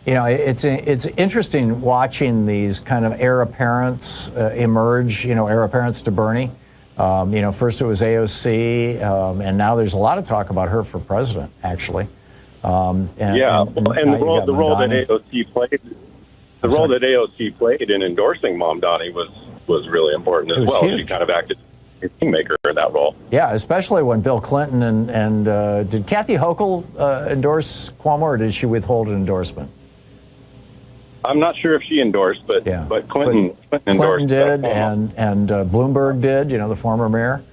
It's interesting watching these kind of heir apparents emerge. Heir apparents to Bernie. First it was AOC, and now there's a lot of talk about her for president, actually. And the role that AOC played. The role that AOC played in endorsing Mamdani was really important as well. Huge. She kind of acted as a kingmaker in that role. Yeah, especially when Bill Clinton and did Kathy Hochul endorse Cuomo, or did she withhold an endorsement? I'm not sure if she endorsed, but Clinton endorsed. Clinton did, and Bloomberg did. The former mayor.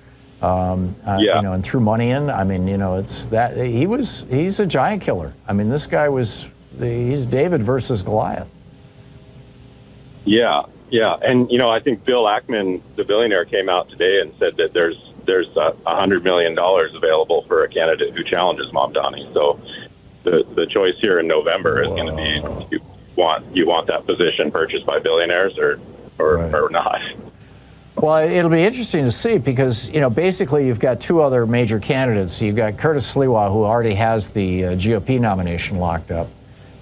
And threw money in. I mean, it's that he's a giant killer. I mean, this guy he's David versus Goliath. Yeah. And, I think Bill Ackman, the billionaire, came out today and said that there's $100 million available for a candidate who challenges Mamdani. So the choice here in November is going to be, you want that position purchased by billionaires or not. Well, it'll be interesting to see because, basically you've got 2 other major candidates. You've got Curtis Sliwa, who already has the GOP nomination locked up.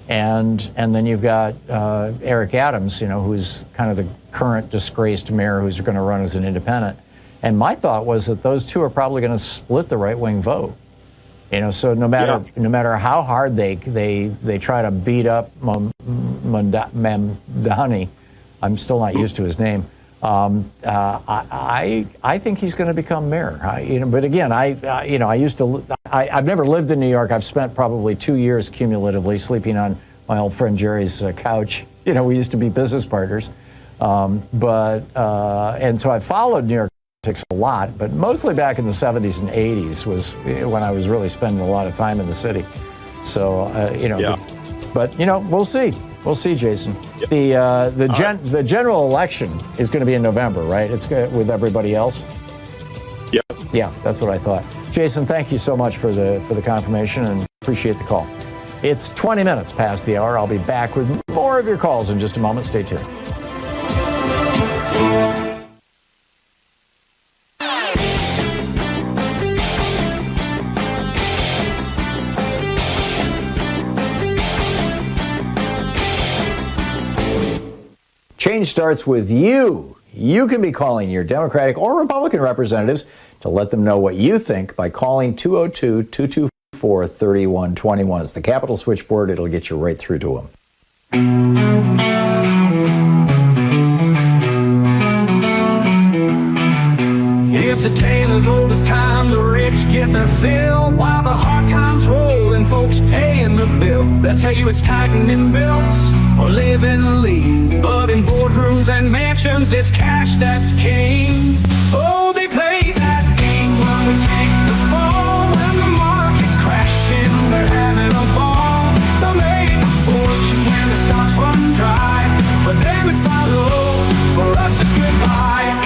And then you've got Eric Adams, who's kind of the current disgraced mayor who's going to run as an independent. And my thought was that those 2 are probably going to split the right-wing vote. So no matter how hard they try to beat up Mamdani, I'm still not used to his name. I think he's going to become mayor. But again, I've never lived in New York. I've spent probably 2 years cumulatively sleeping on my old friend Jerry's couch. We used to be business partners. And so I followed New York politics a lot, but mostly back in the 70s and 80s was when I was really spending a lot of time in the city. So, but we'll see. We'll see, Jason. The general election is going to be in November, right? It's with everybody else. Yep. Yeah, that's what I thought. Jason, thank you so much for the confirmation and appreciate the call. It's 20 minutes past the hour. I'll be back with more of your calls in just a moment. Stay tuned. Change starts with you. You can be calling your Democratic or Republican representatives to let them know what you think by calling 202-224-3121. It's the Capitol switchboard. It'll get you right through to them. It's a tale as old as time. The rich get their fill while the hard times roll and folks paying the bill. They'll tell you it's tightening belts or living lean, but in boardrooms and mansions it's cash that's king. Oh, they play that game when we take the fall. When the market's crashing, they're having a ball. They'll make a fortune when the stocks run dry. For them it's buy low, for us it's goodbye.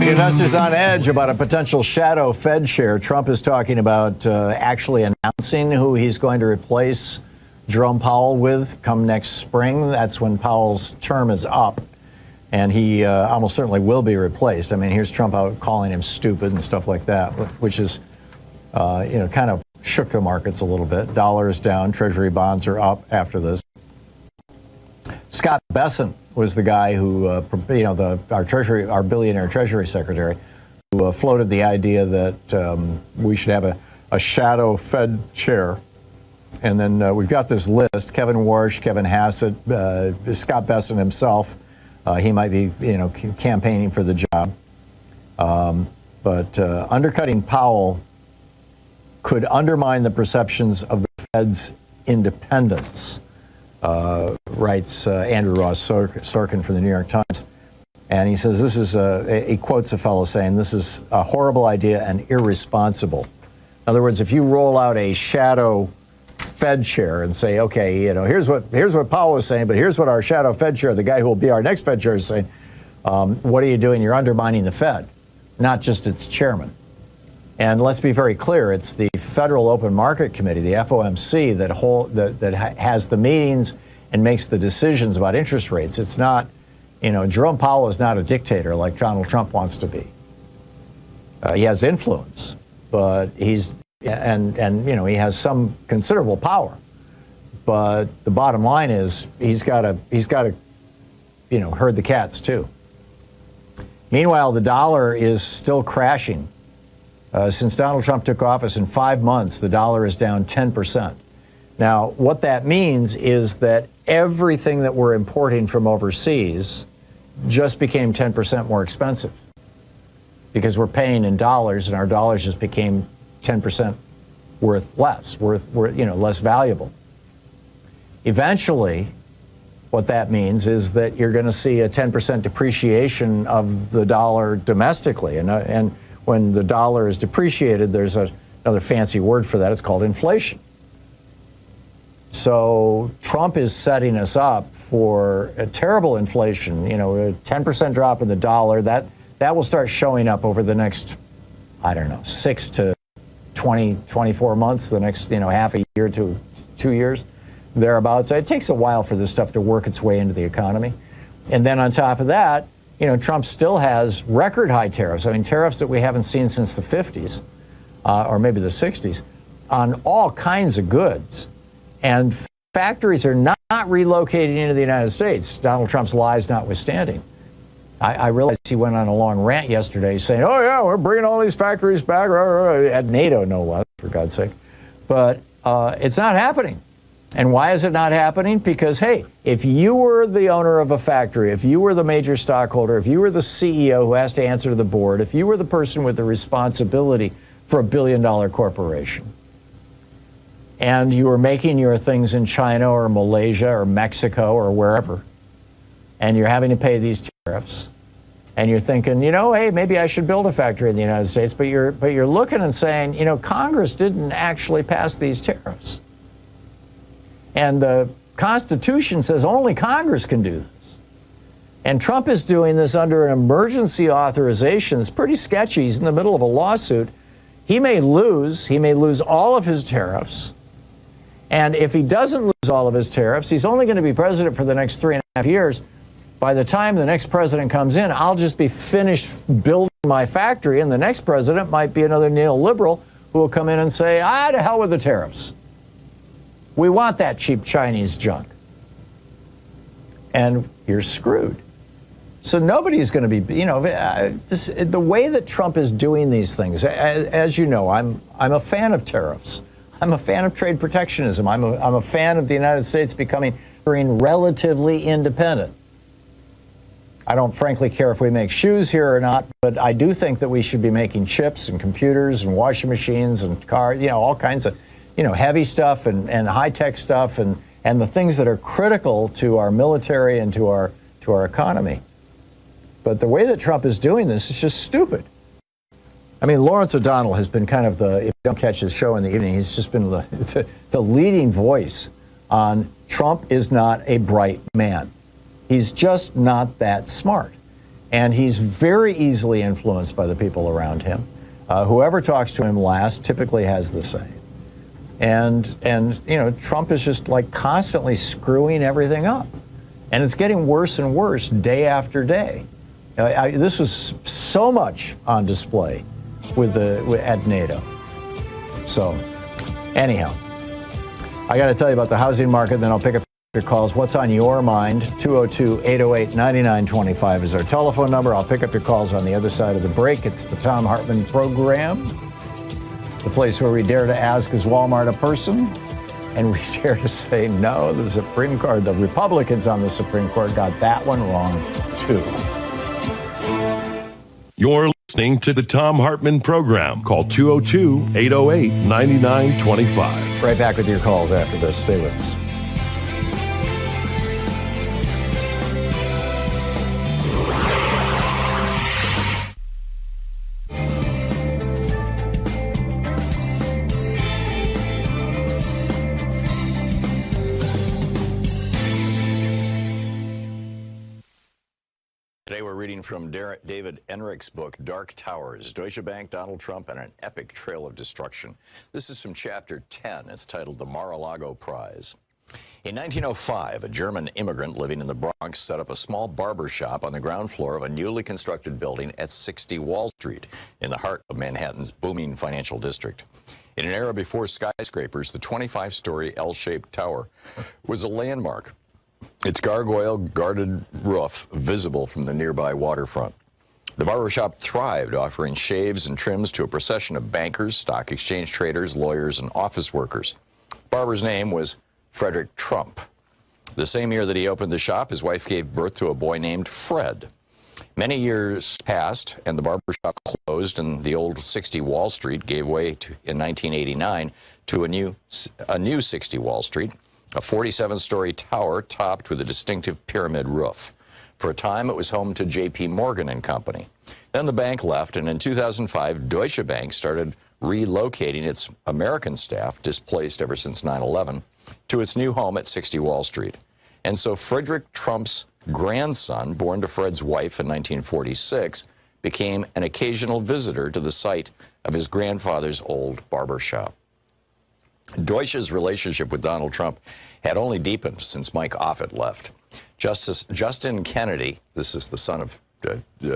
Investors on edge about a potential shadow Fed chair. Trump is talking about actually announcing who he's going to replace Jerome Powell with come next spring. That's when Powell's term is up, and he almost certainly will be replaced. I mean, here's Trump out calling him stupid and stuff like that, which is, kind of shook the markets a little bit. Dollar is down, Treasury bonds are up after this. Scott Bessent was the guy who, our billionaire Treasury Secretary, who floated the idea that we should have a shadow Fed chair. And then we've got this list: Kevin Warsh, Kevin Hassett, Scott Bessent himself. He might be, campaigning for the job. But undercutting Powell could undermine the perceptions of the Fed's independence. Writes Andrew Ross Sorkin from the New York Times. And he says this is, he quotes a fellow saying, this is a horrible idea and irresponsible. In other words, if you roll out a shadow Fed chair and say, okay, here's what Powell is saying, but here's what our shadow Fed chair, the guy who will be our next Fed chair, is saying, what are you doing? You're undermining the Fed, not just its chairman. And let's be very clear, it's the Federal Open Market Committee, the FOMC, that has the meetings and makes the decisions about interest rates. It's not, Jerome Powell is not a dictator like Donald Trump wants to be. He has influence, but he has some considerable power. But the bottom line is he's got to herd the cats too. Meanwhile, the dollar is still crashing. Since Donald Trump took office, in 5 months, the dollar is down 10%. Now, what that means is that everything that we're importing from overseas just became 10% more expensive because we're paying in dollars, and our dollars just became 10% worth less valuable. Eventually, what that means is that you're going to see a 10% depreciation of the dollar domestically, and when the dollar is depreciated, there's another fancy word for that. It's called inflation. So Trump is setting us up for a terrible inflation. A 10% drop in the dollar, that will start showing up over the next, 6 to 24 months, the next, half a year to 2 years, thereabouts. It takes a while for this stuff to work its way into the economy. And then on top of that, Trump still has record high tariffs. Tariffs that we haven't seen since the 50s, or maybe the 60s, on all kinds of goods. And factories are not relocating into the United States, Donald Trump's lies notwithstanding. I realized he went on a long rant yesterday saying, oh, yeah, we're bringing all these factories back, at NATO, no less, for God's sake. But it's not happening. And why is it not happening? Because, hey, if you were the owner of a factory, if you were the major stockholder, if you were the CEO who has to answer to the board, if you were the person with the responsibility for a billion-dollar corporation, and you were making your things in China or Malaysia or Mexico or wherever, and you're having to pay these tariffs, And you're thinking, hey, maybe I should build a factory in the United States, but you're looking and saying, Congress didn't actually pass these tariffs. And the Constitution says only Congress can do this. And Trump is doing this under an emergency authorization. It's pretty sketchy. He's in the middle of a lawsuit. He may lose all of his tariffs. And if he doesn't lose all of his tariffs, he's only going to be president for the next 3.5 years. By the time the next president comes in, I'll just be finished building my factory, and the next president might be another neoliberal who will come in and say, to hell with the tariffs. We want that cheap Chinese junk. And you're screwed. So nobody's going to be, the way that Trump is doing these things, as you know, I'm a fan of tariffs. I'm a fan of trade protectionism. I'm a fan of the United States becoming relatively independent. I don't frankly care if we make shoes here or not, but I do think that we should be making chips and computers and washing machines and cars, all kinds of, heavy stuff and high-tech stuff and the things that are critical to our military and to our economy. But the way that Trump is doing this is just stupid. I mean, Lawrence O'Donnell has been kind of if you don't catch his show in the evening, he's just been the leading voice on Trump is not a bright man. He's just not that smart. And he's very easily influenced by the people around him. Whoever talks to him last typically has the say. And Trump is just like constantly screwing everything up. And it's getting worse and worse day after day. This was so much on display at NATO. So anyhow, I got to tell you about the housing market, then I'll pick up your calls. What's on your mind? 202-808-9925 is our telephone number. I'll pick up your calls on the other side of the break. It's the Thom Hartmann program, the place where we dare to ask, is Walmart a person? And we dare to say no. The Supreme Court, the Republicans on the Supreme Court got that one wrong too. You're listening to the Thom Hartmann program. Call 202-808-9925. Right back with your calls after this. Stay with us. Today we're reading from David Enrich's book, Dark Towers, Deutsche Bank, Donald Trump, and an Epic Trail of Destruction. This is from Chapter 10. It's titled The Mar-a-Lago Prize. In 1905, a German immigrant living in the Bronx set up a small barber shop on the ground floor of a newly constructed building at 60 Wall Street, in the heart of Manhattan's booming financial district. In an era before skyscrapers, the 25-story L-shaped tower was a landmark, its gargoyle-guarded roof visible from the nearby waterfront. The barbershop thrived, offering shaves and trims to a procession of bankers, stock exchange traders, lawyers, and office workers. The barber's name was Frederick Trump. The same year that he opened the shop, his wife gave birth to a boy named Fred. Many years passed, and the barbershop closed, and the old 60 Wall Street gave way in 1989 to a new 60 Wall Street, a 47-story tower topped with a distinctive pyramid roof. For a time, it was home to J.P. Morgan and Company. Then the bank left, and in 2005, Deutsche Bank started relocating its American staff, displaced ever since 9/11, to its new home at 60 Wall Street. And so Frederick Trump's grandson, born to Fred's wife in 1946, became an occasional visitor to the site of his grandfather's old barber shop. Deutsche's relationship with Donald Trump had only deepened since Mike Offit left. Justice Justin Kennedy, this is the son of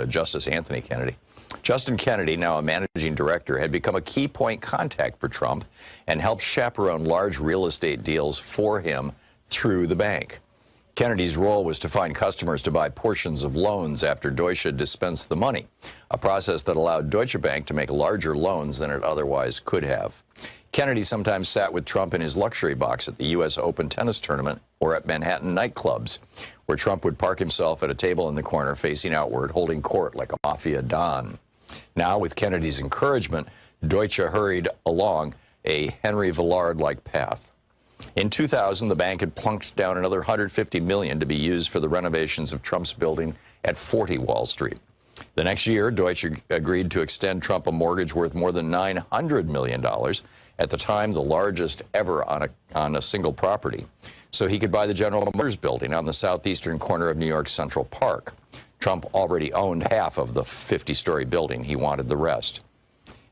Justice Anthony Kennedy, Justin Kennedy, now a managing director, had become a key point contact for Trump and helped chaperone large real estate deals for him through the bank. Kennedy's role was to find customers to buy portions of loans after Deutsche dispensed the money, a process that allowed Deutsche Bank to make larger loans than it otherwise could have. Kennedy sometimes sat with Trump in his luxury box at the U.S. Open tennis tournament or at Manhattan nightclubs, where Trump would park himself at a table in the corner facing outward, holding court like a mafia don. Now, with Kennedy's encouragement, Deutsche hurried along a Henry Villard-like path. In 2000, the bank had plunked down another $150 million to be used for the renovations of Trump's building at 40 Wall Street. The next year, Deutsche agreed to extend Trump a mortgage worth more than $900 million, at the time the largest ever on a single property, so he could buy the General Motors building on the southeastern corner of New York's Central Park. Trump already owned half of the 50-story building. He wanted the rest.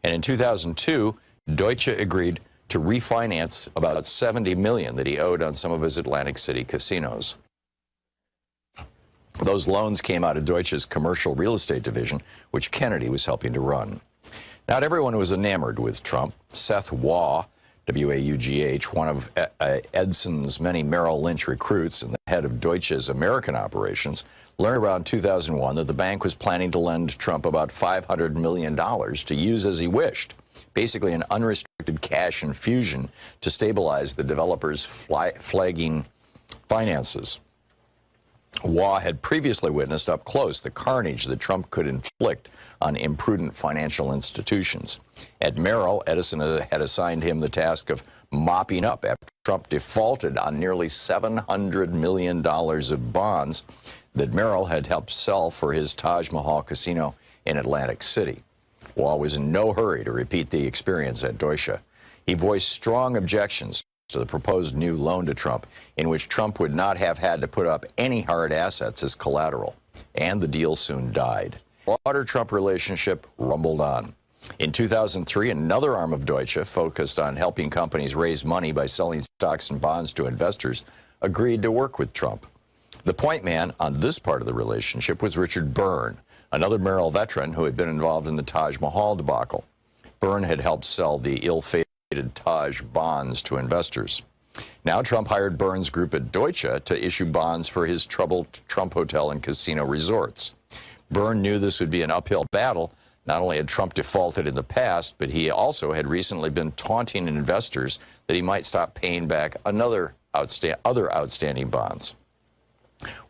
And in 2002, Deutsche agreed to refinance about $70 million that he owed on some of his Atlantic City casinos. Those loans came out of Deutsche's commercial real estate division, which Kennedy was helping to run. Not everyone was enamored with Trump. Seth Waugh, W-A-U-G-H, one of Edson's many Merrill Lynch recruits and the head of Deutsche's American operations, learned around 2001 that the bank was planning to lend Trump about $500 million to use as he wished, basically an unrestricted cash infusion to stabilize the developer's flagging finances. Waugh had previously witnessed up close the carnage that Trump could inflict on imprudent financial institutions. At Merrill, Edison had assigned him the task of mopping up after Trump defaulted on nearly $700 million of bonds that Merrill had helped sell for his Taj Mahal casino in Atlantic City. Waugh was in no hurry to repeat the experience at Deutsche. He voiced strong objections to the proposed new loan to Trump, in which Trump would not have had to put up any hard assets as collateral, and the deal soon died. The Waugh-Trump relationship rumbled on. In 2003, another arm of Deutsche, focused on helping companies raise money by selling stocks and bonds to investors, agreed to work with Trump. The point man on this part of the relationship was Richard Byrne, another Merrill veteran who had been involved in the Taj Mahal debacle. Byrne had helped sell the ill-fated Taj bonds to investors. Now Trump hired Byrne's group at Deutsche to issue bonds for his troubled Trump hotel and casino resorts. Byrne knew this would be an uphill battle. Not only had Trump defaulted in the past, but he also had recently been taunting investors that he might stop paying back other outstanding bonds.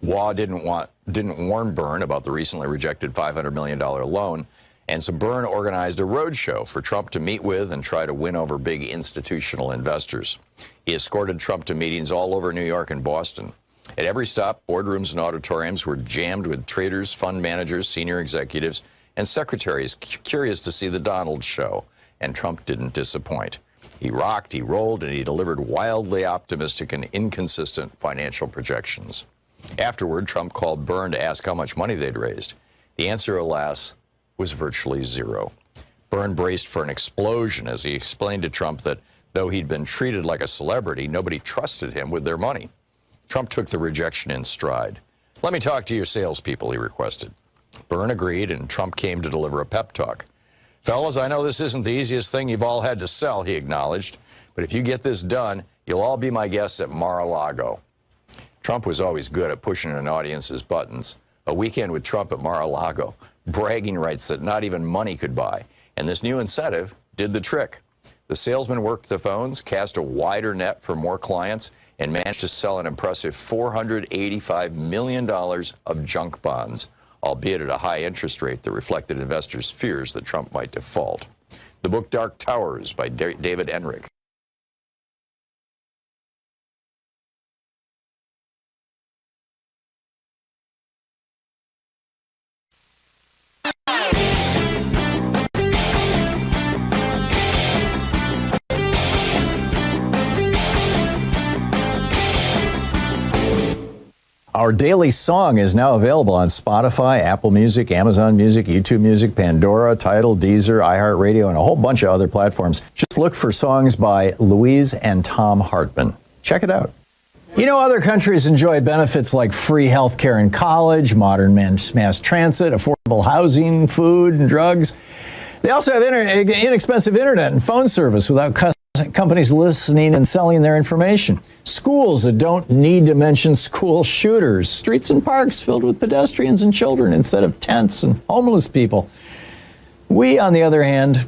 Waugh didn't warn Byrne about the recently rejected $500 million loan, and so Byrne organized a roadshow for Trump to meet with and try to win over big institutional investors. He escorted Trump to meetings all over New York and Boston. At every stop, boardrooms and auditoriums were jammed with traders, fund managers, senior executives, and secretaries curious to see the Donald show, and Trump didn't disappoint. He rocked, he rolled, and he delivered wildly optimistic and inconsistent financial projections. Afterward, Trump called Byrne to ask how much money they'd raised. The answer, alas, was virtually zero. Byrne braced for an explosion as he explained to Trump that though he'd been treated like a celebrity, nobody trusted him with their money. Trump took the rejection in stride. "Let me talk to your salespeople," he requested. Byrne agreed, and Trump came to deliver a pep talk. "Fellas, I know this isn't the easiest thing you've all had to sell," he acknowledged, "but if you get this done, you'll all be my guests at Mar-a-Lago." Trump was always good at pushing an audience's buttons. A weekend with Trump at Mar-a-Lago, bragging rights that not even money could buy, and this new incentive did the trick. The salesman worked the phones, cast a wider net for more clients, and managed to sell an impressive $485 million of junk bonds, albeit at a high interest rate that reflected investors' fears that Trump might default. The book Dark Towers by David Enrich. Our daily song is now available on Spotify, Apple Music, Amazon Music, YouTube Music, Pandora, Tidal, Deezer, iHeartRadio, and a whole bunch of other platforms. Just look for songs by Louise and Thom Hartmann. Check it out. You know, other countries enjoy benefits like free health care in college, modern mass transit, affordable housing, food, and drugs. They also have inexpensive internet and phone service without companies listening and selling their information. Schools that don't need to mention school shooters. Streets and parks filled with pedestrians and children instead of tents and homeless people. We, on the other hand,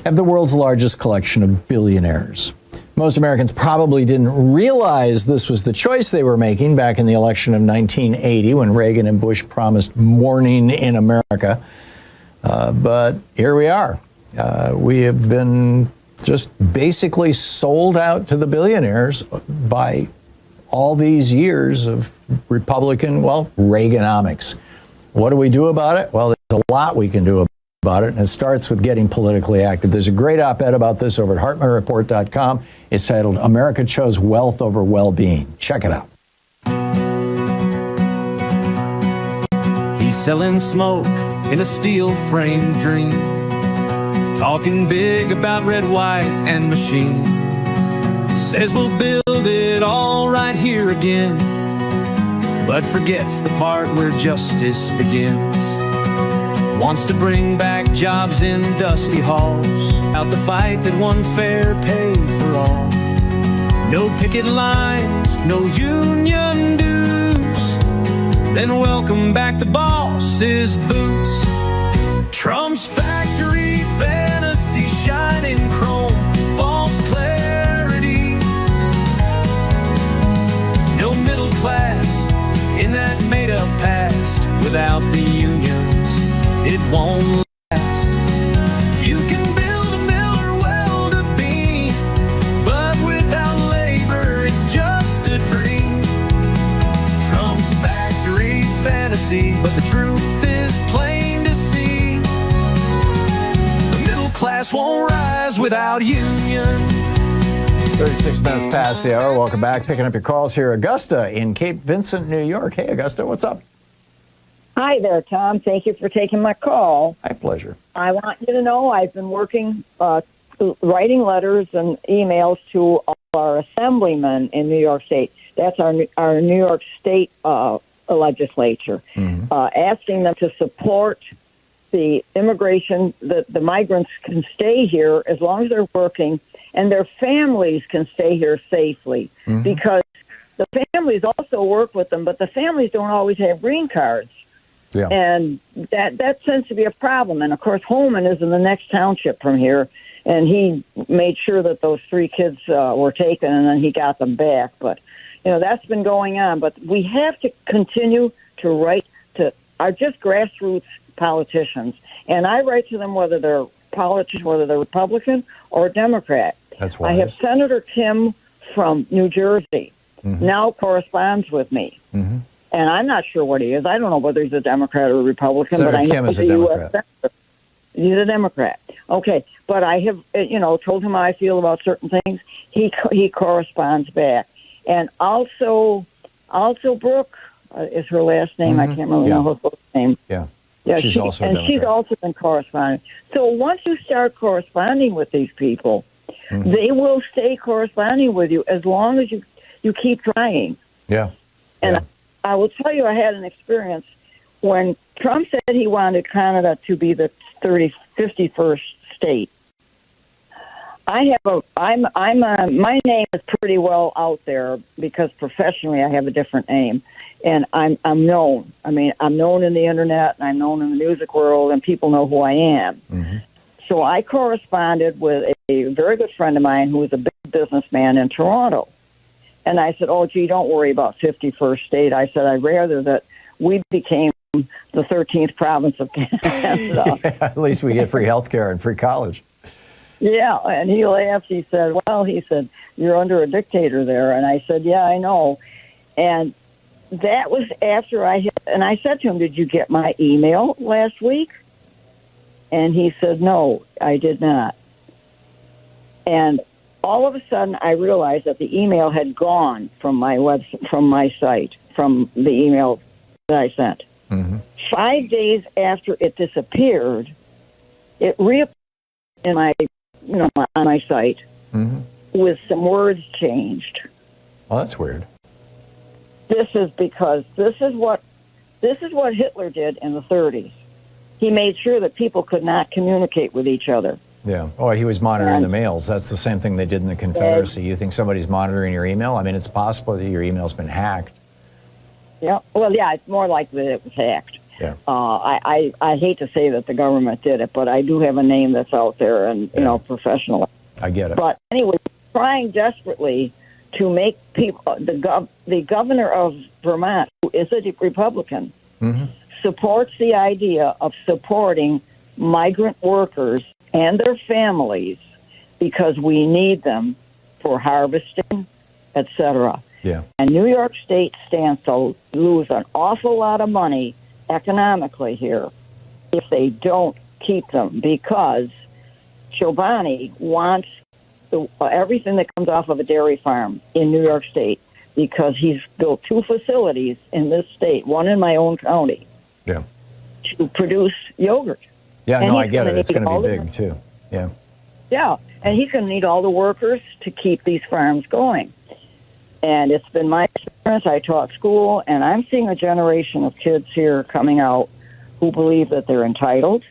have the world's largest collection of billionaires. Most Americans probably didn't realize this was the choice they were making back in the election of 1980 when Reagan and Bush promised morning in America. But here we are. We have been just basically sold out to the billionaires by all these years of Republican, Reaganomics. What do we do about it? Well, there's a lot we can do about it, and it starts with getting politically active. There's a great op-ed about this over at HartmannReport.com. It's titled, America Chose Wealth Over Well-Being. Check it out. He's selling smoke in a steel-framed dream, talking big about red, white, and machine. Says we'll build it all right here again, but forgets the part where justice begins. Wants to bring back jobs in dusty halls, out the fight that won fair pay for all. No picket lines, no union dues, then welcome back the boss's boots. Trump's factory fantasy, shining chrome, false clarity. No middle class in that made-up past. Without the unions, it won't last. You can build a mill or weld a beam, but without labor, it's just a dream. Trump's factory fantasy, but the truth is plain to see. The middle class won't rise without union. 36 minutes past the hour. Welcome back. Picking up your calls here. Augusta in Cape Vincent, New York. Hey, Augusta, what's up? Hi there, Tom. Thank you for taking my call. My pleasure. I want you to know I've been working, writing letters and emails to all our assemblymen in New York State. That's our New York State legislature, asking them to support the immigration, that the migrants can stay here as long as they're working, and their families can stay here safely, because the families also work with them, but the families don't always have green cards. Yeah. And that tends to be a problem. And, of course, Holman is in the next township from here, and he made sure that those 3 kids were taken, and then he got them back. But, you know, that's been going on. But we have to continue to write to our just grassroots politicians. And I write to them whether they're politicians, whether they're Republican or Democrat. That's wise. I have Senator Kim from New Jersey now corresponds with me. And I'm not sure what he is. I don't know whether he's a Democrat or a Republican, Senator but I know Kim is a he's Democrat. He's a Democrat. Okay, but I have, told him how I feel about certain things. He corresponds back, and also Brooke is her last name. I can't remember her first name. Yeah, she's also a Democrat. She's also been corresponding. So once you start corresponding with these people, they will stay corresponding with you as long as you keep trying. Yeah, and. I will tell you, I had an experience when Trump said he wanted Canada to be the 51st state. My name is pretty well out there because professionally I have a different name, and I'm known. I mean, I'm known in the internet, and I'm known in the music world, and people know who I am. So I corresponded with a very good friend of mine who was a big businessman in Toronto. And I said, oh, gee, don't worry about 51st state. I said, I'd rather that we became the 13th province of Canada. At least we get free health care and free college. Yeah, and he laughed. He said, you're under a dictator there. And I said, yeah, I know. And that was after and I said to him, did you get my email last week? And he said, no, I did not. And all of a sudden, I realized that the email had gone from my site, from the email that I sent. 5 days after it disappeared, it reappeared in on my site with some words changed. Well, that's weird. This is because this is what Hitler did in the 30s. He made sure that people could not communicate with each other. Yeah. Oh, he was monitoring the mails. That's the same thing they did in the Confederacy. You think somebody's monitoring your email? I mean, it's possible that your email's been hacked. Yeah. Well, yeah, it's more likely that it was hacked. Yeah. I hate to say that the government did it, but I do have a name that's out there and, professional. I get it. But anyway, trying desperately to make people, the governor of Vermont, who is a Republican, supports the idea of supporting migrant workers and their families because we need them for harvesting, etc. Yeah. And New York State stands to lose an awful lot of money economically here if they don't keep them, because Chobani wants everything that comes off of a dairy farm in New York State, because he's built 2 facilities in this state, one in my own county, to produce yogurt. Yeah, and no, I get it. It's going to be big, too. Yeah. Yeah, and he's going to need all the workers to keep these farms going. And it's been my experience. I taught school, and I'm seeing a generation of kids here coming out who believe that they're entitled,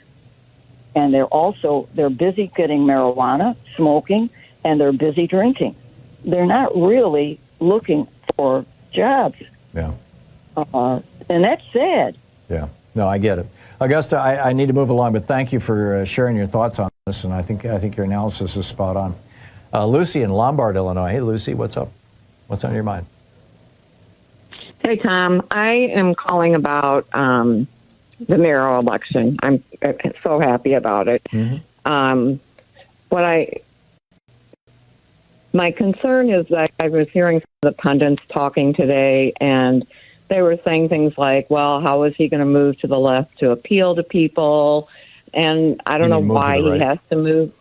and they're busy getting marijuana, smoking, and they're busy drinking. They're not really looking for jobs. Yeah. And that's sad. Yeah. No, I get it. Augusta, I need to move along, but thank you for sharing your thoughts on this, and I think your analysis is spot on. Lucy in Lombard, Illinois. Hey, Lucy, what's up? What's on your mind? Hey, Tom. I am calling about the mayoral election. I'm so happy about it. Mm-hmm. My concern is that I was hearing some of the pundits talking today, and they were saying things like, well, how is he going to move to the left to appeal to people? And I don't know why he has to move.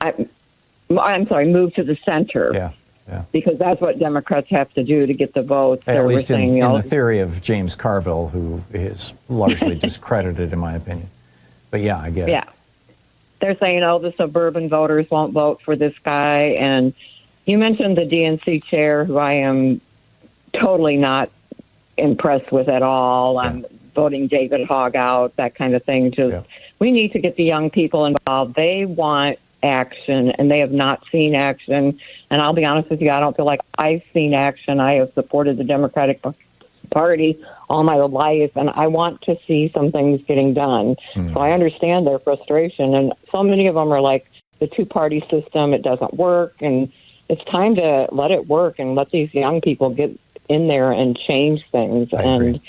I'm sorry, move to the center. Yeah. Because that's what Democrats have to do to get the votes. At least in the theory of James Carville, who is largely discredited, in my opinion. But yeah, I get it. Yeah. They're saying, the suburban voters won't vote for this guy. And you mentioned the DNC chair, who I am totally not impressed with at all. I'm voting David Hogg out, that kind of thing. We need to get the young people involved. They want action, and they have not seen action. And I'll be honest with you, I don't feel like I've seen action. I have supported the Democratic Party all my life, and I want to see some things getting done. So I understand their frustration, and so many of them are like, the 2-party system, it doesn't work, and it's time to let it work and let these young people get in there and change things. So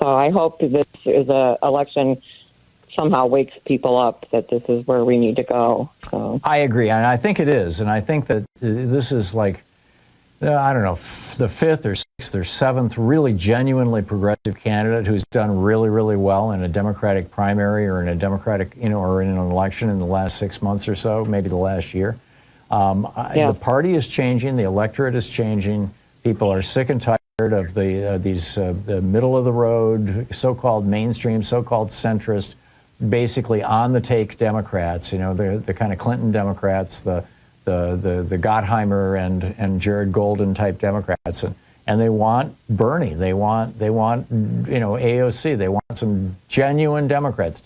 I hope this is a election somehow wakes people up that this is where we need to go. So I agree, and I think it is, and I think that this is like, I don't know, the 5th or 6th or 7th really genuinely progressive candidate who's done really, really well in a Democratic primary or in a Democratic, or in an election in the last 6 months or so, maybe the last year. The party is changing, the electorate is changing. People are sick and tired of these middle of the road, so-called mainstream, so-called centrist, basically on the take Democrats. The kind of Clinton Democrats, the Gottheimer and Jared Golden type Democrats, and they want Bernie. They want AOC. They want some genuine Democrats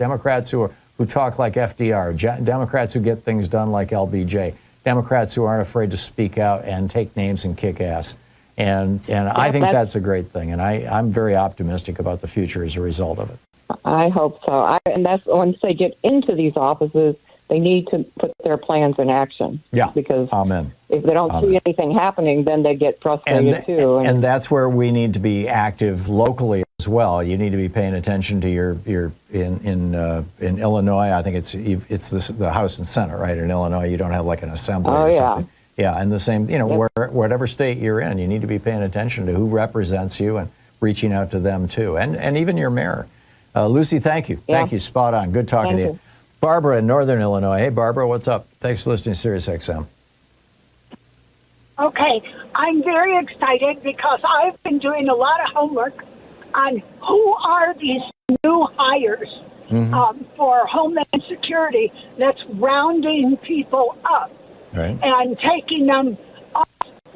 who talk like FDR, Democrats who get things done like LBJ, Democrats who aren't afraid to speak out and take names and kick ass. And I think that's a great thing, and I'm very optimistic about the future as a result of it. I hope so. And that's once they get into these offices, they need to put their plans in action. Yeah. Because Amen. If they don't see anything happening, then they get frustrated too. And that's where we need to be active locally as well. You need to be paying attention to your in Illinois. I think it's the House and Senate, right? In Illinois, you don't have like an assembly or something. Yeah, and the same, whatever state you're in, you need to be paying attention to who represents you and reaching out to them too, and even your mayor. Lucy, thank you. Thank you. Spot on. Good talking to you. Barbara in Northern Illinois. Hey, Barbara, what's up? Thanks for listening to Sirius XM. Okay, I'm very excited because I've been doing a lot of homework on who are these new hires for Homeland Security that's rounding people up and taking them off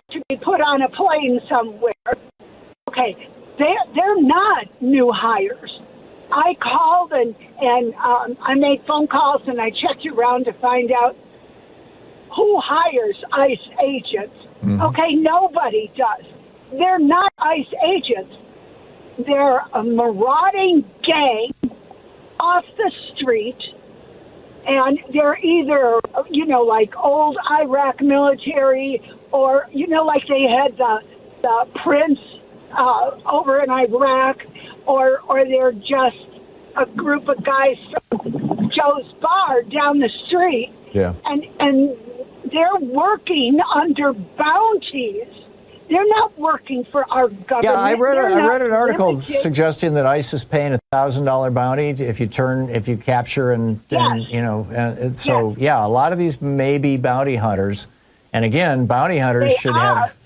to be put on a plane somewhere. Okay, they're not new hires. I called and I made phone calls and I checked around to find out who hires ICE agents. Okay, nobody does. They're not ICE agents. They're a marauding gang off the street, and they're either, like old Iraq military, or, like they had the prince over in Iraq, or they're just a group of guys from Joe's Bar down the street. Yeah. And they're working under bounties They're not working for our government. Yeah, I read an article limited. suggesting that ICE is paying a $1,000 bounty if you capture and a lot of these may be bounty hunters, and again, bounty hunters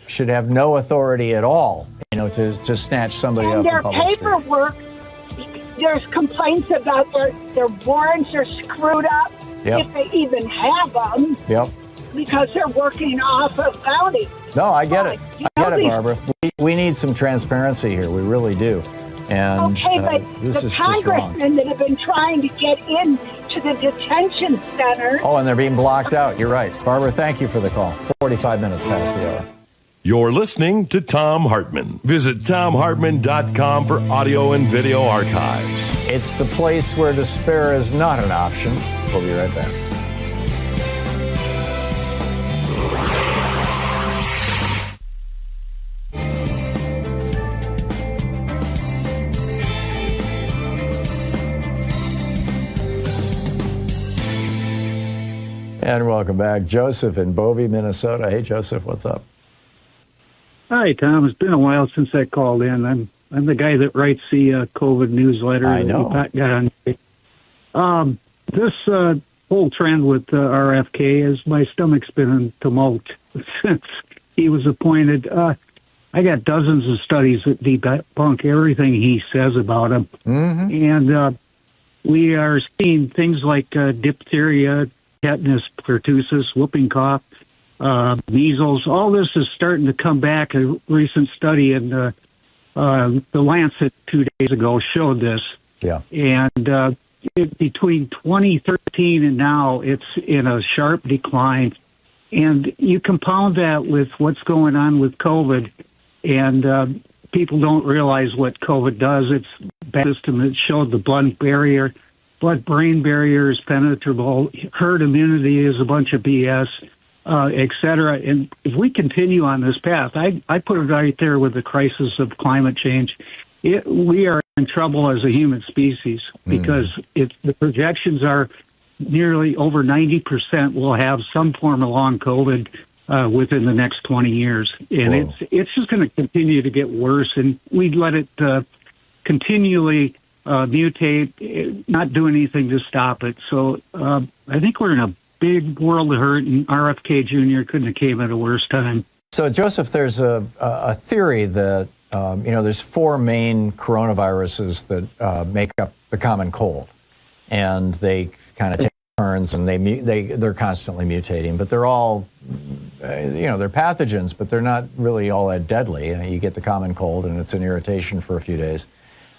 should have no authority at all, to snatch somebody and off their the public street. paperwork. There's complaints about their warrants are screwed up, if they even have them. Yep. Because they're working off of bounty. No, I get it. I get it, Barbara. We need some transparency here. We really do. And but this the is just wrong. congressmen that have been trying to get into the detention center. Oh, and they're being blocked out. You're right. Barbara, thank you for the call. 45 minutes past the hour. You're listening to Thom Hartmann. Visit thomhartmann.com for audio and video archives. It's the place where despair is not an option. We'll be right back. And welcome back. Joseph in Bovey, Minnesota. Hey, Joseph, what's up? Hi, Tom. It's been a while since I called in. I'm the guy that writes the COVID newsletter. I know. This whole trend with RFK is my stomach's been in tumult since he was appointed. I got dozens of studies that debunk everything he says about him. Mm-hmm. And we are seeing things like diphtheria, tetanus, pertussis, whooping cough, measles. All this is starting to come back. A recent study in the Lancet 2 days ago showed this. Yeah. And between 2013 and now, it's in a sharp decline. And you compound that with what's going on with COVID, and people don't realize what COVID does. It's a system that showed the blood-brain barrier is penetrable, herd immunity is a bunch of BS, et cetera. And if we continue on this path, I put it right there with the crisis of climate change. We are in trouble as a human species because the projections are nearly over 90% will have some form of long COVID within the next 20 years. And it's just going to continue to get worse, and we let it continually mutate, not do anything to stop it. So I think we're in a big world of hurt, and RFK Jr. couldn't have came at a worse time. So, Joseph, there's a theory that, there's four main coronaviruses that make up the common cold, and they kind of take turns, and they're constantly mutating, but they're all, they're pathogens, but they're not really all that deadly. You get the common cold, and it's an irritation for a few days.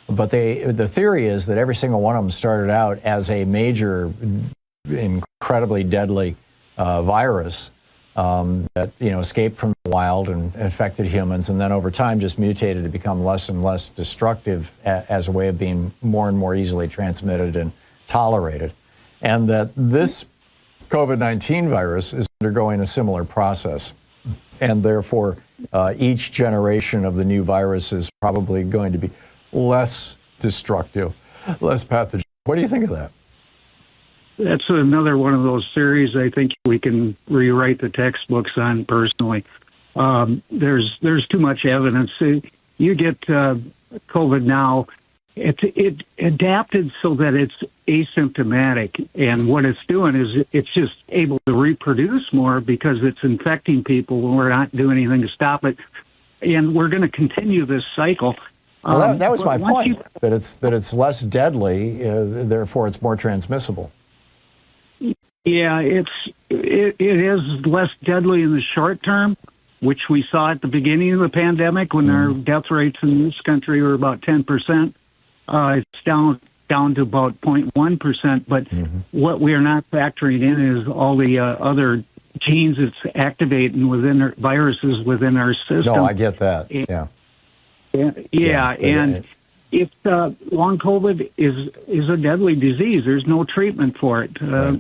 But the theory is that every single one of them started out as a major, incredibly deadly virus that escaped from the wild and infected humans, and then over time just mutated to become less and less destructive as a way of being more and more easily transmitted and tolerated. And that this COVID-19 virus is undergoing a similar process. And therefore, each generation of the new virus is probably going to be less destructive, less pathogenic. What do you think of that? That's another one of those theories I think we can rewrite the textbooks on personally. There's too much evidence. You get COVID now, it adapted so that it's asymptomatic, and what it's doing is it's just able to reproduce more because it's infecting people when we're not doing anything to stop it. And we're going to continue this cycle. Well, that was my point, that it's less deadly, therefore it's more transmissible. Yeah, it is less deadly in the short term, which we saw at the beginning of the pandemic when our death rates in this country were about 10%. It's down to about 0.1%. But what we are not factoring in is all the other genes it's activating within our viruses within our system. No, I get that. Yeah, and if long COVID is a deadly disease, there's no treatment for it.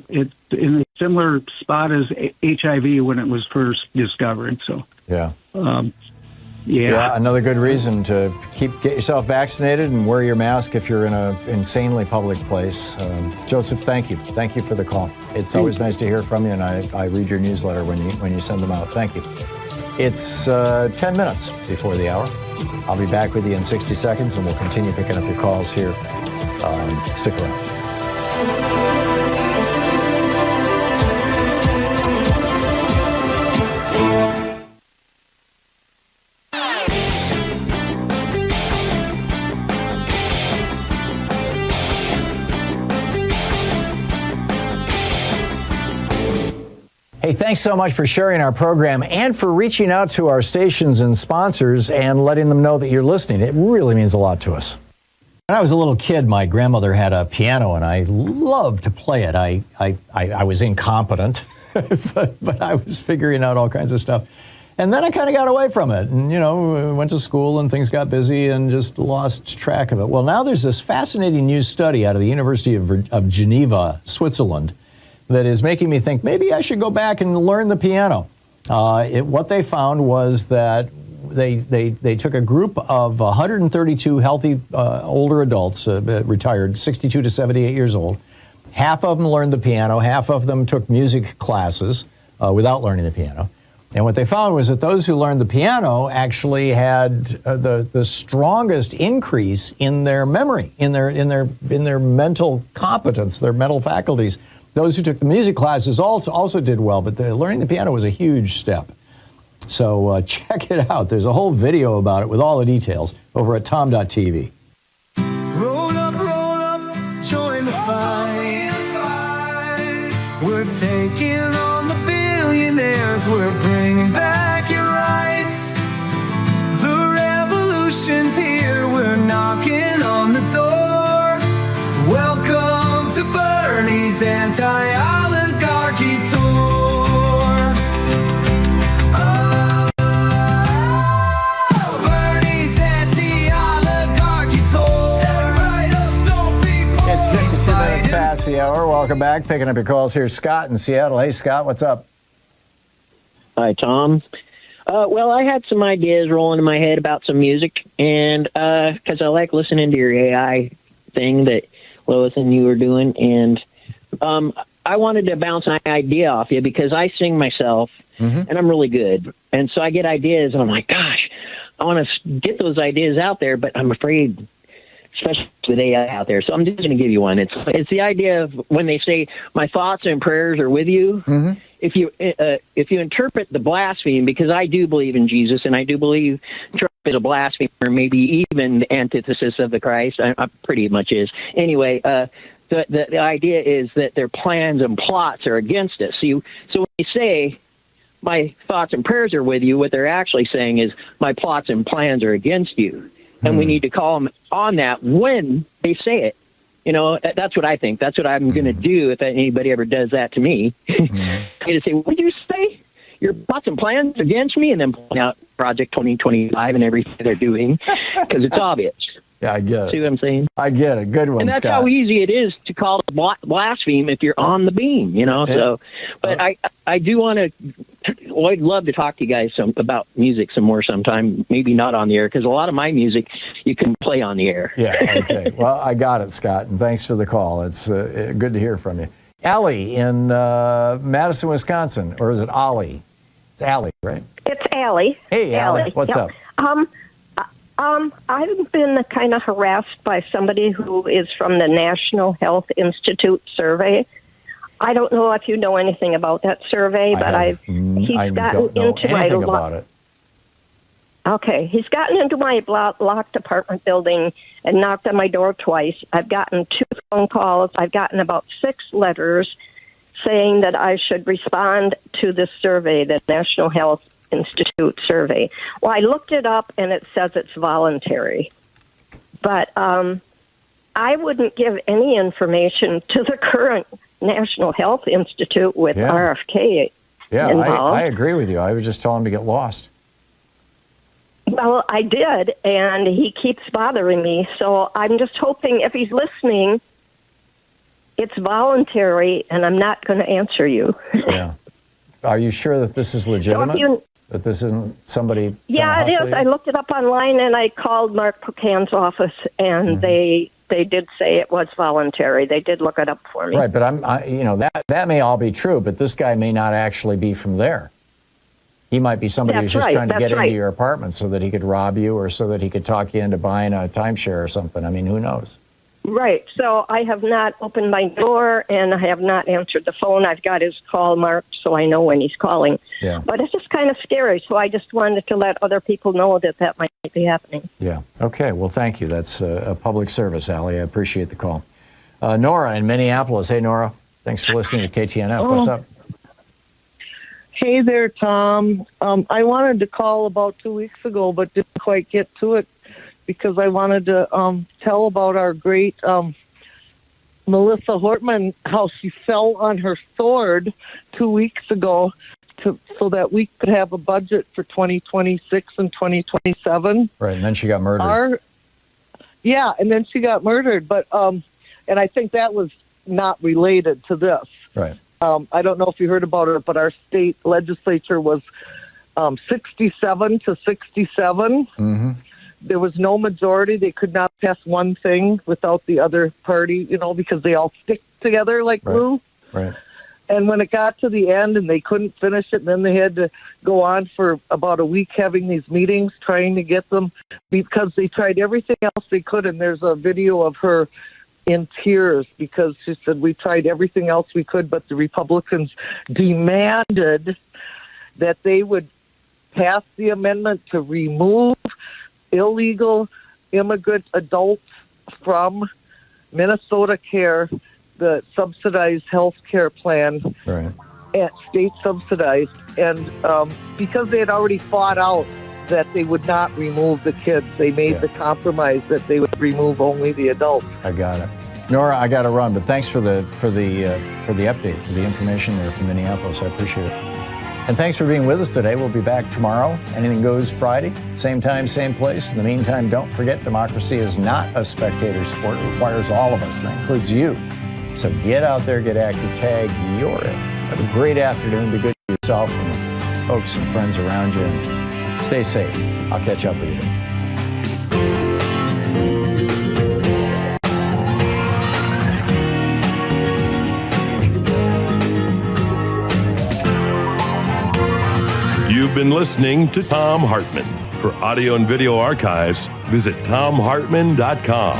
It's in a similar spot as HIV when it was first discovered. So another good reason to get yourself vaccinated and wear your mask if you're in an insanely public place. Joseph, thank you for the call. It's always nice to hear from you, and I read your newsletter when you send them out. Thank you. It's 10 minutes before the hour. I'll be back with you in 60 seconds, and we'll continue picking up your calls here. Stick around. Hey, thanks so much for sharing our program and for reaching out to our stations and sponsors and letting them know that you're listening. It really means a lot to us. When I was a little kid, my grandmother had a piano, and I loved to play it. I was incompetent, but I was figuring out all kinds of stuff. And then I kind of got away from it and, went to school and things got busy and just lost track of it. Well, now there's this fascinating new study out of the University of Geneva, Switzerland, that is making me think maybe I should go back and learn the piano. What they found was that they took a group of 132 healthy older adults, retired, 62 to 78 years old. Half of them learned the piano, half of them took music classes without learning the piano. And what they found was that those who learned the piano actually had the strongest increase in their memory, in their mental competence, their mental faculties. Those who took the music classes also did well, but learning the piano was a huge step. So check it out. There's a whole video about it with all the details over at tom.tv. Roll up, join the fight. We're taking on the billionaires. We're bringing back your rights. The revolution's here. We're knocking on the door. Welcome to Bernie's anti-oligarchy tour. Oh, Bernie's anti-oligarchy tour. Step right up, don't be It's 52 minutes past the hour. Welcome back. Picking up your calls here. Scott in Seattle. Hey, Scott, what's up? Hi, Tom. Well, I had some ideas rolling in my head about some music, and because I like listening to your AI thing that Lois and you were doing, and I wanted to bounce an idea off you because I sing myself, and I'm really good. And so I get ideas, and I'm like, gosh, I want to get those ideas out there, but I'm afraid, especially with AI out there. So I'm just going to give you one. It's the idea of when they say, my thoughts and prayers are with you. If you interpret the blaspheme, because I do believe in Jesus, and I do believe Trump is a blasphemer, maybe even the antithesis of the Christ. I pretty much is. Anyway, the idea is that their plans and plots are against us. So when they say, my thoughts and prayers are with you, what they're actually saying is, my plots and plans are against you. And we need to call them on that when they say it. That's what I think. That's what I'm going to do if anybody ever does that to me. I'm going to say, what did you say? Your plots and plans against me? And then point out Project 2025 and everything they're doing, because it's obvious. Yeah, I get it. See what I'm saying? I get it. Good one, and that's Scott. how easy it is to call it blaspheme if you're on the beam, So, but I do want to. Well, I'd love to talk to you guys about music some more sometime. Maybe not on the air, because a lot of my music you can play on the air. Yeah. Okay. Well, I got it, Scott, and thanks for the call. It's good to hear from you. Allie in Madison, Wisconsin, or is it Ollie? It's Allie, right? It's Allie. Hey, Allie. What's up? I've been kind of harassed by somebody who is from the National Health Institute survey. I don't know if you know anything about that survey, but he's gotten into my about it. Okay, he's gotten into my locked apartment building and knocked on my door twice. I've gotten 2 phone calls. I've gotten about 6 letters saying that I should respond to this survey, the National Health Institute survey. Well, I looked it up, and it says it's voluntary. But I wouldn't give any information to the current National Health Institute with RFK involved. I agree with you. I would just tell him to get lost. Well, I did, and he keeps bothering me. So I'm just hoping if he's listening, it's voluntary, and I'm not going to answer you. Yeah. Are you sure that this is legitimate? That this isn't somebody? Yeah, it is. I looked it up online, and I called Mark Pocan's office, and they did say it was voluntary. They did look it up for me. Right, but that may all be true, but this guy may not actually be from there. He might be somebody who's just trying to get into right. your apartment so that he could rob you or so that he could talk you into buying a timeshare or something. I mean, who knows? Right. So I have not opened my door and I have not answered the phone. I've got his call marked so I know when he's calling. Yeah. But it's just kind of scary. So I just wanted to let other people know that that might be happening. Yeah. Okay. Well, thank you. That's a public service, Allie. I appreciate the call. Nora in Minneapolis. Hey, Nora. Thanks for listening to KTNF. What's up? Hey there, Tom. I wanted to call about 2 weeks ago, but didn't quite get to it because I wanted to tell about our great Melissa Hartmann, how she fell on her sword 2 weeks ago so that we could have a budget for 2026 and 2027. Right, and then she got murdered. And then she got murdered. But and I think that was not related to this. Right. I don't know if you heard about it, but our state legislature was 67 to 67. Mm-hmm. There was no majority. They could not pass one thing without the other party, because they all stick together like glue. Right. And when it got to the end and they couldn't finish it, and then they had to go on for about a week having these meetings, trying to get them, because they tried everything else they could. And there's a video of her in tears because she said, we tried everything else we could, but the Republicans demanded that they would pass the amendment to remove illegal immigrant adults from Minnesota Care, the subsidized health care plan, right, at state subsidized. And because they had already fought out that they would not remove the kids, they made the compromise that they would remove only the adults. I got it. Nora, I got to run, but thanks for the update, for the information there from Minneapolis. I appreciate it. And thanks for being with us today. We'll be back tomorrow. Anything Goes Friday, same time, same place. In the meantime, don't forget, democracy is not a spectator sport. It requires all of us, and that includes you. So get out there, get active, tag, you're it. Have a great afternoon. Be good to yourself and folks and friends around you. And stay safe. I'll catch up with you. You've been listening to Thom Hartmann. For audio and video archives, visit thomhartmann.com.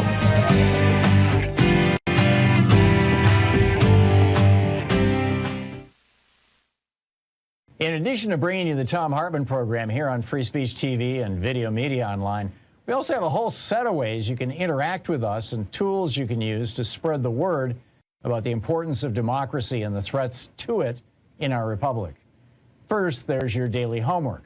In addition to bringing you the Thom Hartmann program here on Free Speech TV and Video Media Online, we also have a whole set of ways you can interact with us and tools you can use to spread the word about the importance of democracy and the threats to it in our republic. First, there's your daily homework.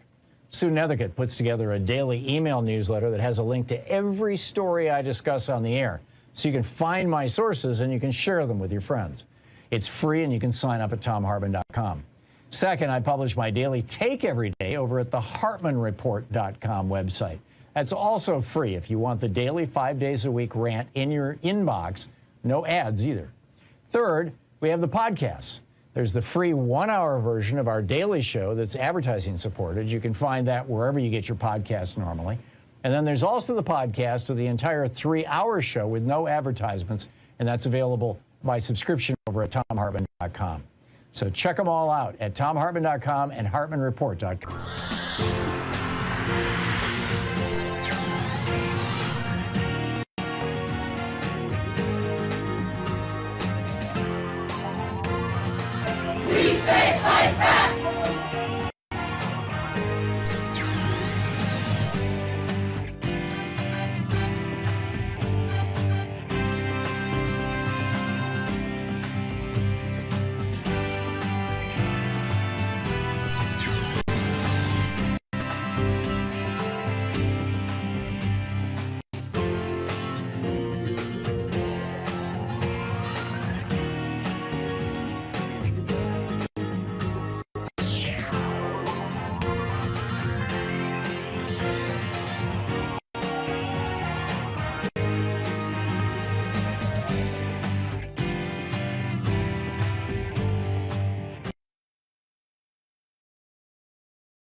Sue Nethercutt puts together a daily email newsletter that has a link to every story I discuss on the air, so you can find my sources and you can share them with your friends. It's free and you can sign up at thomhartmann.com. Second, I publish my daily take every day over at the hartmannreport.com website. That's also free if you want the daily 5 days a week rant in your inbox. No ads either. Third, we have the podcasts. There's the free 1-hour version of our daily show that's advertising supported. You can find that wherever you get your podcasts normally. And then there's also the podcast of the entire 3-hour show with no advertisements, and that's available by subscription over at thomhartmann.com. So check them all out at thomhartmann.com and hartmannreport.com. We say